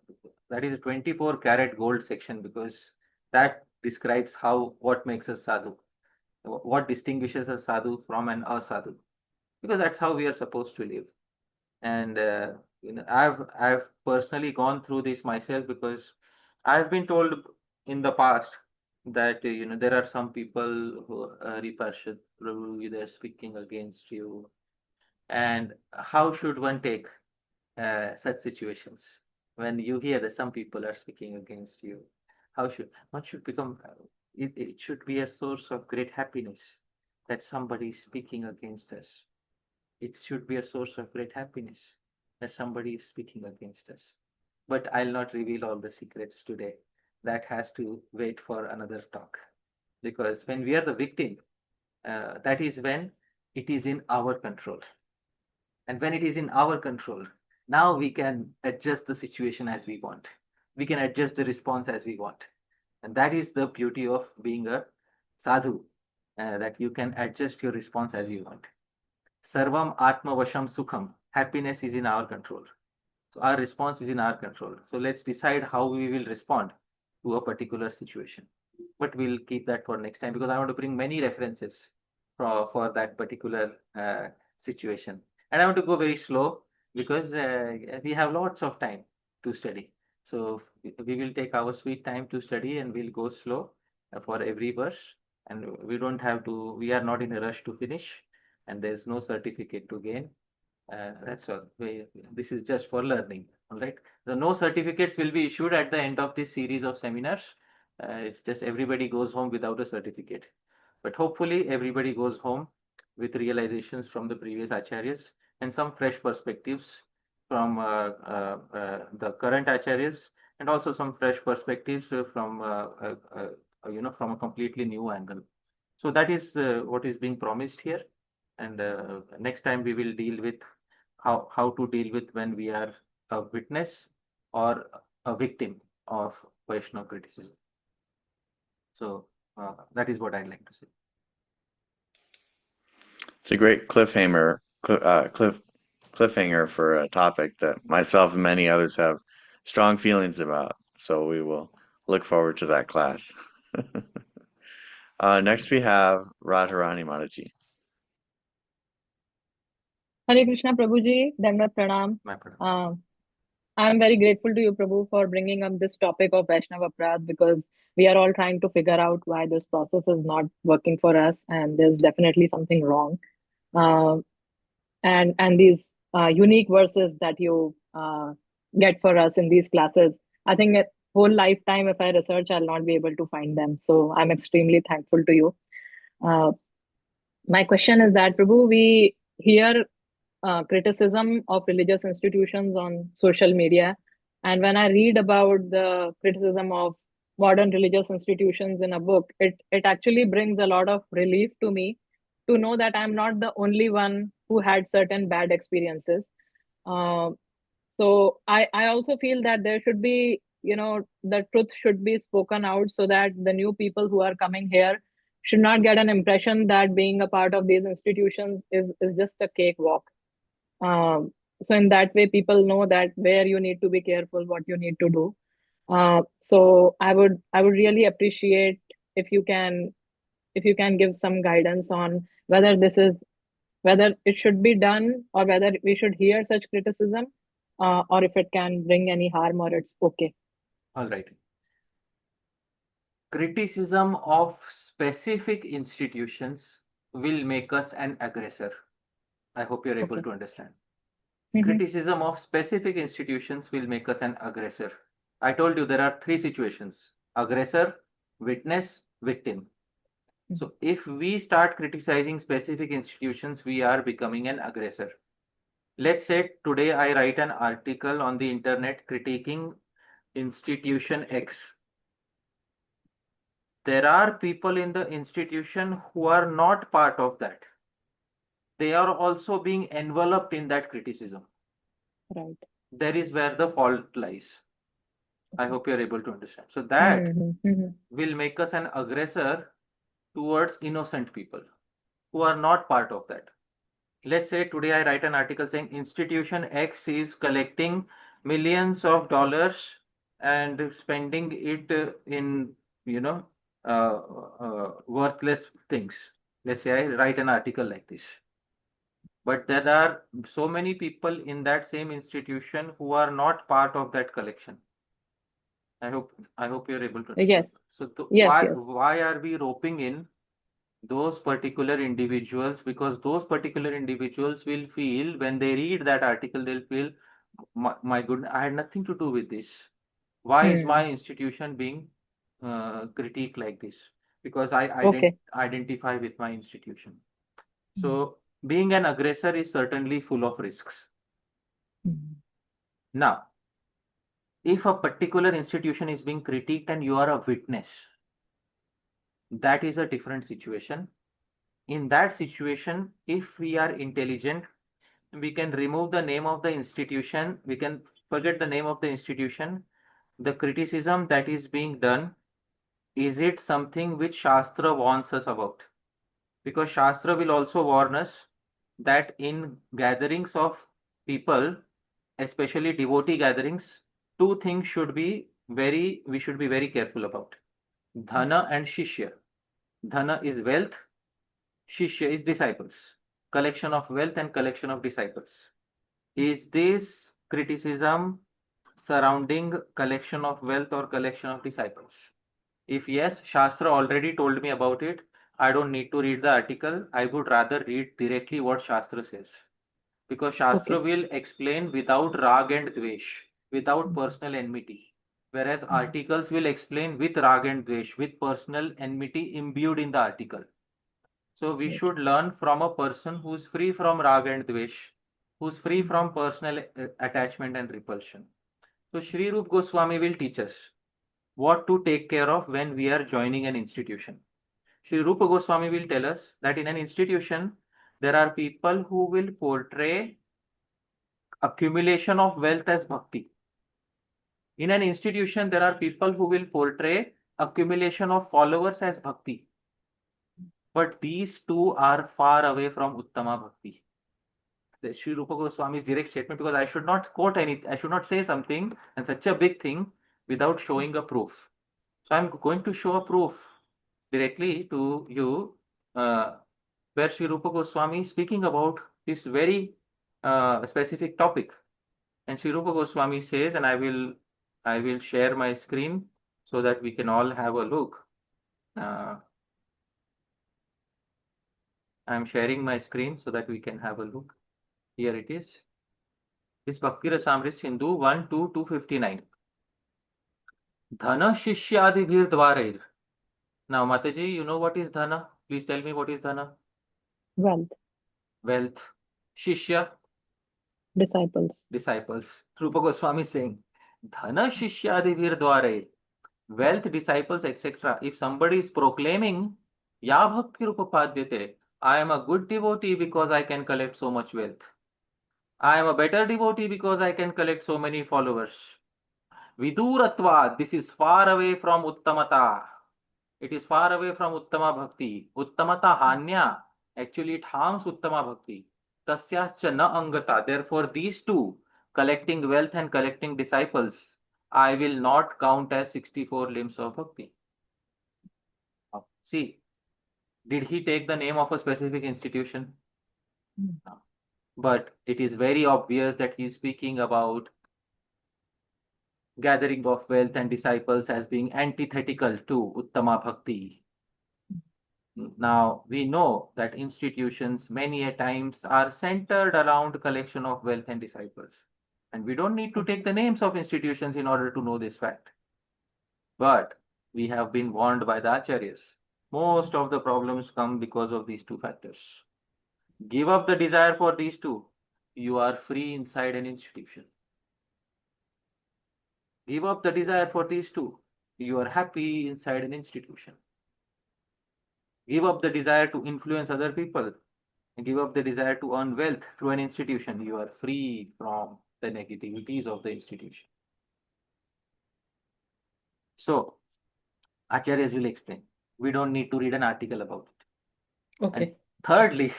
24 karat gold section, because that describes what makes us sadhu, what distinguishes a sadhu from an asadhu, because that's how we are supposed to live. And I've personally gone through this myself, because I've been told in the past that there are some people who Parshad, Prabhu, they're speaking against you, and how should one take such situations when you hear that some people are speaking against you? One should become? It should be a source of great happiness that somebody is speaking against us. It should be a source of great happiness that somebody is speaking against us. But I'll not reveal all the secrets today. That has to wait for another talk. Because when we are the victim, that is when it is in our control. And when it is in our control, now we can adjust the situation as we want. We can adjust the response as we want. And that is the beauty of being a sadhu, that you can adjust your response as you want. Sarvam Atma Vasham Sukham. Happiness is in our control. So our response is in our control. So let's decide how we will respond to a particular situation. But we'll keep that for next time, because I want to bring many references for that particular situation. And I want to go very slow, because we have lots of time to study. So we will take our sweet time to study, and we'll go slow for every verse. And we don't have to, we are not in a rush to finish, and there's no certificate to gain. That's all. This is just for learning. All right. So no certificates will be issued at the end of this series of seminars. It's just everybody goes home without a certificate. But hopefully everybody goes home with realizations from the previous acharyas and some fresh perspectives from the current acharyas, and also some fresh perspectives from from a completely new angle. So that is what is being promised here. And next time we will deal with how to deal with when we are a witness or a victim of Vaishnava criticism. So that is what I'd like to say. It's a great cliffhanger for a topic that myself and many others have strong feelings about. So we will look forward to that class. Next we have Radharani Mataji. Hare Krishna, Prabhuji, Dandavat Pranam. My pranam. I am very grateful to you, Prabhu, for bringing up this topic of Vaishnava Aparadh, because we are all trying to figure out why this process is not working for us, and there's definitely something wrong. And these unique verses that you get for us in these classes, I think a whole lifetime, if I research, I'll not be able to find them. So I'm extremely thankful to you. My question is that, Prabhu, we hear criticism of religious institutions on social media. And when I read about the criticism of modern religious institutions in a book, it actually brings a lot of relief to me to know that I'm not the only one who had certain bad experiences. So I also feel that there should be, the truth should be spoken out, so that the new people who are coming here should not get an impression that being a part of these institutions is just a cakewalk. So in that way, people know that where you need to be careful, what you need to do. So I would really appreciate if you can give some guidance on whether it should be done, or whether we should hear such criticism, or if it can bring any harm, or it's okay. All right. Criticism of specific institutions will make us an aggressor. I hope you're able Okay. to understand. Mhm. Criticism of specific institutions will make us an aggressor. I told you there are three situations: aggressor, witness, victim. So if we start criticizing specific institutions, we are becoming an aggressor. Let's say today I write an article on the internet critiquing institution X. There are people in the institution who are not part of that. They are also being enveloped in that criticism. Right. There is where the fault lies. I hope you're able to understand. So that will make us an aggressor towards innocent people who are not part of that. Let's say today I write an article saying institution X is collecting millions of dollars and spending it in, worthless things. Let's say I write an article like this. But there are so many people in that same institution who are not part of that collection. I hope you're able to understand. Yes. So Yes. why are we roping in those particular individuals? Because those particular individuals will feel, when they read that article, they'll feel, my goodness, I had nothing to do with this. Why is my institution being critiqued like this? Because I Okay. identify with my institution. So being an aggressor is certainly full of risks. Now, if a particular institution is being critiqued and you are a witness, that is a different situation. in that situation, if we are intelligent, we can remove the name of the institution, we can forget the name of the institution, the criticism that is being done, is it something which Shastra warns us about? Because Shastra will also warn us that in gatherings of people, especially devotee gatherings, two things we should be very careful about. Dhana and Shishya. Dhana is wealth, Shishya is disciples. Collection of wealth and collection of disciples. Is this criticism surrounding collection of wealth or collection of disciples? If yes, Shastra already told me about it. I don't need to read the article. I would rather read directly what Shastra says. Because Shastra will explain without rag and dvesh, without personal enmity. Whereas articles will explain with rag and dvesh, with personal enmity imbued in the article. So we should learn from a person who's free from rag and dvesh, who's free from personal attachment and repulsion. So Shri Rupa Goswami will teach us what to take care of when we are joining an institution. Shri Rupa Goswami will tell us that in an institution, there are people who will portray accumulation of wealth as bhakti. In an institution, there are people who will portray accumulation of followers as bhakti. But these two are far away from Uttama Bhakti. The Shri Rupa Goswami's direct statement, because I should not quote I should not say something and such a big thing without showing a proof. So I'm going to show a proof directly to you where Shri Rupa Goswami is speaking about this very specific topic. And Shri Rupa Goswami says, and I will share my screen so that we can all have a look. I'm sharing my screen so that we can have a look. Here it is. This Bhakti Rasamrita Sindhu 1-259. Dhana Shishyadibhir Dvarair. Now, Mataji, you know what is Dhana? Please tell me what is Dhana. Wealth. Wealth. Shishya. Disciples. Disciples. Rupa Goswami is saying, Dhana Shishyadibhir Dvarair. Wealth, disciples, etc. If somebody is proclaiming, Ya Bhakti Rupapadyate, I am a good devotee because I can collect so much wealth. I am a better devotee because I can collect so many followers. Viduratva, this is far away from Uttamata. It is far away from Uttama Bhakti. Uttamata Hanya, actually it harms Uttama Bhakti. Tasyascha na angata. Therefore, these two, collecting wealth and collecting disciples, I will not count as 64 limbs of Bhakti. See, did he take the name of a specific institution? But it is very obvious that he is speaking about gathering of wealth and disciples as being antithetical to Uttama Bhakti. Now, we know that institutions many a times are centered around collection of wealth and disciples. And we don't need to take the names of institutions in order to know this fact. But we have been warned by the Acharyas. Most of the problems come because of these two factors. Give up the desire for these two. You are free inside an institution. Give up the desire for these two. You are happy inside an institution. Give up the desire to influence other people. And give up the desire to earn wealth through an institution. You are free from the negativities of the institution. So, Acharyas will explain. We don't need to read an article about it. Okay. And thirdly,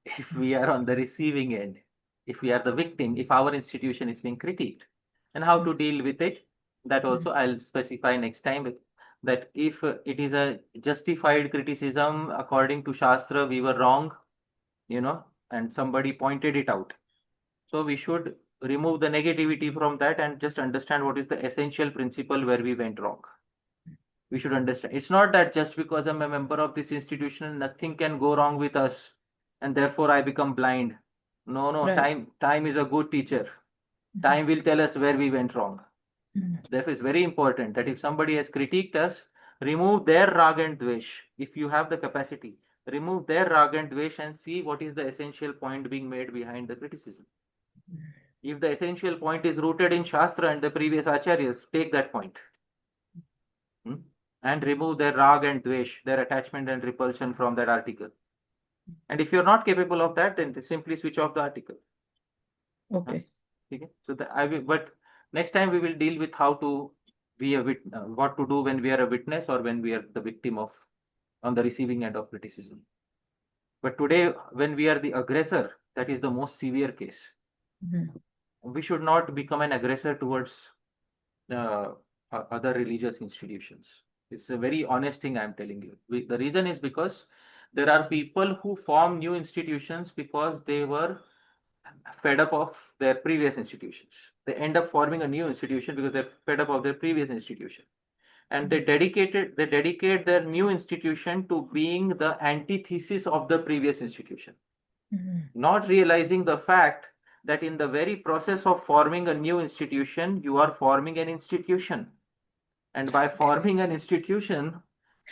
if we are on the receiving end, if we are the victim, if our institution is being critiqued, and how to deal with it, that also I'll specify next time. That if it is a justified criticism according to Shastra, we were wrong, and somebody pointed it out. So we should remove the negativity from that and just understand what is the essential principle where we went wrong. We should understand. It's not that just because I'm a member of this institution, nothing can go wrong with us, and therefore I become blind. No, Right. time is a good teacher. Time will tell us where we went wrong. Therefore, it's very important that if somebody has critiqued us, remove their rag and dvesh. If you have the capacity, remove their rag and dvesh and see what is the essential point being made behind the criticism. If the essential point is rooted in Shastra and the previous Acharyas, take that point. And remove their rag and dvesh, their attachment and repulsion from that article. And if you're not capable of that, then simply switch off the article. Okay. Okay? So but next time we will deal with how to be a what to do when we are a witness or when we are the victim of on the receiving end of criticism. But today, when we are the aggressor, that is the most severe case. We should not become an aggressor towards other religious institutions. It's a very honest thing I'm telling you. The reason is because there are people who form new institutions because they were fed up of their previous institutions. They end up forming a new institution because they're fed up of their previous institution. And they dedicate their new institution to being the antithesis of the previous institution. Not realizing the fact that in the very process of forming a new institution, you are forming an institution. And by forming an institution,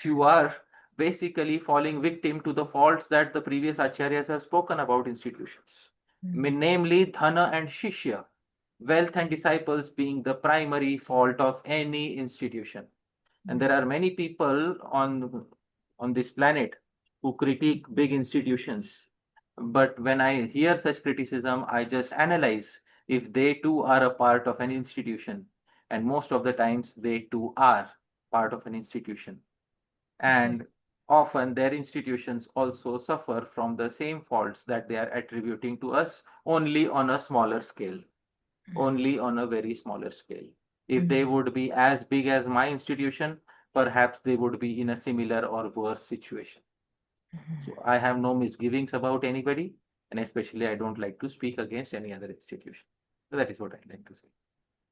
you are basically falling victim to the faults that the previous acharyas have spoken about institutions. Namely, dhana and shishya, wealth and disciples being the primary fault of any institution. And there are many people on this planet who critique big institutions. But when I hear such criticism, I just analyze if they too are a part of an institution. And most of the times they too are part of an institution. And often their institutions also suffer from the same faults that they are attributing to us, only on a smaller scale, only on a very smaller scale. If they would be as big as my institution, perhaps they would be in a similar or worse situation. So I have no misgivings about anybody, and especially I don't like to speak against any other institution. So that is what I'd like to say.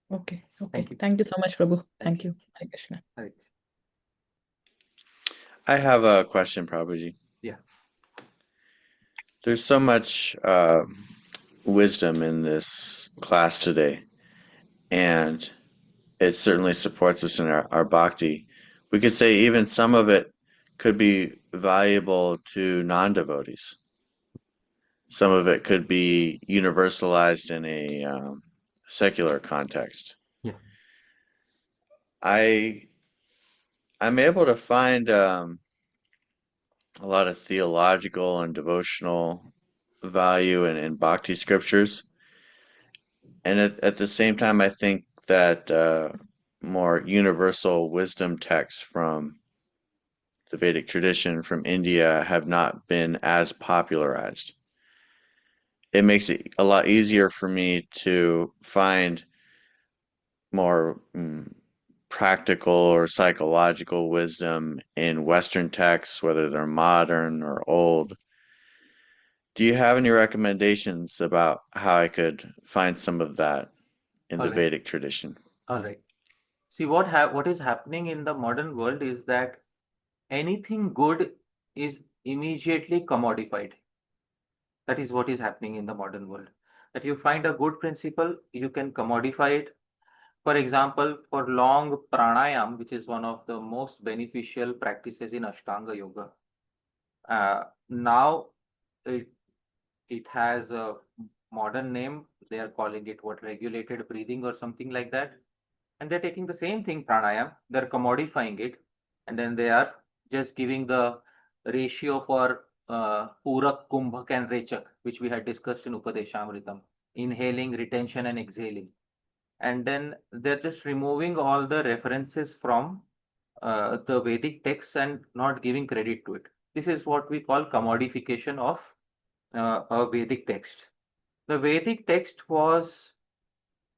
Okay. Thank you. Thank you so much, Prabhu. Thank Thank you. Hare Krishna. Hare Krishna. I have a question, Prabhuji. Yeah. There's so much wisdom in this class today, and it certainly supports us in our bhakti. We could say even some of it could be valuable to non-devotees. Some of it could be universalized in a secular context. Yeah. I'm able to find a lot of theological and devotional value in bhakti scriptures. And at the same time, I think that more universal wisdom texts from the Vedic tradition from India have not been as popularized. It makes it a lot easier for me to find more practical or psychological wisdom in Western texts, whether they're modern or old. Do you have any recommendations about how I could find some of that in the Vedic tradition? All right. See, what is happening in the modern world is that anything good is immediately commodified. That is what is happening in the modern world. That you find a good principle, you can commodify it. For example, for long pranayam, which is one of the most beneficial practices in Ashtanga Yoga. Now it has a modern name. They are calling it regulated breathing or something like that. And they're taking the same thing, pranayam, they're commodifying it, and then they are just giving the ratio for Purak, Kumbhak, and Rechak, which we had discussed in Upadeshamritam, inhaling, retention, and exhaling. And then they're just removing all the references from the Vedic texts and not giving credit to it. This is what we call commodification of a Vedic text. The Vedic text was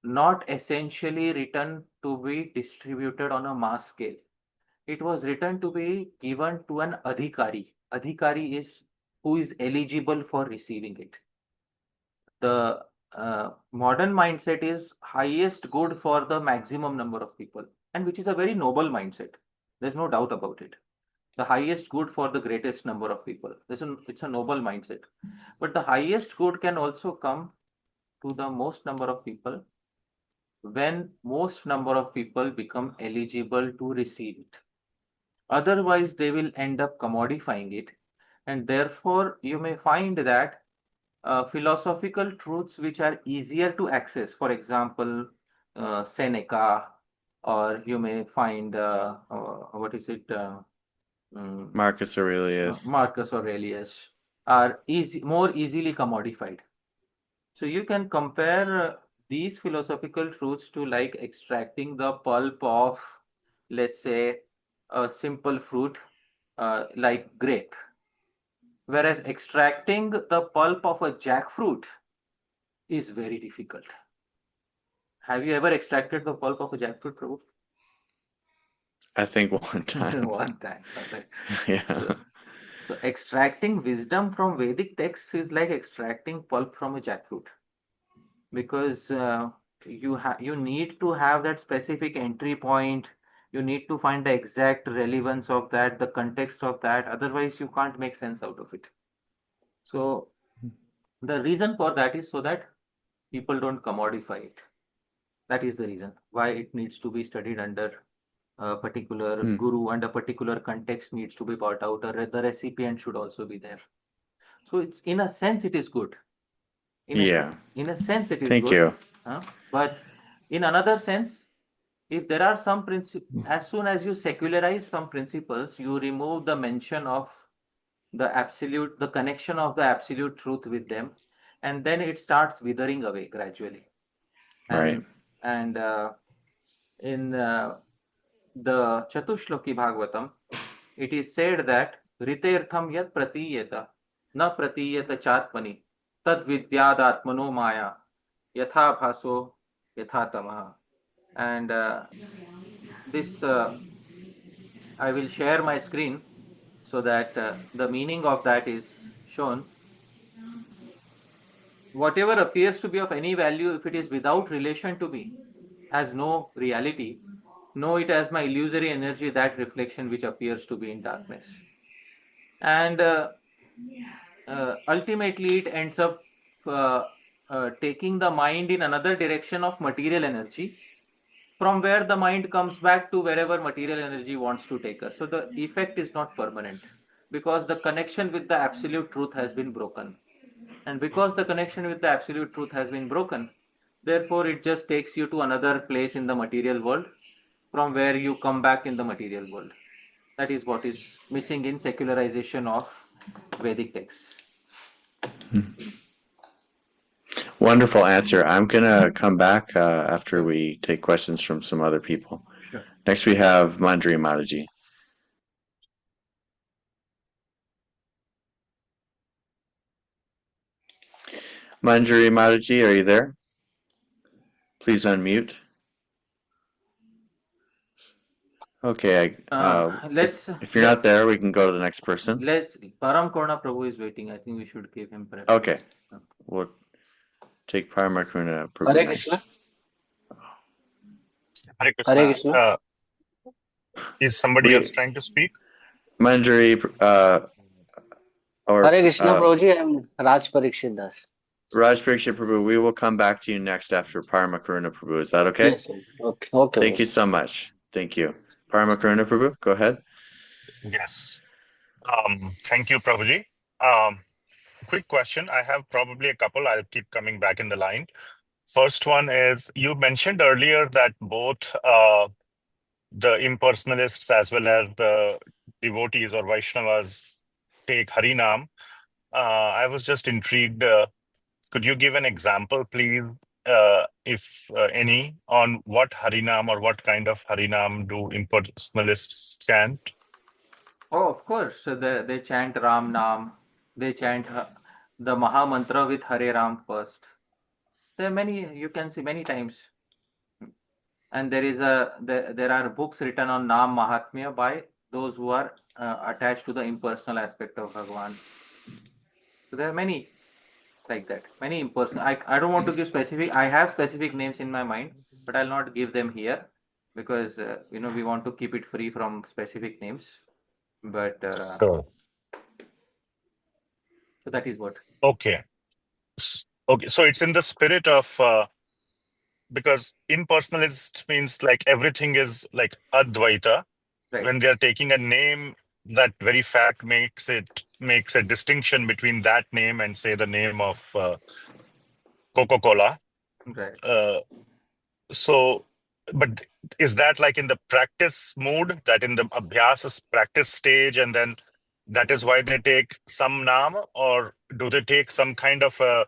not essentially written to be distributed on a mass scale. It was written to be given to an adhikari. Adhikari is who is eligible for receiving it. The modern mindset is highest good for the maximum number of people, and which is a very noble mindset. There's no doubt about it. The highest good for the greatest number of people. It's a noble mindset. But the highest good can also come to the most number of people when most number of people become eligible to receive it. Otherwise, they will end up commodifying it. And therefore, you may find that philosophical truths which are easier to access, for example, Seneca, or you may find, Marcus Aurelius. Marcus Aurelius, are more easily commodified. So you can compare these philosophical truths to like extracting the pulp of, let's say, a simple fruit like grape. Whereas extracting the pulp of a jackfruit is very difficult. Have you ever extracted the pulp of a jackfruit, Prabhu? I think one time. One time. Okay. Yeah. So extracting wisdom from Vedic texts is like extracting pulp from a jackfruit, because you need to have that specific entry point. You need to find the exact relevance of that, the context of that. Otherwise, you can't make sense out of it. So the reason for that is so that people don't commodify it. That is the reason why it needs to be studied under a particular guru, and a particular context needs to be brought out, or the recipient should also be there. So it's, in a sense, it is good. In a sense, it is Thank good. you. But in another sense, if there are some principles, as soon as you secularize some principles, you remove the mention of the absolute, the connection of the absolute truth with them, and then it starts withering away gradually. Right. And in the Chatushloki Bhagavatam, it is said that Ritertham yat pratiyeta na pratiyeta chatmani tad vidyadatmano maya yatha bhaso yatha tamaha. And this I will share my screen so that the meaning of that is shown. Whatever appears to be of any value, if it is without relation to me, has no reality, know it as my illusory energy, that reflection which appears to be in darkness. And ultimately it ends up taking the mind in another direction of material energy, from where the mind comes back to wherever material energy wants to take us. So the effect is not permanent, because the connection with the absolute truth has been broken. And because the connection with the absolute truth has been broken, therefore it just takes you to another place in the material world, from where you come back in the material world. That is what is missing in secularization of Vedic texts. Wonderful answer. I'm going to come back after we take questions from some other people. Sure. Next, we have Manjari Mataji. Manjari Mataji, are you there? Please unmute. Okay. If you're not there, we can go to the next person. Param Karuna Prabhu is waiting. I think we should give him preference. Okay. We'll take Param Karuna Prabhu Hare next. Krishna. Hare Krishna. Hare Krishna. Is somebody else trying to speak? Manjari, or Hare Krishna, Prabhuji. I'm Raj Parikshit Das. Raj Parikshit Prabhu, we will come back to you next after Parama Karuna Prabhu. Is that okay? Yes, Prabhuji. Okay. Thank you so much. Thank you. Parama Karuna Prabhu, go ahead. Yes. Thank you, Prabhuji. Quick question. I have probably a couple. I'll keep coming back in the line. First one is, you mentioned earlier that both the impersonalists as well as the devotees or Vaishnavas take Harinam. I was just intrigued. Could you give an example, please, if any, on what Harinam or what kind of Harinam do impersonalists chant? Oh, of course. So they chant Ram Nam. They chant the Maha Mantra with Hare Ram first. There are many, you can see many times. And there are books written on Nam Mahatmya by those who are attached to the impersonal aspect of Bhagavan. So there are many like that, many impersonal. I don't want to give specific. I have specific names in my mind, but I'll not give them here, because we want to keep it free from specific names. But So that is what. Okay. So it's in the spirit of because impersonalist means like everything is like Advaita. Right. When they're taking a name, that very fact makes a distinction between that name and say the name of Coca-Cola. Right. So, but is that like in the practice mood, that in the abhyas practice stage, and then that is why they take some naam, or do they take some kind of a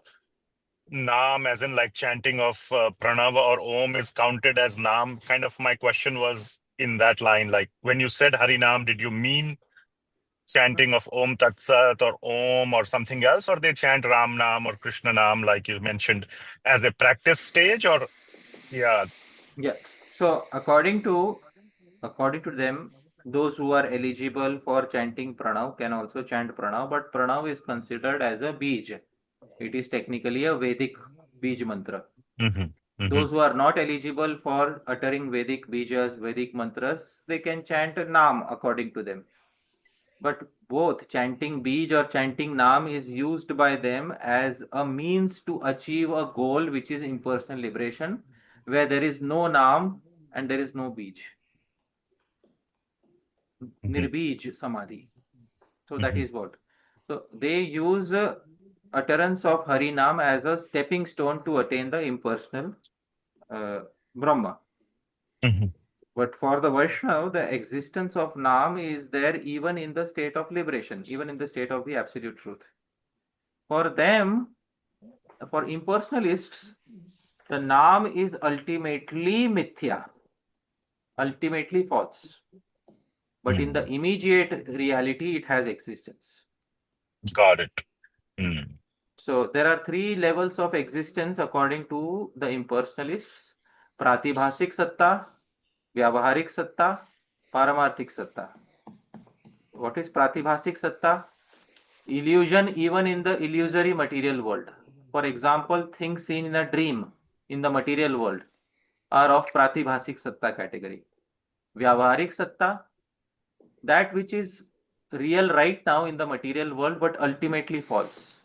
naam, as in like chanting of pranava or om is counted as naam? Kind of my question was in that line, like when you said Harinam, did you mean chanting of Om Tat Sat or Om or something else, or they chant Ram Nam or Krishna Nam, like you mentioned, as a practice stage, or yeah. Yeah. So according to them, those who are eligible for chanting pranav can also chant pranav, but pranav is considered as a bij. It is technically a Vedic bij mantra. Those who are not eligible for uttering Vedic bijas, Vedic mantras, they can chant Nam according to them. But both chanting bij or chanting Nam is used by them as a means to achieve a goal, which is impersonal liberation, where there is no Nam and there is no bij. Nirbij Samadhi. So that is what. So they use utterance of Harinam as a stepping stone to attain the impersonal Brahma. But for the Vaishnava, the existence of Nam is there even in the state of liberation, even in the state of the absolute truth. For them, for impersonalists, the Nam is ultimately mithya, ultimately false. But in the immediate reality, it has existence. Got it. So there are three levels of existence according to the impersonalists: pratibhasik satta, vyavaharik satta, paramarthik satta. What is pratibhasik satta? Illusion even in the illusory material world. For example, things seen in a dream in the material world are of pratibhasik satta category. Vyavaharik satta, that which is real right now in the material world but ultimately false.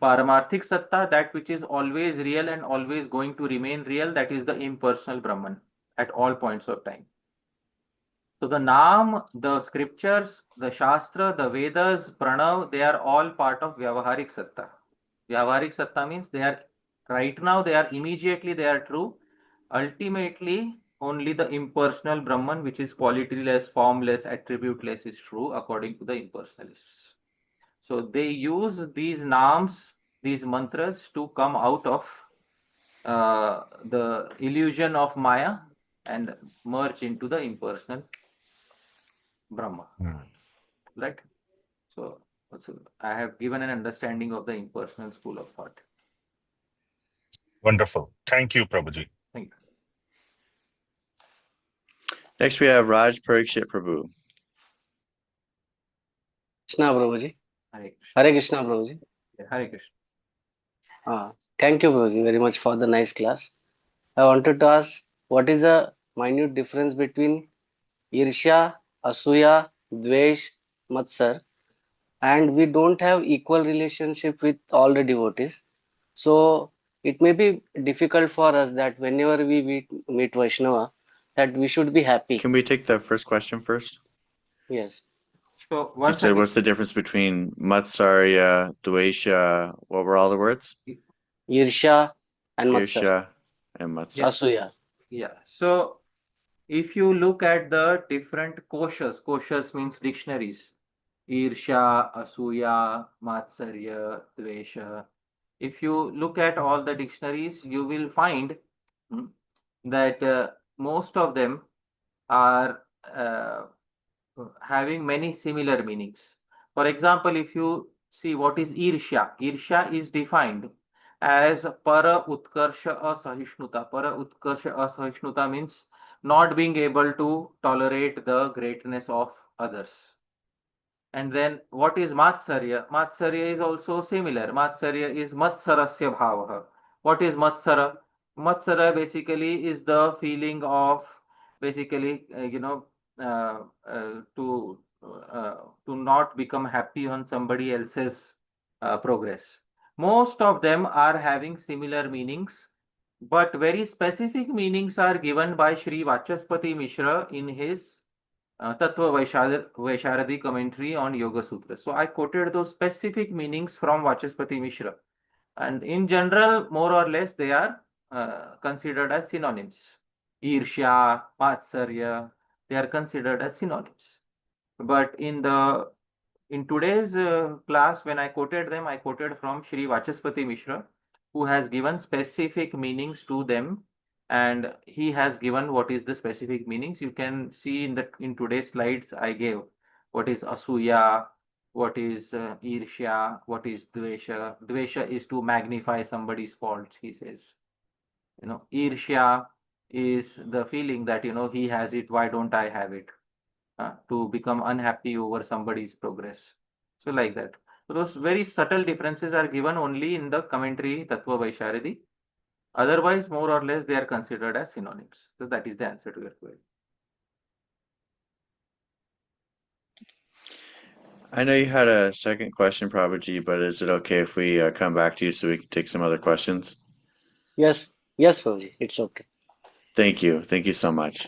Paramarthik satta, that which is always real and always going to remain real, that is the impersonal Brahman at all points of time. So the Naam, the scriptures, the Shastra, the Vedas, Pranav, they are all part of Vyavaharik Satta. Vyavaharik Satta means they are right now, they are immediately, they are true. Ultimately, only the impersonal Brahman, which is qualityless, formless, attributeless, is true according to the impersonalists. So they use these Naams, these mantras to come out of the illusion of Maya and merge into the impersonal Brahma. Right? So I have given an understanding of the impersonal school of thought. Wonderful. Thank you, Prabhuji. Thank you. Next, we have Raj Parikshit Prabhu. Krishna Prabhuji. Hare Krishna. Hare Krishna Prabhuji. Hare Krishna. Thank you Prabhuji very much for the nice class. I wanted to ask, what is the minute difference between Irsha, Asuya, Dvesh, Matsar? And we don't have equal relationship with all the devotees. So it may be difficult for us that whenever we meet Vaishnava, that we should be happy. Can we take the first question first? Yes. So You said what's the difference between Matsarya, Dvesha, what were all the words? Irsha and Matsar. Irsha and Matsar. Asuya. Yeah. So if you look at the different koshas means dictionaries, Irsha, Asuya, Matsarya, Dvesha. If you look at all the dictionaries, you will find that most of them are having many similar meanings. For example, if you see what is Irsha, Irsha is defined as para utkarsha asahishnuta. Para utkarsha asahishnuta means not being able to tolerate the greatness of others. And then what is Matsarya? Matsarya is also similar. Matsarya is Matsarasya bhavaha. What is Matsara? Matsara basically is the feeling of basically, to not become happy on somebody else's progress. Most of them are having similar meanings, but very specific meanings are given by Shri Vachaspati Mishra in his Tattva Vaisharadi commentary on Yoga Sutra. So I quoted those specific meanings from Vachaspati Mishra. And in general, more or less, they are considered as synonyms. Irsha, Matsarya, they are considered as synonyms. But in the in today's class, when I quoted them, I quoted from Shri Vachaspati Mishra, who has given specific meanings to them, and he has given what is the specific meanings. You can see in today's slides I gave what is asuya, what is irshya, what is dvesha. Dvesha is to magnify somebody's faults, he says. Irshya is the feeling that he has it, why don't I have it? To become unhappy over somebody's progress. So like that. So those very subtle differences are given only in the commentary Tattva Vaisharadi. Otherwise, more or less, they are considered as synonyms. So that is the answer to your query. I know you had a second question, Prabhuji, but is it okay if we come back to you so we can take some other questions? Yes, yes, Prabhuji, it's okay. Thank you. Thank you so much.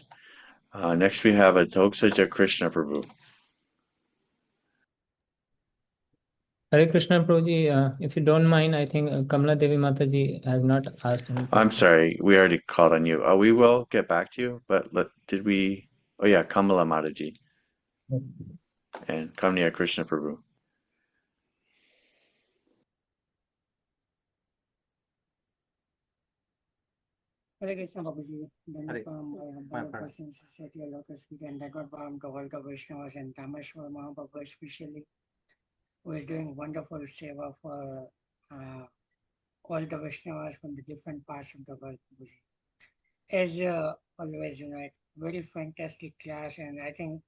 Next, we have a Toksaja Krishna Prabhu. Hare Krishna Prabhuji, if you don't mind, I think Kamala Devi Mataji has not asked any I'm question. sorry, we already called on you. We will get back to you, but did we? Oh yeah, Kamala Mataji Yes. and Kamniya Krishna Prabhu. Hare Krishna Babuji, then Hare. from My Bhagavad friend. Since at your lotus feet and record palm to all the Vaishnavas and Dhāmeśvara Mahāprabhu especially, who is doing wonderful seva for all the Vaishnavas from the different parts of the world, Babuji. As always, it's very fantastic class, and I think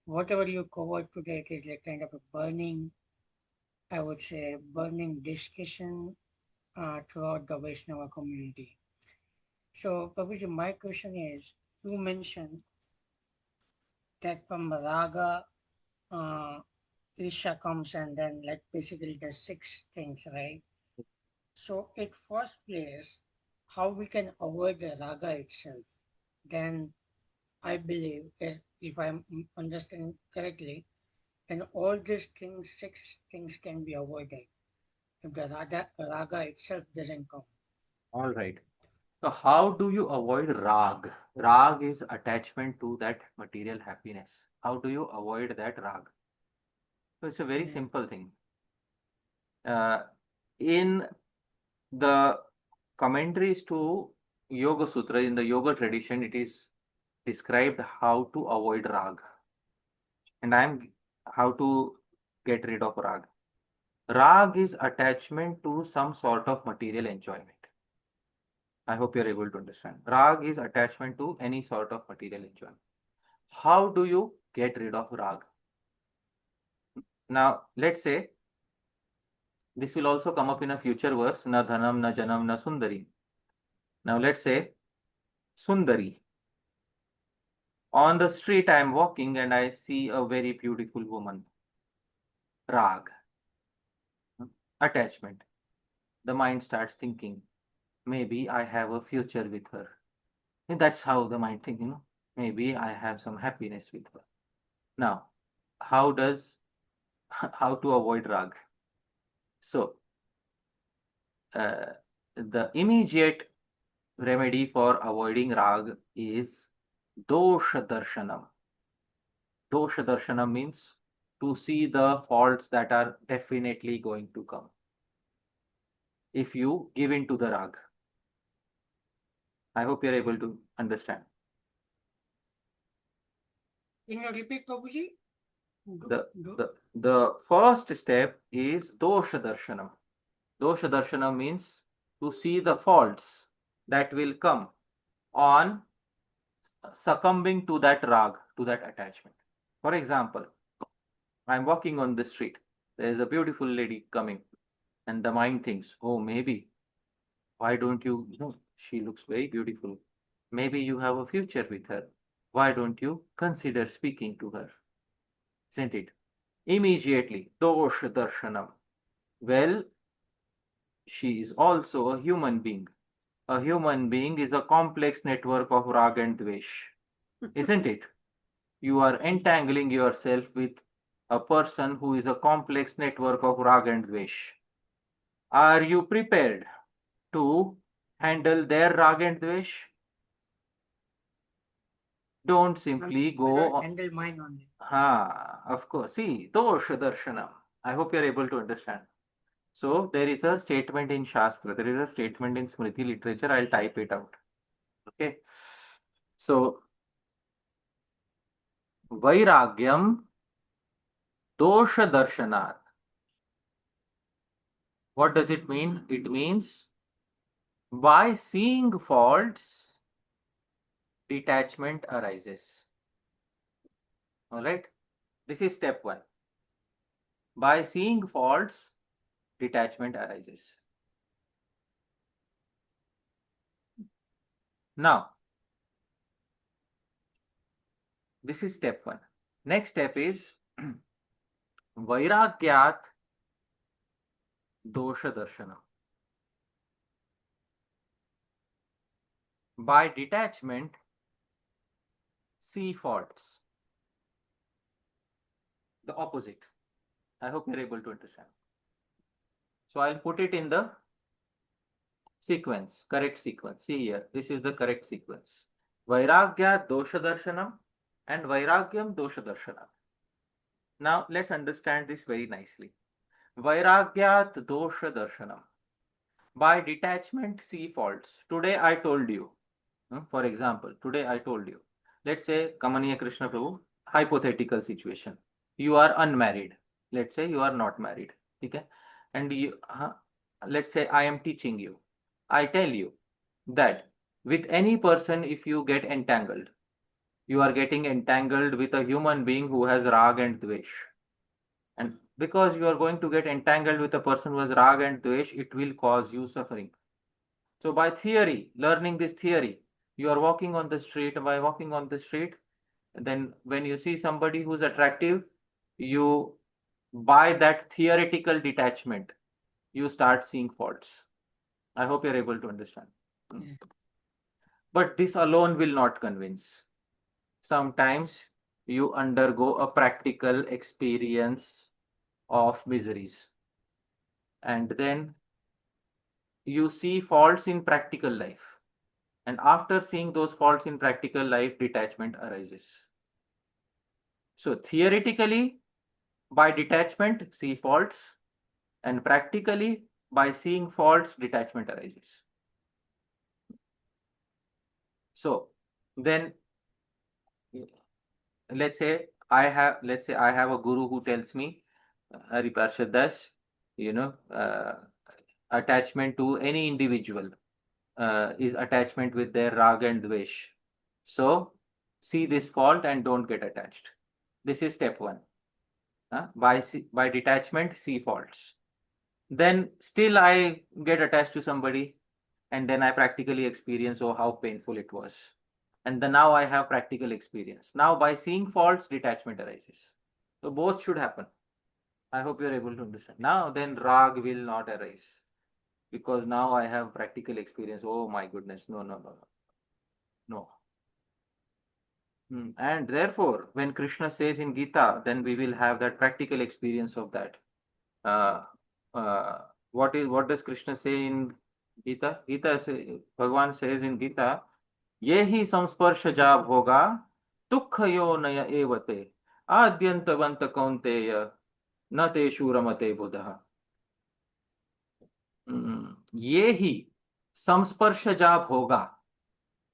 whatever you covered today, it is like kind of a burning, I would say, burning discussion throughout the Vaishnava community. So, Babuji, my question is, you mentioned that from raga, isha comes and then like basically the 6 things, right? So at first place, how we can avoid the raga itself? Then I believe, if I'm understanding correctly, then all these things, 6 things can be avoided if the raga itself doesn't come. All right. So how do you avoid rag? Rag is attachment to that material happiness. How do you avoid that rag? So it's a very simple thing. In the commentaries to Yoga Sutra, in the yoga tradition, it is described how to avoid rag. And how to get rid of rag. Rag is attachment to some sort of material enjoyment. I hope you're able to understand. Rag is attachment to any sort of material enjoyment. How do you get rid of rag? Now, let's say this will also come up in a future verse, na dhanam, na janam, na sundari. Now, let's say Sundari. On the street, I am walking and I see a very beautiful woman. Rag. Attachment. The mind starts thinking, maybe I have a future with her. And that's how the mind thinks, maybe I have some happiness with her. Now, how to avoid rag? So, the immediate remedy for avoiding rag is dosha darshanam. Dosha darshanam means to see the faults that are definitely going to come if you give in to the rag. I hope you're able to understand. Can you repeat, Prabhuji? The first step is dosha darshanam. Dosha darshanam means to see the faults that will come on succumbing to that rag, to that attachment. For example, I'm walking on the street. There is a beautiful lady coming, and the mind thinks, oh, maybe, why don't you, she looks very beautiful. Maybe you have a future with her. Why don't you consider speaking to her? Isn't it? Immediately, dosha darshanam. Well, she is also a human being. A human being is a complex network of rag and dvesh, isn't it? You are entangling yourself with a person who is a complex network of rag and dvesh. Are you prepared to handle their rag and dvesh? Don't simply go. Handle mine only. Of course. See, dosha darshanam. I hope you're able to understand. So there is a statement in Shastra, there is a statement in Smriti literature. I'll type it out. Okay. So Vairagyam dosha darshanat. What does it mean? It means by seeing faults, detachment arises. All right. This is step one. By seeing faults, detachment arises. Now, this is step one. Next step is Vairagyat dosha darshanam. By detachment, see faults. The opposite. I hope you're able to understand. So I'll put it in the sequence, correct sequence. See here, this is the correct sequence. Vairagya dosha darshanam and Vairagyam dosha darshanam. Now let's understand this very nicely. Vairagyat dosha darshanam. By detachment, see faults. Today I told you, for example, today I told you, let's say Kamaniya Krishna Prabhu, hypothetical situation. You are unmarried. Let's say you are not married. Okay? And you, let's say I am teaching you. I tell you that with any person, if you get entangled, you are getting entangled with a human being who has rag and dvesh. And because you are going to get entangled with a person who has rag and dvesh, it will cause you suffering. So by theory, learning this theory, you are walking on the street. By walking on the street, then when you see somebody who's attractive, you, by that theoretical detachment, you start seeing faults. I hope you're able to understand. But this alone will not convince. Sometimes you undergo a practical experience of miseries. And then you see faults in practical life. And after seeing those faults in practical life, detachment arises. So theoretically, by detachment, see faults. And practically, by seeing faults, detachment arises. So then, let's say I have a guru who tells me, Hari Parshad Das, attachment to any individual is attachment with their raga and dvesh. So see this fault and don't get attached. This is step one. By detachment, see faults. Then still I get attached to somebody, and then I practically experience, oh, how painful it was. And then now I have practical experience. Now by seeing faults, detachment arises. So both should happen. I hope you're able to understand. Now then rag will not arise, because now I have practical experience. Oh my goodness, no. And therefore, when Krishna says in Gita, then we will have that practical experience of that. What does Krishna say in Gita? Bhagavan says in Gita, Yehi samsparshajab hoga tukhayo naya evate adyantavanta kaunteya na teshu ramate buddha. Yehi samsparshajab hoga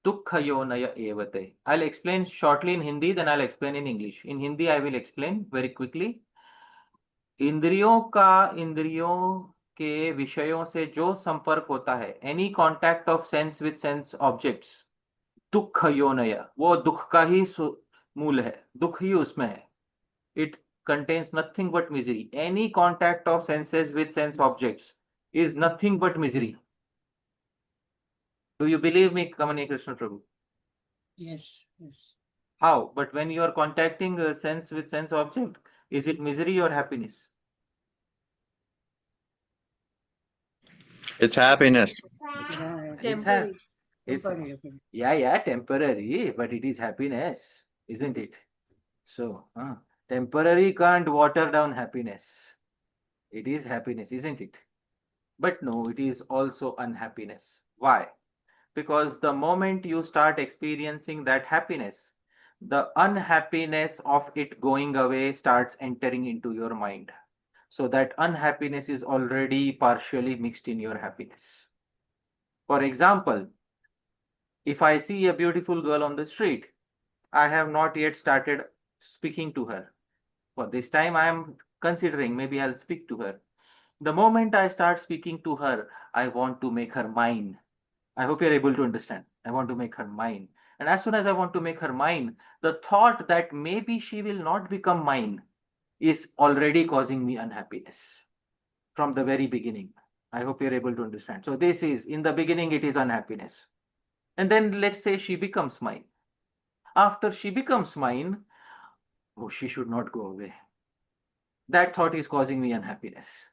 tukhayo naya evate. I'll explain shortly in Hindi, then I'll explain in English. In Hindi, I will explain very quickly. इंद्रियों के विषयों से जो संपर्क होता है, any contact of sense with sense objects, दुख योनय, वो दुख का ही मूल है, दुख ही उसमें है. It contains nothing but misery. Any contact of senses with sense objects is nothing but misery. Do you believe me, Kamani Krishna Prabhu? Yes. How? But when you are contacting a sense with sense object, is it misery or happiness? It's happiness. Temporary. Temporary, but it is happiness, isn't it? So, temporary can't water down happiness. It is happiness, isn't it? But no, it is also unhappiness. Why? Because the moment you start experiencing that happiness, the unhappiness of it going away starts entering into your mind. So that unhappiness is already partially mixed in your happiness. For example, if I see a beautiful girl on the street, I have not yet started speaking to her. For this time, I am considering maybe I'll speak to her. The moment I start speaking to her, I want to make her mine. I hope you're able to understand. I want to make her mine. And as soon as I want to make her mine, the thought that maybe she will not become mine is already causing me unhappiness from the very beginning. I hope you're able to understand. So this is, in the beginning, it is unhappiness. And then let's say she becomes mine. After she becomes mine, oh, she should not go away. That thought is causing me unhappiness.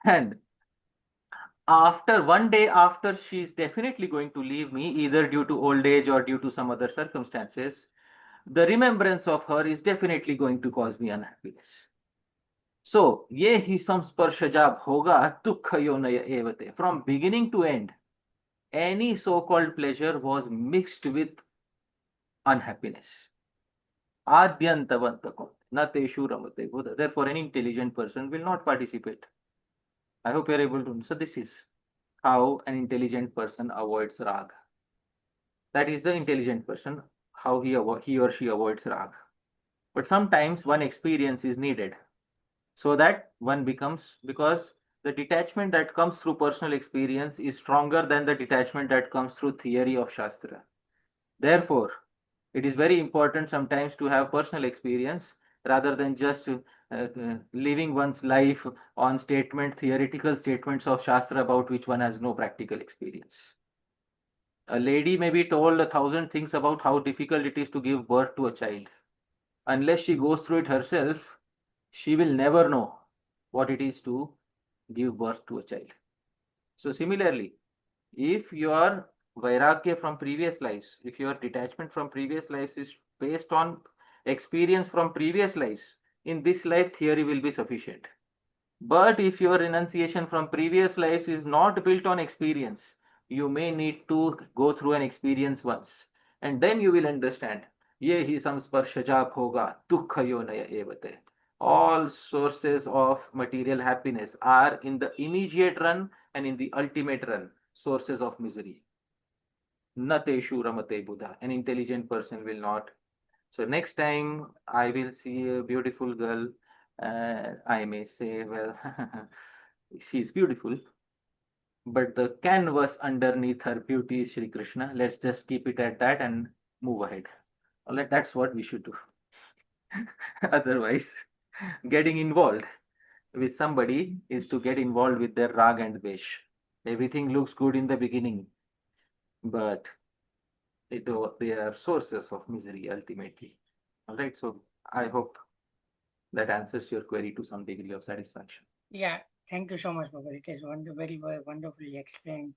And after one day after, she's definitely going to leave me, either due to old age or due to some other circumstances, the remembrance of her is definitely going to cause me unhappiness. So, ye hi samsparshajab hoga dukkha-yonaya evate. From beginning to end, any so-called pleasure was mixed with unhappiness. Adyantavantakom na teshu ramate buddha. Therefore, an intelligent person will not participate. I hope you are able to. So this is how an intelligent person avoids rag. That is the intelligent person, how he or she avoids rag. But sometimes one experience is needed so that one becomes, because the detachment that comes through personal experience is stronger than the detachment that comes through theory of Shastra. Therefore, it is very important sometimes to have personal experience rather than just living one's life on theoretical statements of Shastra about which one has no practical experience. A lady may be told 1,000 things about how difficult it is to give birth to a child. Unless she goes through it herself, she will never know what it is to give birth to a child. So similarly, if your vairagya from previous lives, if your detachment from previous lives is based on experience from previous lives, in this life theory will be sufficient. But if your renunciation from previous lives is not built on experience, you may need to go through an experience once, and then you will understand. Ye hi samsparshajab hoga dukkha yonaya evate. All sources of material happiness are in the immediate run and in the ultimate run sources of misery. Nateshu ramate buddha. An intelligent person will not. So next time I will see a beautiful girl, I may say, well, she's beautiful, but the canvas underneath her beauty is Shri Krishna. Let's just keep it at that and move ahead. All right, that's what we should do. Otherwise, getting involved with somebody is to get involved with their rag and dvesh. Everything looks good in the beginning, but they are sources of misery ultimately. All right, so I hope that answers your query to some degree of satisfaction. Yeah, thank you so much, Baba. It is very, very wonderfully explained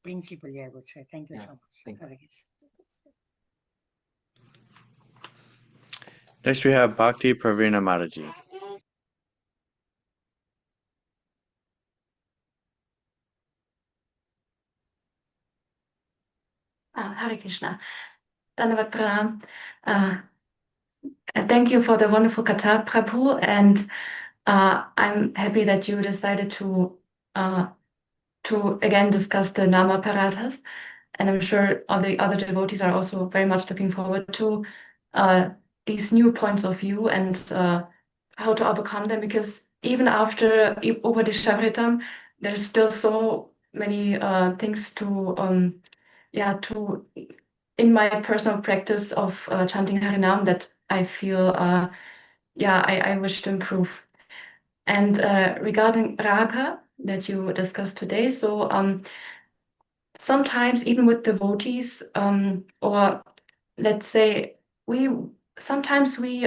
principally, I would say. Thank you so much. Thank you. Next, we have Bhakti Pravina Mataji. Hare Krishna. Dandavat Pranam. Thank you for the wonderful Katha, Prabhu, and I'm happy that you decided to again discuss the Nama Parathas, and I'm sure all the other devotees are also very much looking forward to these new points of view and how to overcome them, because even after Upadeshamritam, there's still so many things to in my personal practice of chanting Harinam that I feel I wish to improve. And regarding raga that you discussed today, so sometimes even with devotees, or let's say sometimes we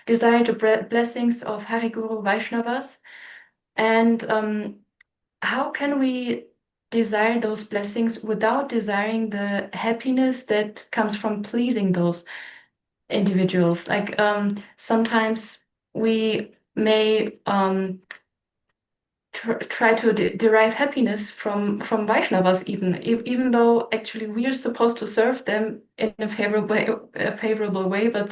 desire the blessings of Hari Guru Vaishnavas, and how can we desire those blessings without desiring the happiness that comes from pleasing those individuals? Like sometimes we may try to derive happiness from Vaishnavas, even though actually we are supposed to serve them in a favorable way, but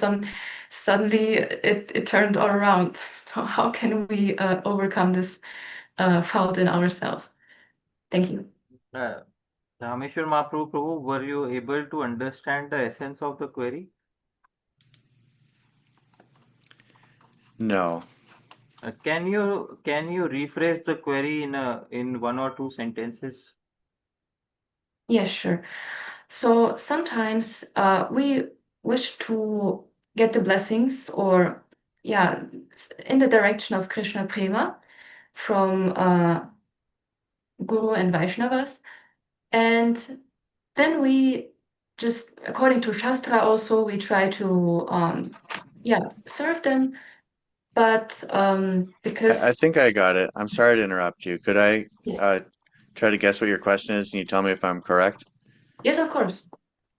suddenly it turned all around. So how can we overcome this fault in ourselves? Thank you. Dhāmeśvara Mahāprabhu, were you able to understand the essence of the query? No. Can you rephrase the query in one or two sentences? Yes, sure. So sometimes we wish to get the blessings, or in the direction of Krishna Prema from Guru and Vaishnavas, and then we just, according to Shastra, also we try to serve them, but because I think I got it. I'm sorry to interrupt you. Could I yes, try to guess what your question is, and you tell me if I'm correct? yes, of course.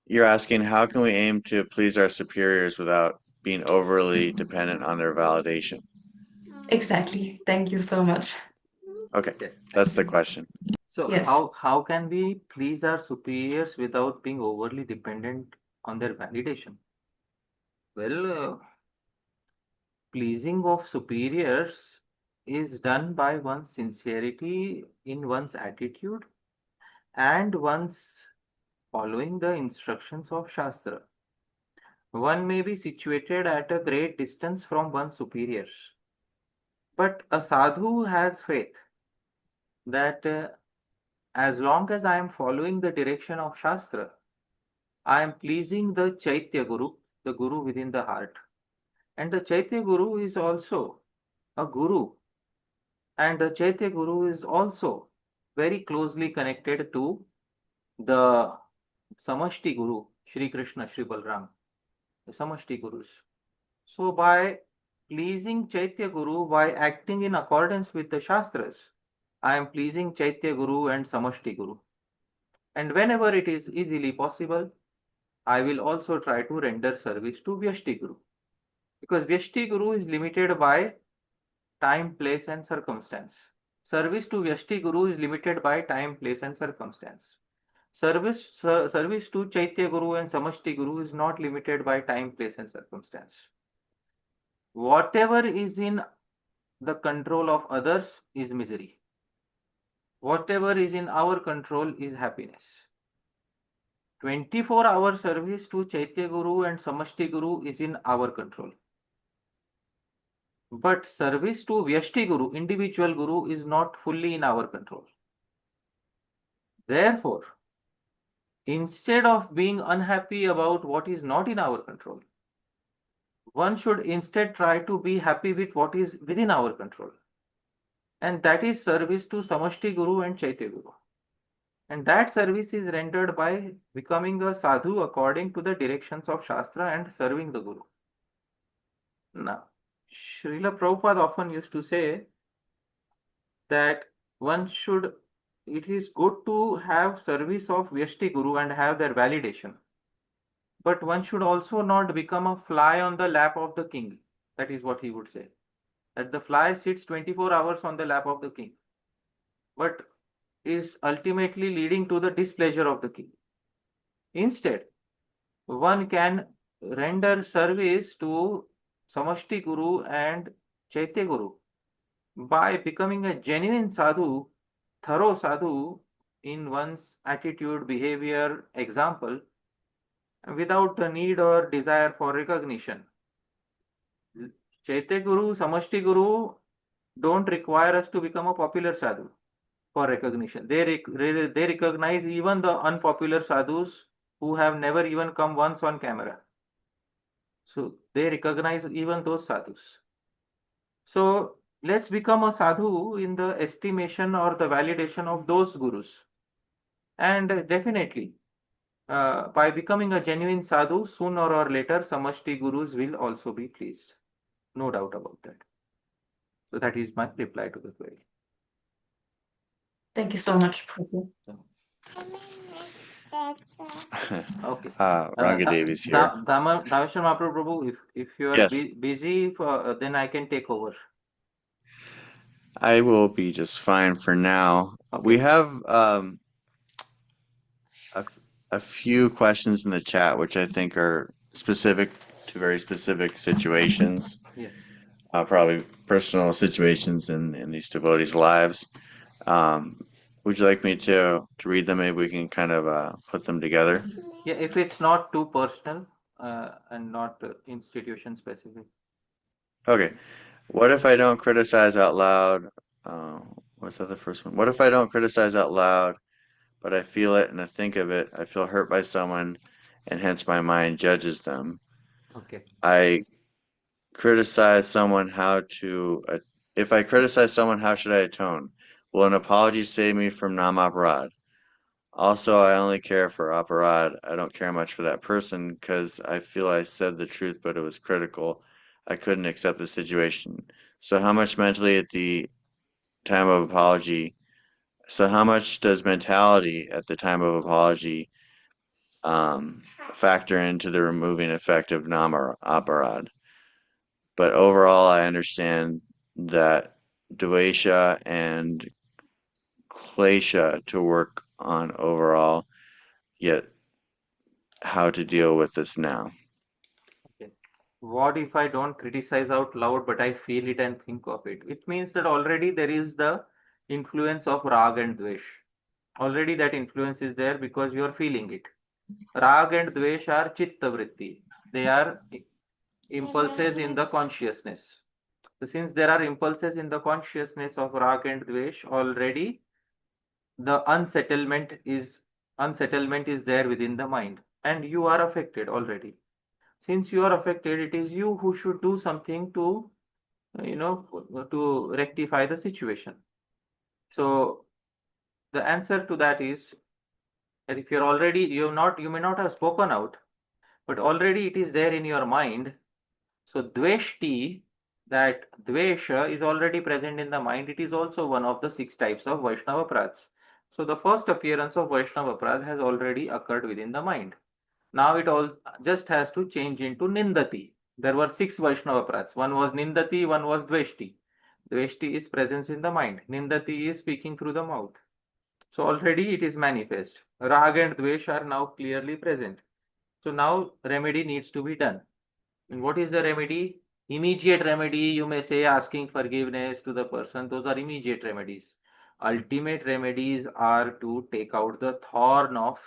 You're asking how can we aim to please our superiors without being overly dependent on their validation? Exactly. Thank you so much. Okay, Yes. that's the question. So Yes. how can we please our superiors without being overly dependent on their validation? Well, pleasing of superiors is done by one's sincerity in one's attitude and one's following the instructions of Shastra. One may be situated at a great distance from one's superiors, but a sadhu has faith that as long as I am following the direction of Shastra, I am pleasing the Chaitya Guru, the Guru within the heart. And the Chaitya Guru is also a Guru. And the Chaitya Guru is also very closely connected to the Samashti Guru, Shri Krishna, Shri Balram, the Samashti Gurus. So by pleasing Chaitya Guru, by acting in accordance with the Shastras, I am pleasing Chaitya Guru and Samashti Guru. And whenever it is easily possible, I will also try to render service to Vyashti Guru. Because Vyashti Guru is limited by time, place and circumstance. Service to Vyashti Guru is limited by time, place and circumstance. Service to Chaitya Guru and Samashti Guru is not limited by time, place and circumstance. Whatever is in the control of others is misery. Whatever is in our control is happiness. 24-hour service to Chaitya Guru and Samashti Guru is in our control. But service to Vyashti Guru, individual Guru, is not fully in our control. Therefore, instead of being unhappy about what is not in our control, one should instead try to be happy with what is within our control. And that is service to Samashti Guru and Chaitya Guru. And that service is rendered by becoming a sadhu according to the directions of Shastra and serving the Guru. Now, Srila Prabhupada often used to say that it is good to have service of Vyashti Guru and have their validation. But one should also not become a fly on the lap of the king. That is what he would say. That the fly sits 24 hours on the lap of the king, but is ultimately leading to the displeasure of the king. Instead, one can render service to Samashti Guru and Chaitya Guru by becoming a genuine sadhu, thorough sadhu in one's attitude, behavior, example, without the need or desire for recognition. Chaitya Guru, Samashti Guru don't require us to become a popular sadhu for recognition. They recognize even the unpopular sadhus who have never even come once on camera. So they recognize even those sadhus. So let's become a sadhu in the estimation or the validation of those gurus. And definitely, by becoming a genuine sadhu, sooner or later, Samashti gurus will also be pleased. No doubt about that. So that is my reply to the query. Thank you so much, Prabhu. Okay. Rangadev is here. Dhāmeśvara Mahāprabhu, if you are Yes. busy, then I can take over. I will be just fine for now. We have a few questions in the chat, which I think are specific to very specific situations. Yeah. Probably personal situations in these devotees' lives. Would you like me to read them? Maybe we can kind of put them together. Yeah, if it's not too personal and not institution specific. Okay. What if I don't criticize out loud? What's the first one? What if I don't criticize out loud, but I feel it and I think of it? I feel hurt by someone, and hence my mind judges them. Okay. I criticize someone, if I criticize someone, how should I atone? Will an apology save me from namaparad? Also, I only care for aparad. I don't care much for that person because I feel I said the truth, but it was critical. I couldn't accept the situation. So how much mentally at the time of apology? So how much does mentality at the time of apology factor into the removing effect of namaparad? But overall, I understand that dvesha and klesha to work on overall, yet how to deal with this now. Okay. What if I don't criticize out loud, but I feel it and think of it? It means that already there is the influence of rag and dvesh. Already that influence is there because you are feeling it. Rag and dvesh are chitta vritti. They are impulses in the consciousness. So since there are impulses in the consciousness of rag and dvesh, already the unsettlement is there within the mind, and you are affected already. Since you are affected, it is you who should do something to to rectify the situation. So the answer to that is that if you're already you may not have spoken out, but already it is there in your mind. So dveshti, that dvesha is already present in the mind. It is also one of the 6 types of Vaishnava prads. So the first appearance of Vaishnava prad has already occurred within the mind. Now it all just has to change into nindati. There were 6 Vaishnava prads. One was nindati, one was dveshti. Dveshti is presence in the mind. Nindati is speaking through the mouth. So already it is manifest. Rag and dvesh are now clearly present. So now remedy needs to be done. And what is the remedy? Immediate remedy, you may say asking forgiveness to the person. Those are immediate remedies. Ultimate remedies are to take out the thorn of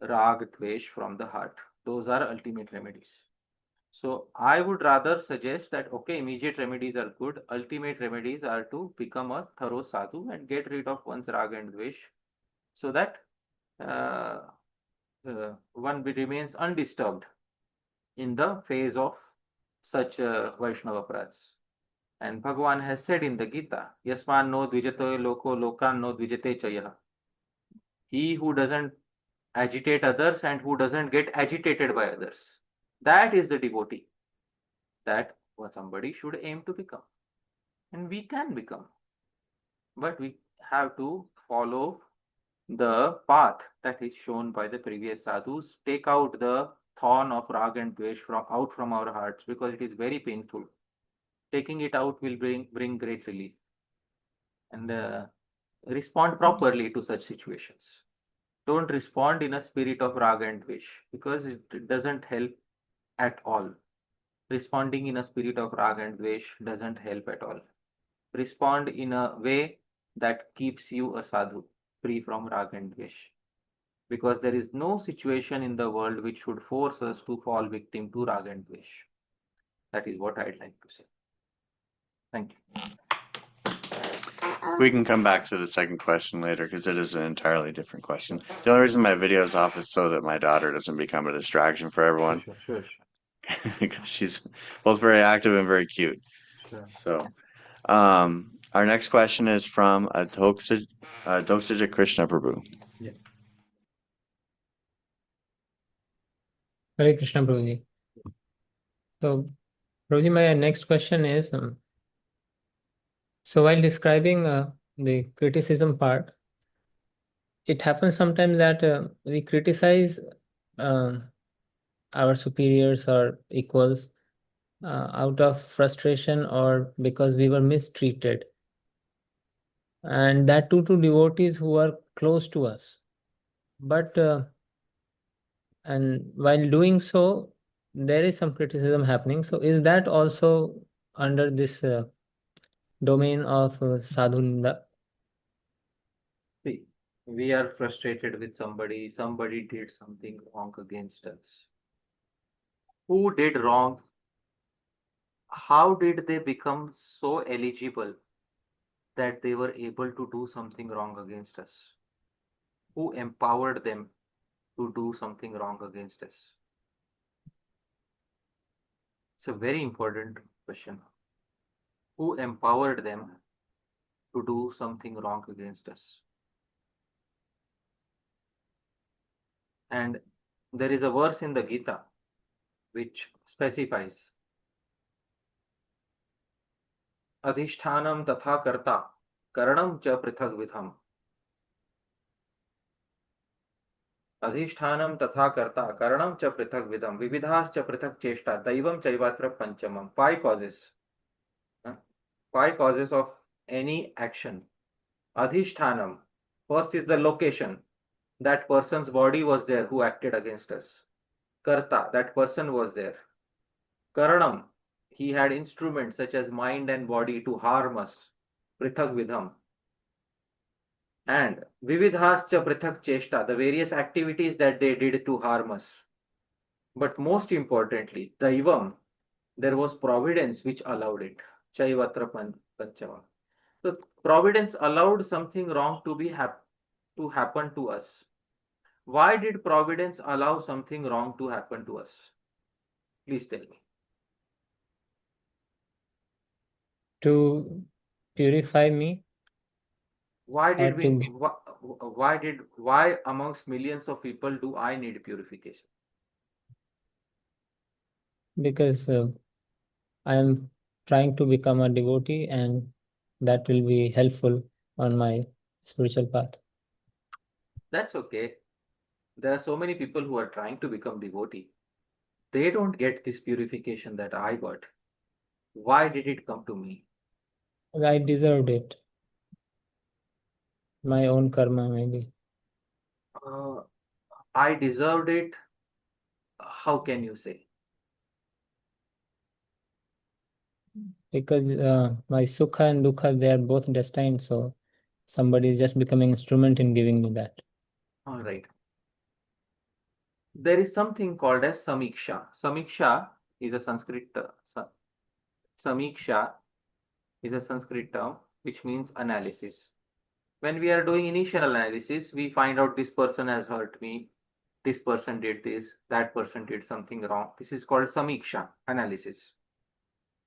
rag dvesh from the heart. Those are ultimate remedies. So I would rather suggest that, okay, immediate remedies are good. Ultimate remedies are to become a thorough sadhu and get rid of one's rag and dvesh so that one remains undisturbed in the phase of such Vaishnava prads. And Bhagavan has said in the Gita, Yasman no dvijate loko lokan no dvijate chaya. He who doesn't agitate others and who doesn't get agitated by others. That is the devotee that somebody should aim to become. And we can become. But we have to follow the path that is shown by the previous sadhus. Take out the thorn of rag and dvesh out from our hearts because it is very painful. Taking it out will bring great relief. And respond properly to such situations. Don't respond in a spirit of rag and dvesh because it doesn't help at all. Responding in a spirit of rag and dvesh doesn't help at all. Respond in a way that keeps you a sadhu, free from rag and dvesh. Because there is no situation in the world which should force us to fall victim to rag and dvesh. That is what I'd like to say. Thank you. We can come back to the second question later because it is an entirely different question. The only reason my video is off is so that my daughter doesn't become a distraction for everyone. Sure. Because she's both very active and very cute. Sure. So, our next question is from Doksaja Krishna Prabhu. Yeah. Hare Krishna Prabhuji. So, Prabhuji, my next question is, so while describing the criticism part, it happens sometimes that we criticize our superiors or equals out of frustration or because we were mistreated. and that too to devotees who are close to us. But and while doing so, there is some criticism happening. So is that also under this domain of sadhu ninda? See, we are frustrated with somebody, somebody did something wrong against us. Who did wrong? How did they become so eligible that they were able to do something wrong against us? Who empowered them to do something wrong against us? It's a very important question. Who empowered them to do something wrong against us? And there is a verse in the Gita which specifies adhishthanam tatha karta karanam cha prithak vidham. Adhishthanam tatha karta karanam cha prithak vidham vividhas cha prithak cheshta daivam chaivatra panchamam. Five causes. Five causes of any action. Adhishthanam. First is the location. That person's body was there who acted against us. Karta. That person was there. Karanam. He had instruments such as mind and body to harm us. Prithak vidham. And vividhascha prithak cheshta, the various activities that they did to harm us. But most importantly, daivam, there was providence which allowed it. Chaivatra panchama. So providence allowed something wrong to happen to us. Why did providence allow something wrong to happen to us? Please tell me. To purify me. Why amongst millions of people do I need purification? Because I am trying to become a devotee, and that will be helpful on my spiritual path. That's okay. There are so many people who are trying to become devotee. They don't get this purification that I got. Why did it come to me? I deserved it. My own karma, maybe. I deserved it. How can you say? Because my sukha and dukha, they are both destined. So somebody is just becoming instrument in giving me that. All right. There is something called as samiksha. Samiksha is a Sanskrit samiksha is a Sanskrit term which means analysis. When we are doing initial analysis, we find out this person has hurt me, this person did this, that person did something wrong. This is called samiksha, analysis.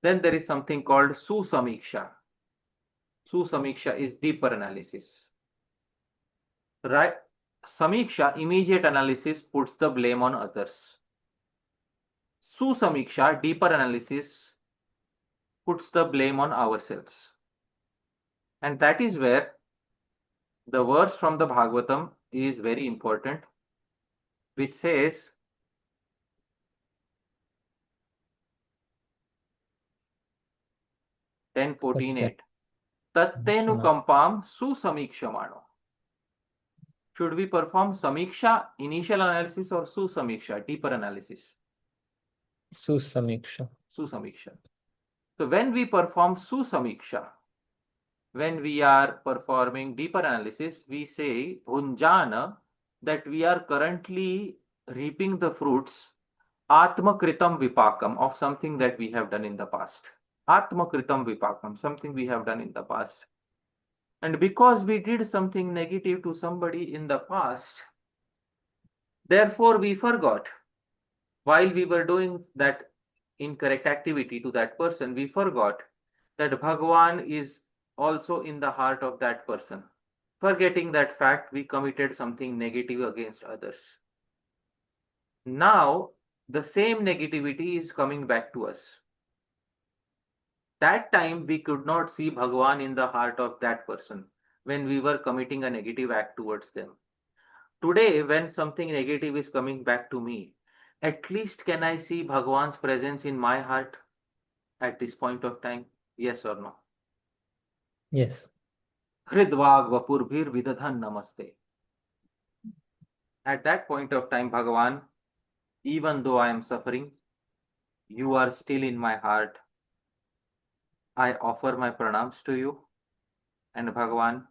Then there is something called susamiksha. Susamiksha is deeper analysis. Right? Samiksha, immediate analysis, puts the blame on others. Susamiksha, deeper analysis, puts the blame on ourselves. And that is where the verse from the Bhagavatam is very important, which says, 10:14:8, Tattenukampam susamikshamano. Should we perform samiksha, initial analysis, or susamiksha, deeper analysis? Susamiksha. Susamiksha. So when we perform susamiksha, when we are performing deeper analysis, we say bhunjana, that we are currently reaping the fruits atmakritam vipakam of something that we have done in the past. Atmakritam vipakam, something we have done in the past. And because we did something negative to somebody in the past, therefore we forgot. While we were doing that incorrect activity to that person, we forgot that Bhagavan is also in the heart of that person. Forgetting that fact, we committed something negative against others. Now, the same negativity is coming back to us. That time, we could not see Bhagavan in the heart of that person when we were committing a negative act towards them. Today, when something negative is coming back to me, at least can I see Bhagavan's presence in my heart at this point of time? Yes or no? Yes. Hridvag Vapurbhir Vidadhan Namaste. At that point of time, Bhagavan, even though I am suffering, you are still in my heart. I offer my pranams to you. And Bhagavan,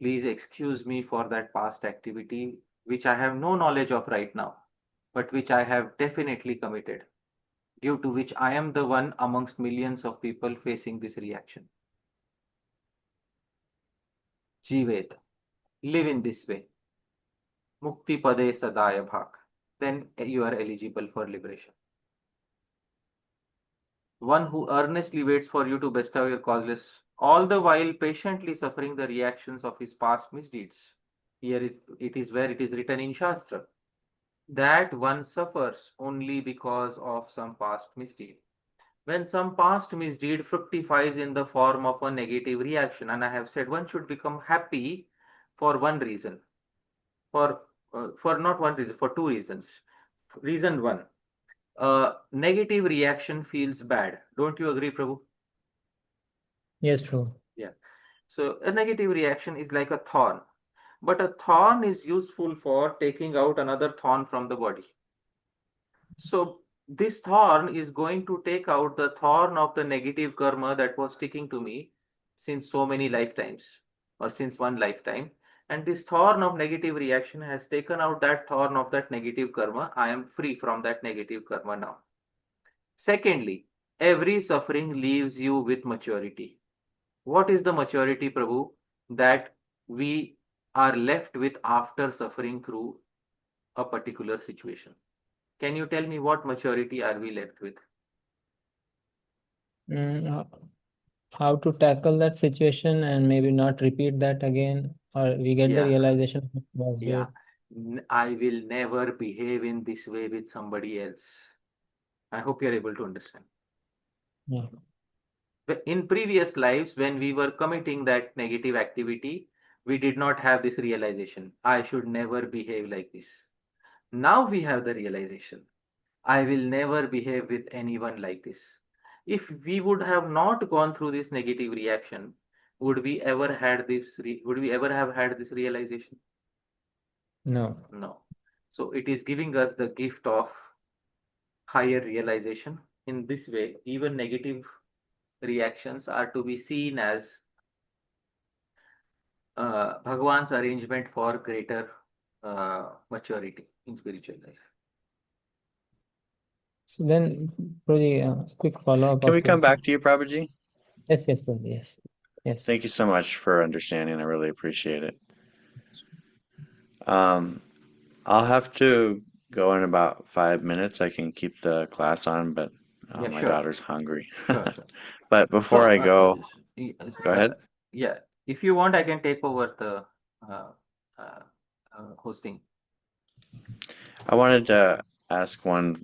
please excuse me for that past activity, which I have no knowledge of right now, but which I have definitely committed, due to which I am the one amongst millions of people facing this reaction. Jivet, live in this way. Mukti Pade Sadaya Bhak. Then you are eligible for liberation. One who earnestly waits for you to bestow your causeless, all the while patiently suffering the reactions of his past misdeeds. Here it is where it is written in Shastra that one suffers only because of some past misdeed. When some past misdeed fructifies in the form of a negative reaction, and I have said one should become happy for one reason, for not one reason, for two reasons. Reason one, negative reaction feels bad. Don't you agree, Prabhu? Yes, Prabhu. Yeah. So a negative reaction is like a thorn, but a thorn is useful for taking out another thorn from the body. So this thorn is going to take out the thorn of the negative karma that was sticking to me since so many lifetimes, or since one lifetime. And this thorn of negative reaction has taken out that thorn of that negative karma. I am free from that negative karma now. Secondly, every suffering leaves you with maturity. What is the maturity, Prabhu, that we are left with after suffering through a particular situation? Can you tell me what maturity are we left with? How to tackle that situation and maybe not repeat that again, or we get the realization of what was Yeah. good. I will never behave in this way with somebody else. I hope you're able to understand. Yeah. In previous lives, when we were committing that negative activity, we did not have this realization. I should never behave like this. Now we have the realization. I will never behave with anyone like this. If we would have not gone through this negative reaction, would we ever have had this realization? No. No. So it is giving us the gift of higher realization. In this way, even negative reactions are to be seen as Bhagavan's arrangement for greater maturity in spiritual life. So then, Prabhuji, quick follow-up. Can we come back to you, Prabhuji? Yes, Prabhuji, yes. Yes. Thank you so much for understanding. I really appreciate it. I'll have to go in about 5 minutes. I can keep the class on, but my daughter's hungry. Sure. But before I go, go ahead. Yeah, if you want, I can take over the hosting. I wanted to ask one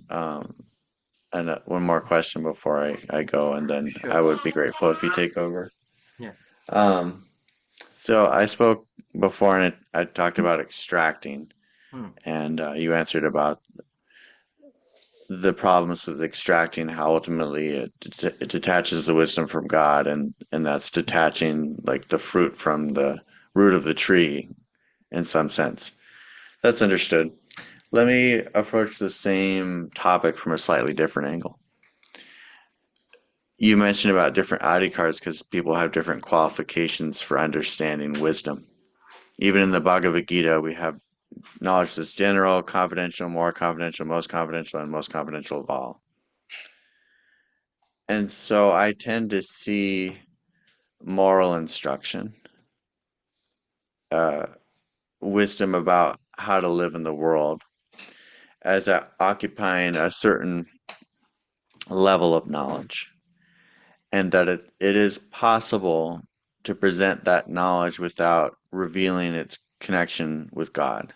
more question before I go, and then I would be grateful if you take over. Yeah. So I spoke before, and I talked about extracting, and you answered about the problems with extracting, how ultimately it detaches the wisdom from God, and that's detaching like the fruit from the root of the tree in some sense. That's understood. Let me approach the same topic from a slightly different angle. You mentioned about different adhikar's because people have different qualifications for understanding wisdom. Even in the Bhagavad Gita, we have knowledge that's general, confidential, more confidential, most confidential, and most confidential of all. And so I tend to see moral instruction, wisdom about how to live in the world, as occupying a certain level of knowledge, and that it is possible to present that knowledge without revealing its connection with God.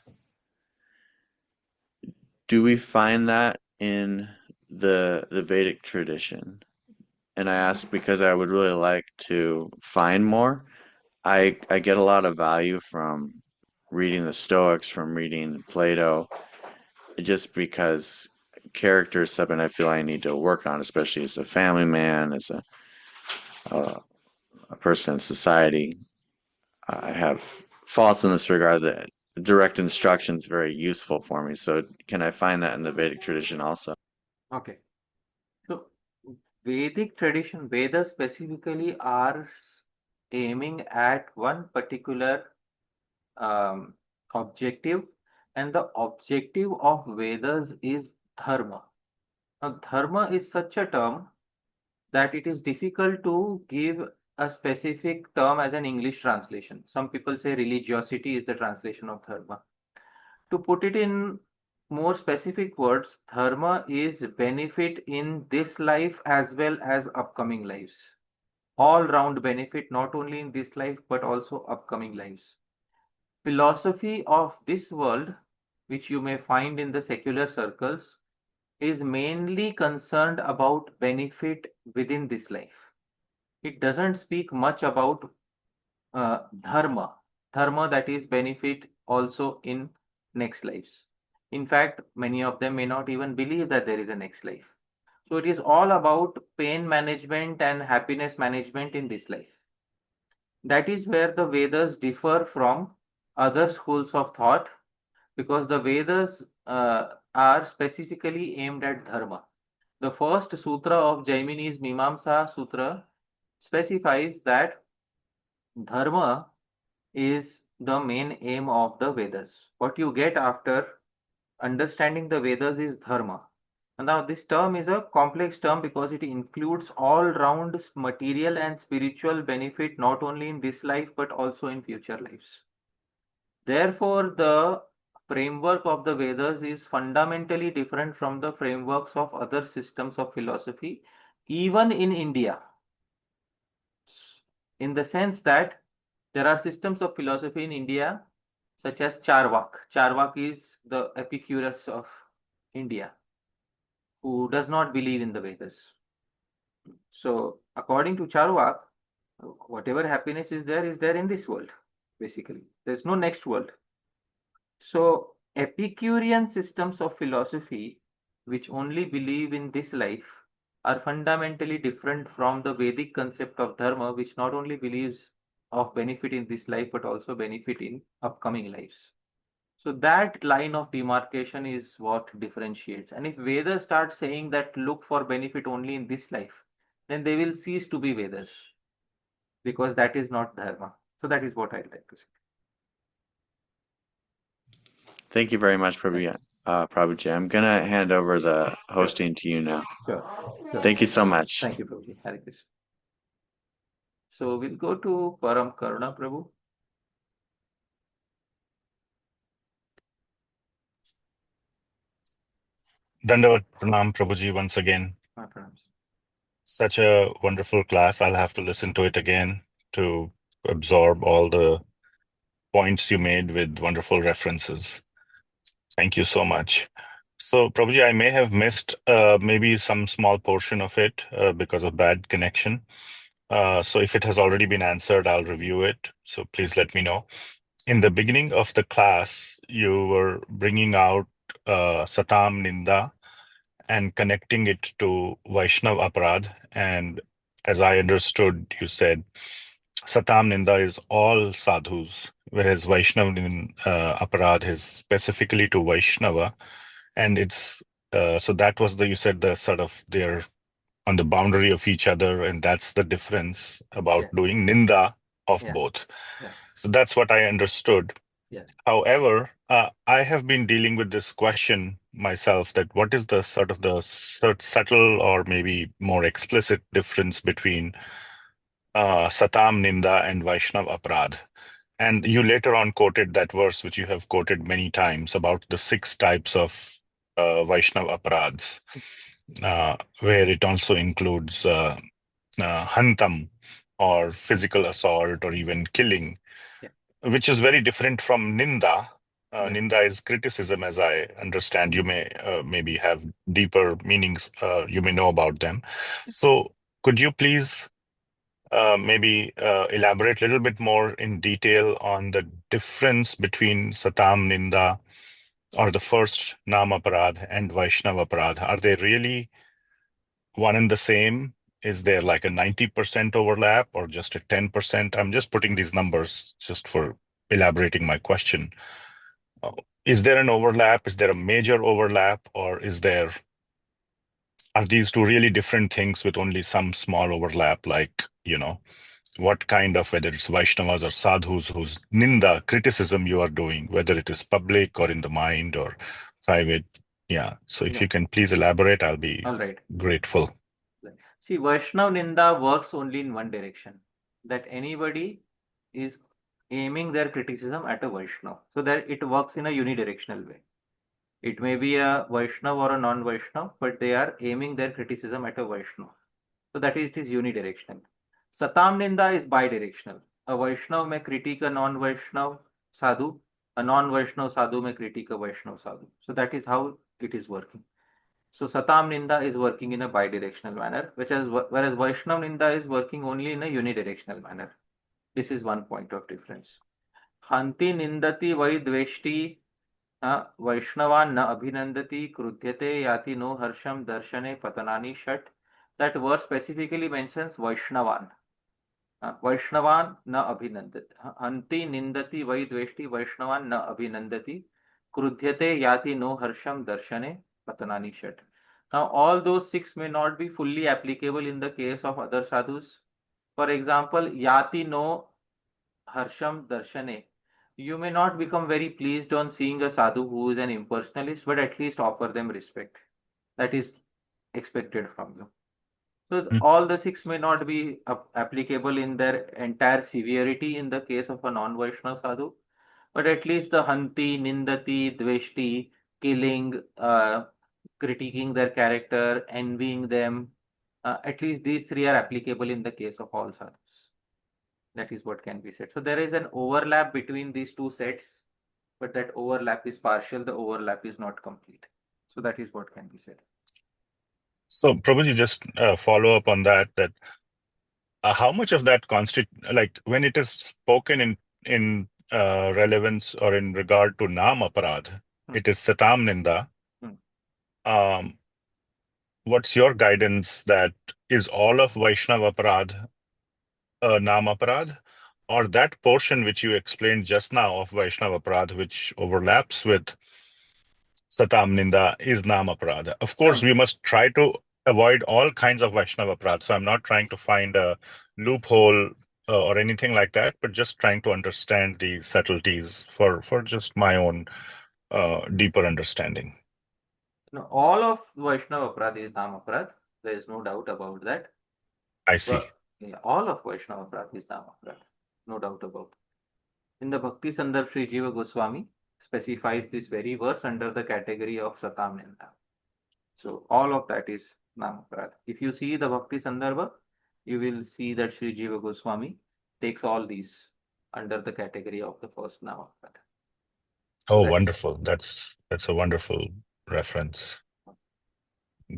Do we find that in the Vedic tradition? And I ask because I would really like to find more. I get a lot of value from reading the Stoics, from reading Plato, just because character is something I feel I need to work on, especially as a family man, as a person in society. I have faults in this regard. The direct instruction is very useful for me. So can I find that in the Vedic tradition also? Okay. So Vedic tradition, Vedas specifically are aiming at one particular objective, and the objective of Vedas is dharma. Now, dharma is such a term that it is difficult to give a specific term as an English translation. Some people say religiosity is the translation of dharma. To put it in more specific words, dharma is benefit in this life as well as upcoming lives. All round benefit, not only in this life, but also upcoming lives. Philosophy of this world, which you may find in the secular circles, is mainly concerned about benefit within this life. It doesn't speak much about dharma, that is benefit also in next lives. In fact, many of them may not even believe that there is a next life. So it is all about pain management and happiness management in this life. That is where the Vedas differ from other schools of thought, because the Vedas are specifically aimed at dharma. The first sutra of Jaimini's Mimamsa Sutra specifies that dharma is the main aim of the Vedas. What you get after understanding the Vedas is dharma. And now this term is a complex term because it includes all round material and spiritual benefit, not only in this life but also in future lives. Therefore, the framework of the Vedas is fundamentally different from the frameworks of other systems of philosophy, even in India, in the sense that there are systems of philosophy in India such as Charvak. Charvak is the Epicurus of India, who does not believe in the Vedas. So according to Charvak, whatever happiness is there in this world, basically. There's no next world. So Epicurean systems of philosophy, which only believe in this life, are fundamentally different from the Vedic concept of dharma, which not only believes of benefit in this life, but also benefit in upcoming lives. So that line of demarcation is what differentiates. And if Vedas start saying that look for benefit only in this life, then they will cease to be Vedas, because that is not dharma. So that is what I'd like to say. Thank you very much, Prabhuji. I'm going to hand over the hosting to you now. Sure. Thank you so much. Thank you, Prabhuji. Hare Krishna. So we'll go to Param Karuna Prabhu. Dandavat Pranam Prabhuji once again. Such a wonderful class. I'll have to listen to it again to absorb all the points you made with wonderful references. Thank you so much. So, Prabhuji, I may have missed maybe some small portion of it because of bad connection. So if it has already been answered, I'll review it. So please let me know. In the beginning of the class, you were bringing out Satam Ninda and connecting it to Vaishnav Aparadh. And as I understood, you said Satam Ninda is all sadhus, whereas Vaishnav Aparadh is specifically to Vaishnava. And it's so that was you said the sort of they're on the boundary of each other, and that's the difference about doing Ninda of both. Yeah. So that's what I understood. Yeah. However, I have been dealing with this question myself, that what is the sort of the subtle or maybe more explicit difference between Satam Ninda and Vaishnav Aparadh? And you later on quoted that verse, which you have quoted many times, about the 6 types of Vaishnav Aparadhs, where it also includes hantam, or physical assault, or even killing, which is very different from Ninda. Ninda is criticism, as I understand. You may maybe have deeper meanings, you may know about them. So could you please maybe elaborate a little bit more in detail on the difference between Satam Ninda, or the first Nam Aparadh, and Vaishnava Aparadh? Are they really one and the same? Is there like a 90% overlap or just a 10%? I'm just putting these numbers just for elaborating my question. Is there an overlap? Is there a major overlap, or are these two really different things with only some small overlap? Like, what kind of, whether it's Vaishnavas or sadhus whose ninda, criticism you are doing, whether it is public or in the mind or private. Yeah. So if Yeah. you can please elaborate, I'll be All right. grateful. See, Vaishnav Ninda works only in one direction, that anybody is aiming their criticism at a Vaishnav, so that it works in a unidirectional way. It may be a Vaishnav or a non-Vaishnav, but they are aiming their criticism at a Vaishnav. So that is, it is unidirectional. Satam Ninda is bidirectional. A Vaishnav may critique a non-Vaishnav sadhu, a non-Vaishnav sadhu may critique a Vaishnav sadhu. So that is how it is working. So Satam Ninda is working in a bidirectional manner, whereas Vaishnav Ninda is working only in a unidirectional manner. This is one point of difference. Hanti Nindati Vai Dveshti Vaishnavan na abhinandati krudhyate yati no harsham darshane patanani shat. That verse specifically mentions Vaishnavan. Vaishnavan na abhinandati. Hanti nindati vai dveshti Vaishnavan na abhinandati krudhyate yati no harsham darshane patanani shat. Now all those six may not be fully applicable in the case of other sadhus. For example, yati no harsham darshane. You may not become very pleased on seeing a sadhu who is an impersonalist, but at least offer them respect. That is expected from you. So all the six may not be applicable in their entire severity in the case of a non-Vaishnava sadhu, but at least the hanti, nindati, dveshti, killing, critiquing their character, envying them, at least these three are applicable in the case of all sadhus. That is what can be said. So there is an overlap between these two sets, but that overlap is partial. The overlap is not complete. So that is what can be said. So Prabhuji, just follow up on that how much of that like when it is spoken in relevance or in regard to nāma-parādha, it is satam ninda. What's your guidance, that is all of Vaishnava aparadha nāma-parādha, or that portion which you explained just now of Vaishnava aparadha which overlaps with satam ninda is nāma-parādha? Of course, we must try to avoid all kinds of Vaishnava aparadha. So I'm not trying to find a loophole or anything like that, but just trying to understand the subtleties for just my own deeper understanding. No, all of Vaishnava aparadha is nāma-parādha. There is no doubt about that. I see. But, yeah, all of Vaishnava aparadha is nāma-parādha. No doubt about it. In the Bhakti Sandarbh, Sri Jiva Goswami specifies this very verse under the category of satam ninda. So all of that is nāma-parādha. If you see the Bhakti Sandarbha, you will see that Sri Jiva Goswami takes all these under the category of the first nāma-parādha. Oh, wonderful. That's a wonderful reference.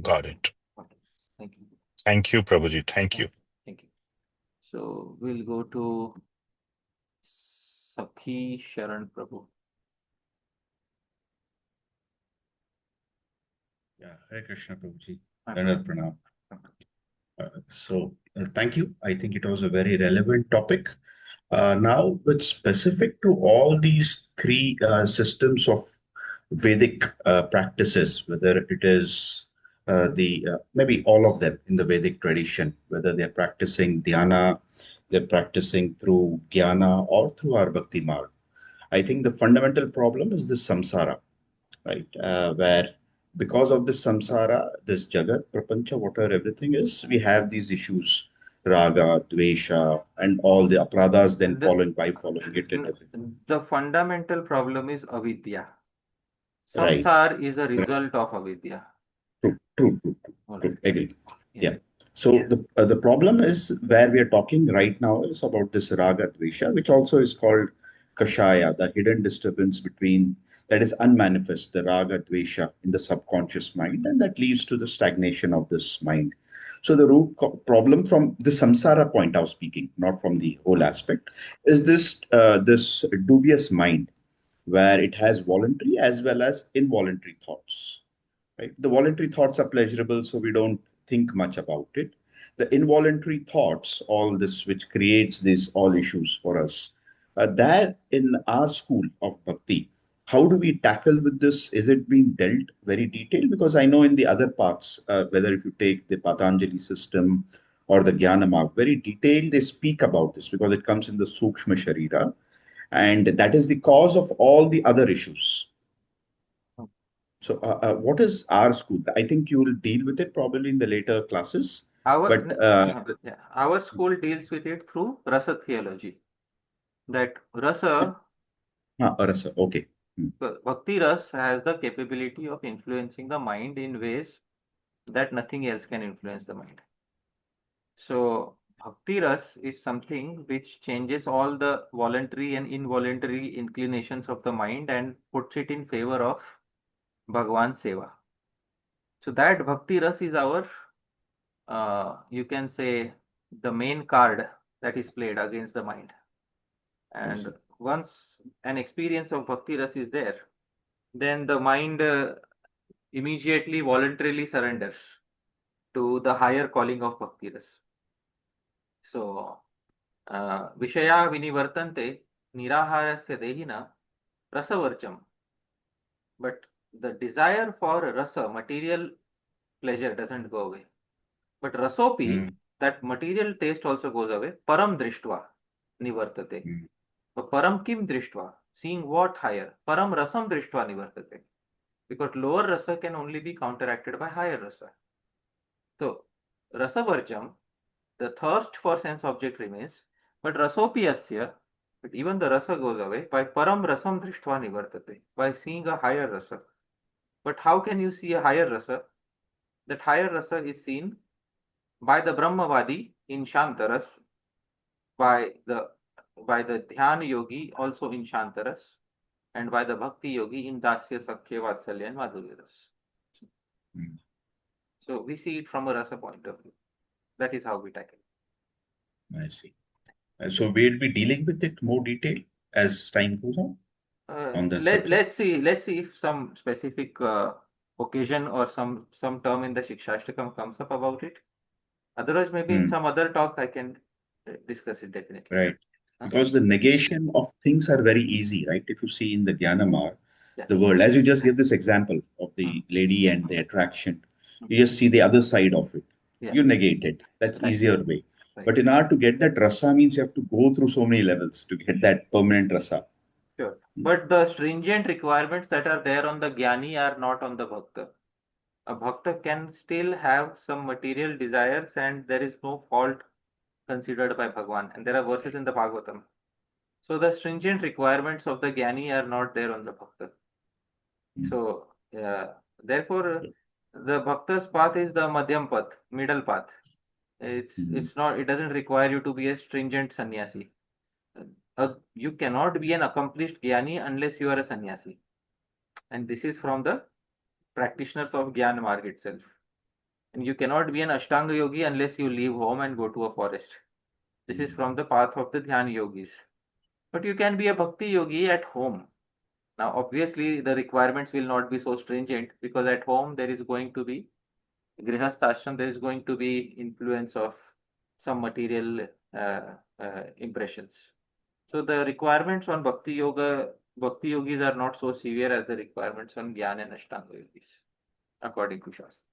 Got it. Okay. Thank you. Thank you, Prabhuji. Thank you. Thank you. So we'll go to Sakhi Sharan Prabhu. Yeah, Hare Krishna Prabhuji. Dandavat Pranam. Thank you. I think it was a very relevant topic. Now, with specific to all these three systems of Vedic practices, whether it is maybe all of them in the Vedic tradition, whether they're practicing dhyana, they're practicing through jnana or through our bhakti marg. I think the fundamental problem is this samsara, right? Where because of this samsara, this jagat, prapancha, whatever everything is, we have these issues, raga, dvesha, and all the apradhas then following it and everything. The fundamental problem is avidya. Right. Samsara is a result of avidya. True. Agree. Yeah. So the problem is where we are talking right now is about this raga dvesha, which also is called kashaya, the hidden disturbance between that is unmanifest, the raga dvesha in the subconscious mind, and that leads to the stagnation of this mind. So the root problem from the samsara point I was speaking, not from the whole aspect, is this dubious mind where it has voluntary as well as involuntary thoughts. Right? The voluntary thoughts are pleasurable, so we don't think much about it. the involuntary thoughts, all this which creates these all issues for us. That in our school of bhakti, how do we tackle with this? Is it being dealt very detailed? Because I know in the other paths, whether if you take the Patanjali system or the Jnana Marg, very detailed, they speak about this because it comes in the Sukshma Sharira. And that is the cause of all the other issues. So, what is our school? I think you will deal with it probably in the later classes. Our school deals with it through rasa theology. That rasa, rasa, okay. Bhakti Ras has the capability of influencing the mind in ways that nothing else can influence the mind. So Bhakti Ras is something which changes all the voluntary and involuntary inclinations of the mind and puts it in favor of Bhagavan Seva. So that Bhakti Ras is our, you can say, the main card that is played against the mind. And once an experience of Bhakti Ras is there, then the mind immediately voluntarily surrenders to the higher calling of Bhakti Ras. So, Vishaya vinivartante niraharasya dehina rasavarcham. But the desire for rasa, material pleasure, doesn't go away. But rasopi, that material taste also goes away. Param drishtva nivartate. But param kim drishtva? Seeing what higher? Param rasam drishtva nivartate. Because lower rasa can only be counteracted by higher rasa. So, rasavarcham, the thirst for sense object remains, but rasopi asya, but even the rasa goes away by param rasam drishtva nivartate, by seeing a higher rasa. But how can you see a higher rasa? That higher rasa is seen by the Brahmavadi in Shantaras, by the Dhyana yogi also in Shantaras, and by the Bhakti yogi in Dasya, Sakhya, Vatsalya and Madhurya Ras. So we see it from a rasa point of view. That is how we tackle it. I see. So we'll be dealing with it more detail as time goes on. Let's see if some specific occasion or some term in the Siksastakam comes up about it. Otherwise, maybe in some other talk I can discuss it definitely. Right. Because the negation of things are very easy, right? If you see in the Jnana Marg, the world, as you just give this example of the lady and the attraction, you just see the other side of it. You negate it. That's easier way. But in order to get that rasa means you have to go through so many levels to get that permanent rasa. Sure. But the stringent requirements that are there on the Jnani are not on the Bhakta. A Bhakta can still have some material desires and there is no fault considered by Bhagavan. And there are verses in the Bhagavatam. So the stringent requirements of the Jnani are not there on the Bhakta. So therefore the Bhakta's path is the Madhyam path, middle path. It's not, it doesn't require you to be a stringent sannyasi. You cannot be an accomplished Jnani unless you are a sannyasi. And this is from the practitioners of Jnana Marg itself. And you cannot be an Ashtanga yogi unless you leave home and go to a forest. This is from the path of the Dhyana yogis. But you can be a Bhakti yogi at home. Now, obviously, the requirements will not be so stringent because at home there is going to be Grihasthashram, there is going to be influence of some material impressions. So the requirements on Bhakti yogis are not so severe as the requirements on Jnana and Ashtanga yogis, according to Shastra.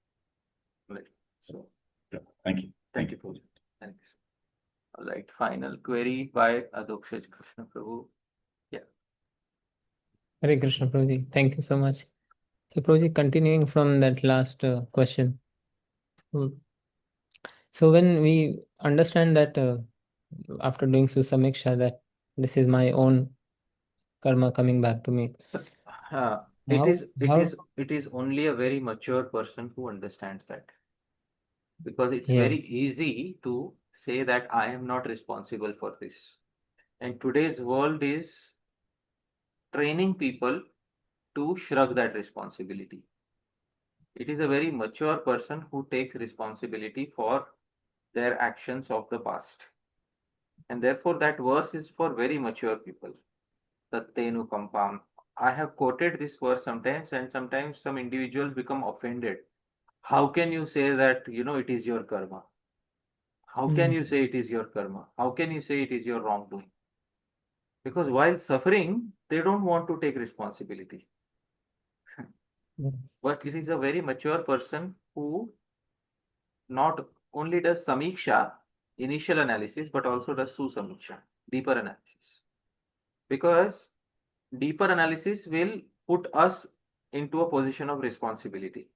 Right. So, thank you. Thank you, Pooja. Thanks. All right. Final query by Adokshaj Krishna Prabhu. Yeah. Hare Krishna, Prabhuji. Thank you so much. So, Prabhuji, continuing from that last question. So, when we understand that after doing Susamiksha, that this is my own karma coming back to me. It is only a very mature person who understands that. Because it's very easy to say that I am not responsible for this. And today's world is training people to shrug that responsibility. It is a very mature person who takes responsibility for their actions of the past. And therefore that verse is for very mature people. Tattenu kampam. I have quoted this verse sometimes and sometimes some individuals become offended. How can you say that, it is your karma? How can you say it is your karma? How can you say it is your wrongdoing? Because while suffering, they don't want to take responsibility. Yes. But it is a very mature person who not only does samiksha, initial analysis, but also does susamiksha, deeper analysis. Because deeper analysis will put us into a position of responsibility.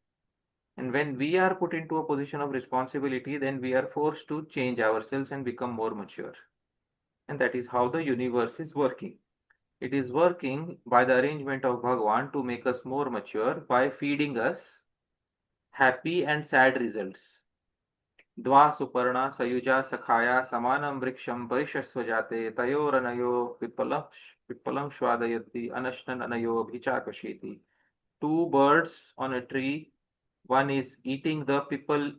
And when we are put into a position of responsibility, then we are forced to change ourselves and become more mature. And that is how the universe is working. It is working by the arrangement of Bhagavan to make us more mature by feeding us happy and sad results. Dva suparna sayuja sakhaya samanam vriksham parishasvajate tayoranayo pipalam shvadayati anashnan anayo bhichakashiti. Two birds on a tree. One is eating the people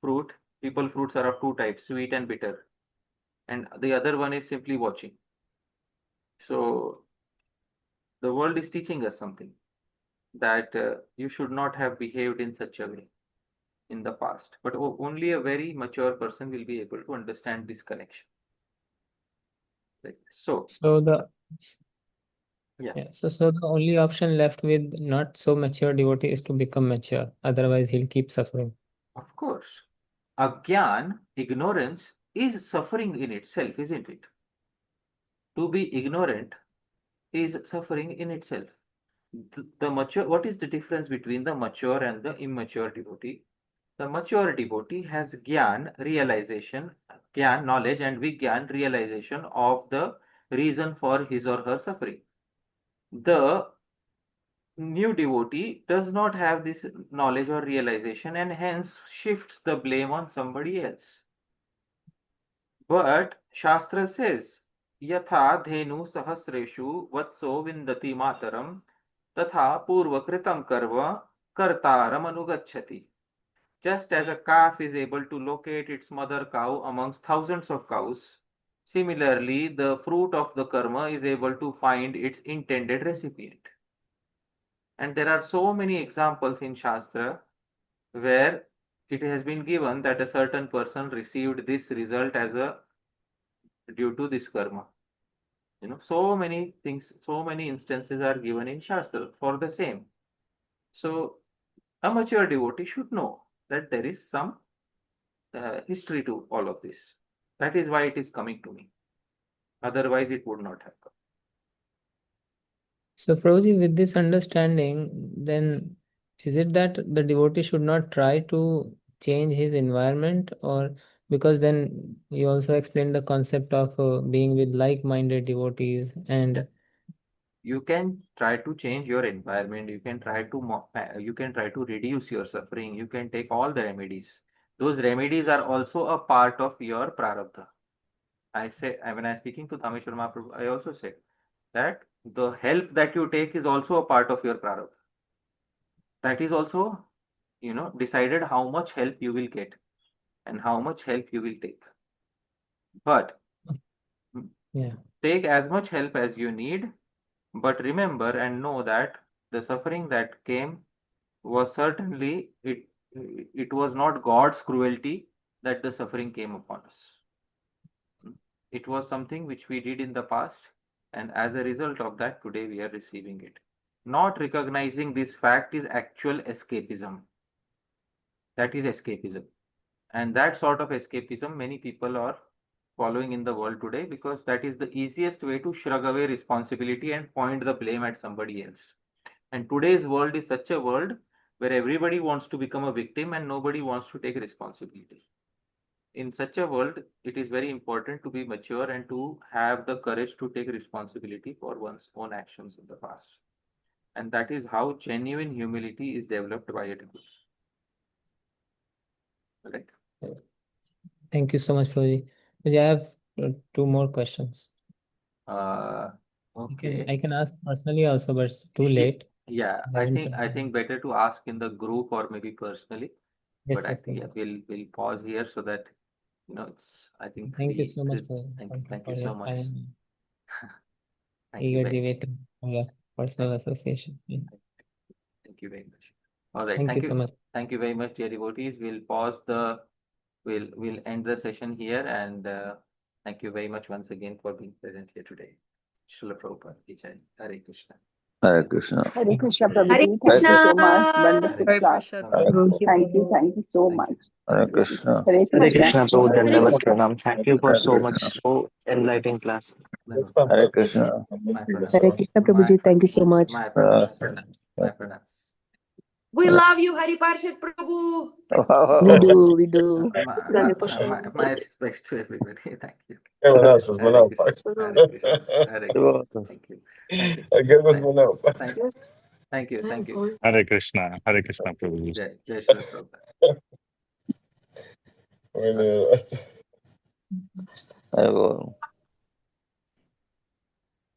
fruit. People fruits are of two types, sweet and bitter. And the other one is simply watching. So the world is teaching us something, that you should not have behaved in such a way in the past. But only a very mature person will be able to understand this connection. Right. So So yeah, so the only option left with not so mature devotee is to become mature. Otherwise, he'll keep suffering. of course, agyan, ignorance, is suffering in itself, isn't it? To be ignorant is suffering in itself. The mature, what is the difference between the mature and the immature devotee? The mature devotee has gyan, realization, gyan, knowledge, and vigyan, realization of the reason for his or her suffering. The new devotee does not have this knowledge or realization and hence shifts the blame on somebody else. But Shastra says, Yatha dhenu sahasreshu vatso vindati mataram tatha purvakritam karva kartaram anugacchati. Just as a calf is able to locate its mother cow amongst thousands of cows, similarly, the fruit of the karma is able to find its intended recipient. And there are so many examples in Shastra where it has been given that a certain person received this result as a due to this karma. So many things, so many instances are given in Shastra for the same. So a mature devotee should know that there is some history to all of this. That is why it is coming to me. Otherwise, it would not have come. So, Prabhuji, with this understanding, then is it that the devotee should not try to change his environment, or because then you also explained the concept of being with like-minded devotees, and You can try to change your environment. You can try to reduce your suffering. You can take all the remedies. Those remedies are also a part of your prarabdha. I say, when I'm speaking to Dhāmeśvara Mahāprabhu, I also said that the help that you take is also a part of your prarabdha. That is also, decided how much help you will get and how much help you will take. But yeah, take as much help as you need, but remember and know that the suffering that came was certainly, it was not God's cruelty that the suffering came upon us. It was something which we did in the past, and as a result of that, today we are receiving it. Not recognizing this fact is actual escapism. That is escapism. And that sort of escapism many people are following in the world today, because that is the easiest way to shrug away responsibility and point the blame at somebody else. And today's world is such a world where everybody wants to become a victim and nobody wants to take responsibility. In such a world, it is very important to be mature and to have the courage to take responsibility for one's own actions in the past. And that is how genuine humility is developed by a devotee. Right? thank you so much, Prabhuji. Prabhuji, I have two more questions. Okay. I can ask personally also, but it's too late. Yeah, I think better to ask in the group or maybe personally. Yes, But I yes, think we'll pause here so that it's, I think, Thank you free. so much, Prabhuji. Thank you for so your much. time. Thank you Eager very debating for your personal association. Yeah. Thank you very much. All right. Thank you so much. Thank you very much, dear devotees. We'll pause the we'll end the session here, and thank you very much once again for being present here today. Srila Prabhupada ki jai. Hare Krishna. Hare Krishna. Hare Krishna, Hare Prabhuji. Thank you so much. Krishna. Wonderful Hare class. Krishna. Thank you so Thank much. you. Hare Krishna. Hare Hare Krishna. Krishna, Prabhu. Hare Dandavat Krishna. Pranam. Thank you for Hare so much, Krishna. so enlightening class. Hare Krishna. My Hare pranams. Krishna, Prabhuji. Thank you so much. My pranams. My pranams. We love you, Hari Parshad Prabhu. We do, we do. My respects to everybody. Thank you. Hare Krishna. Hare Krishna. Hare Krishna. Thank you. Thank you. Thank you. Hare Krishna. Hare Krishna, Prabhuji. Jai Srila Prabhupada. Hare Krishna.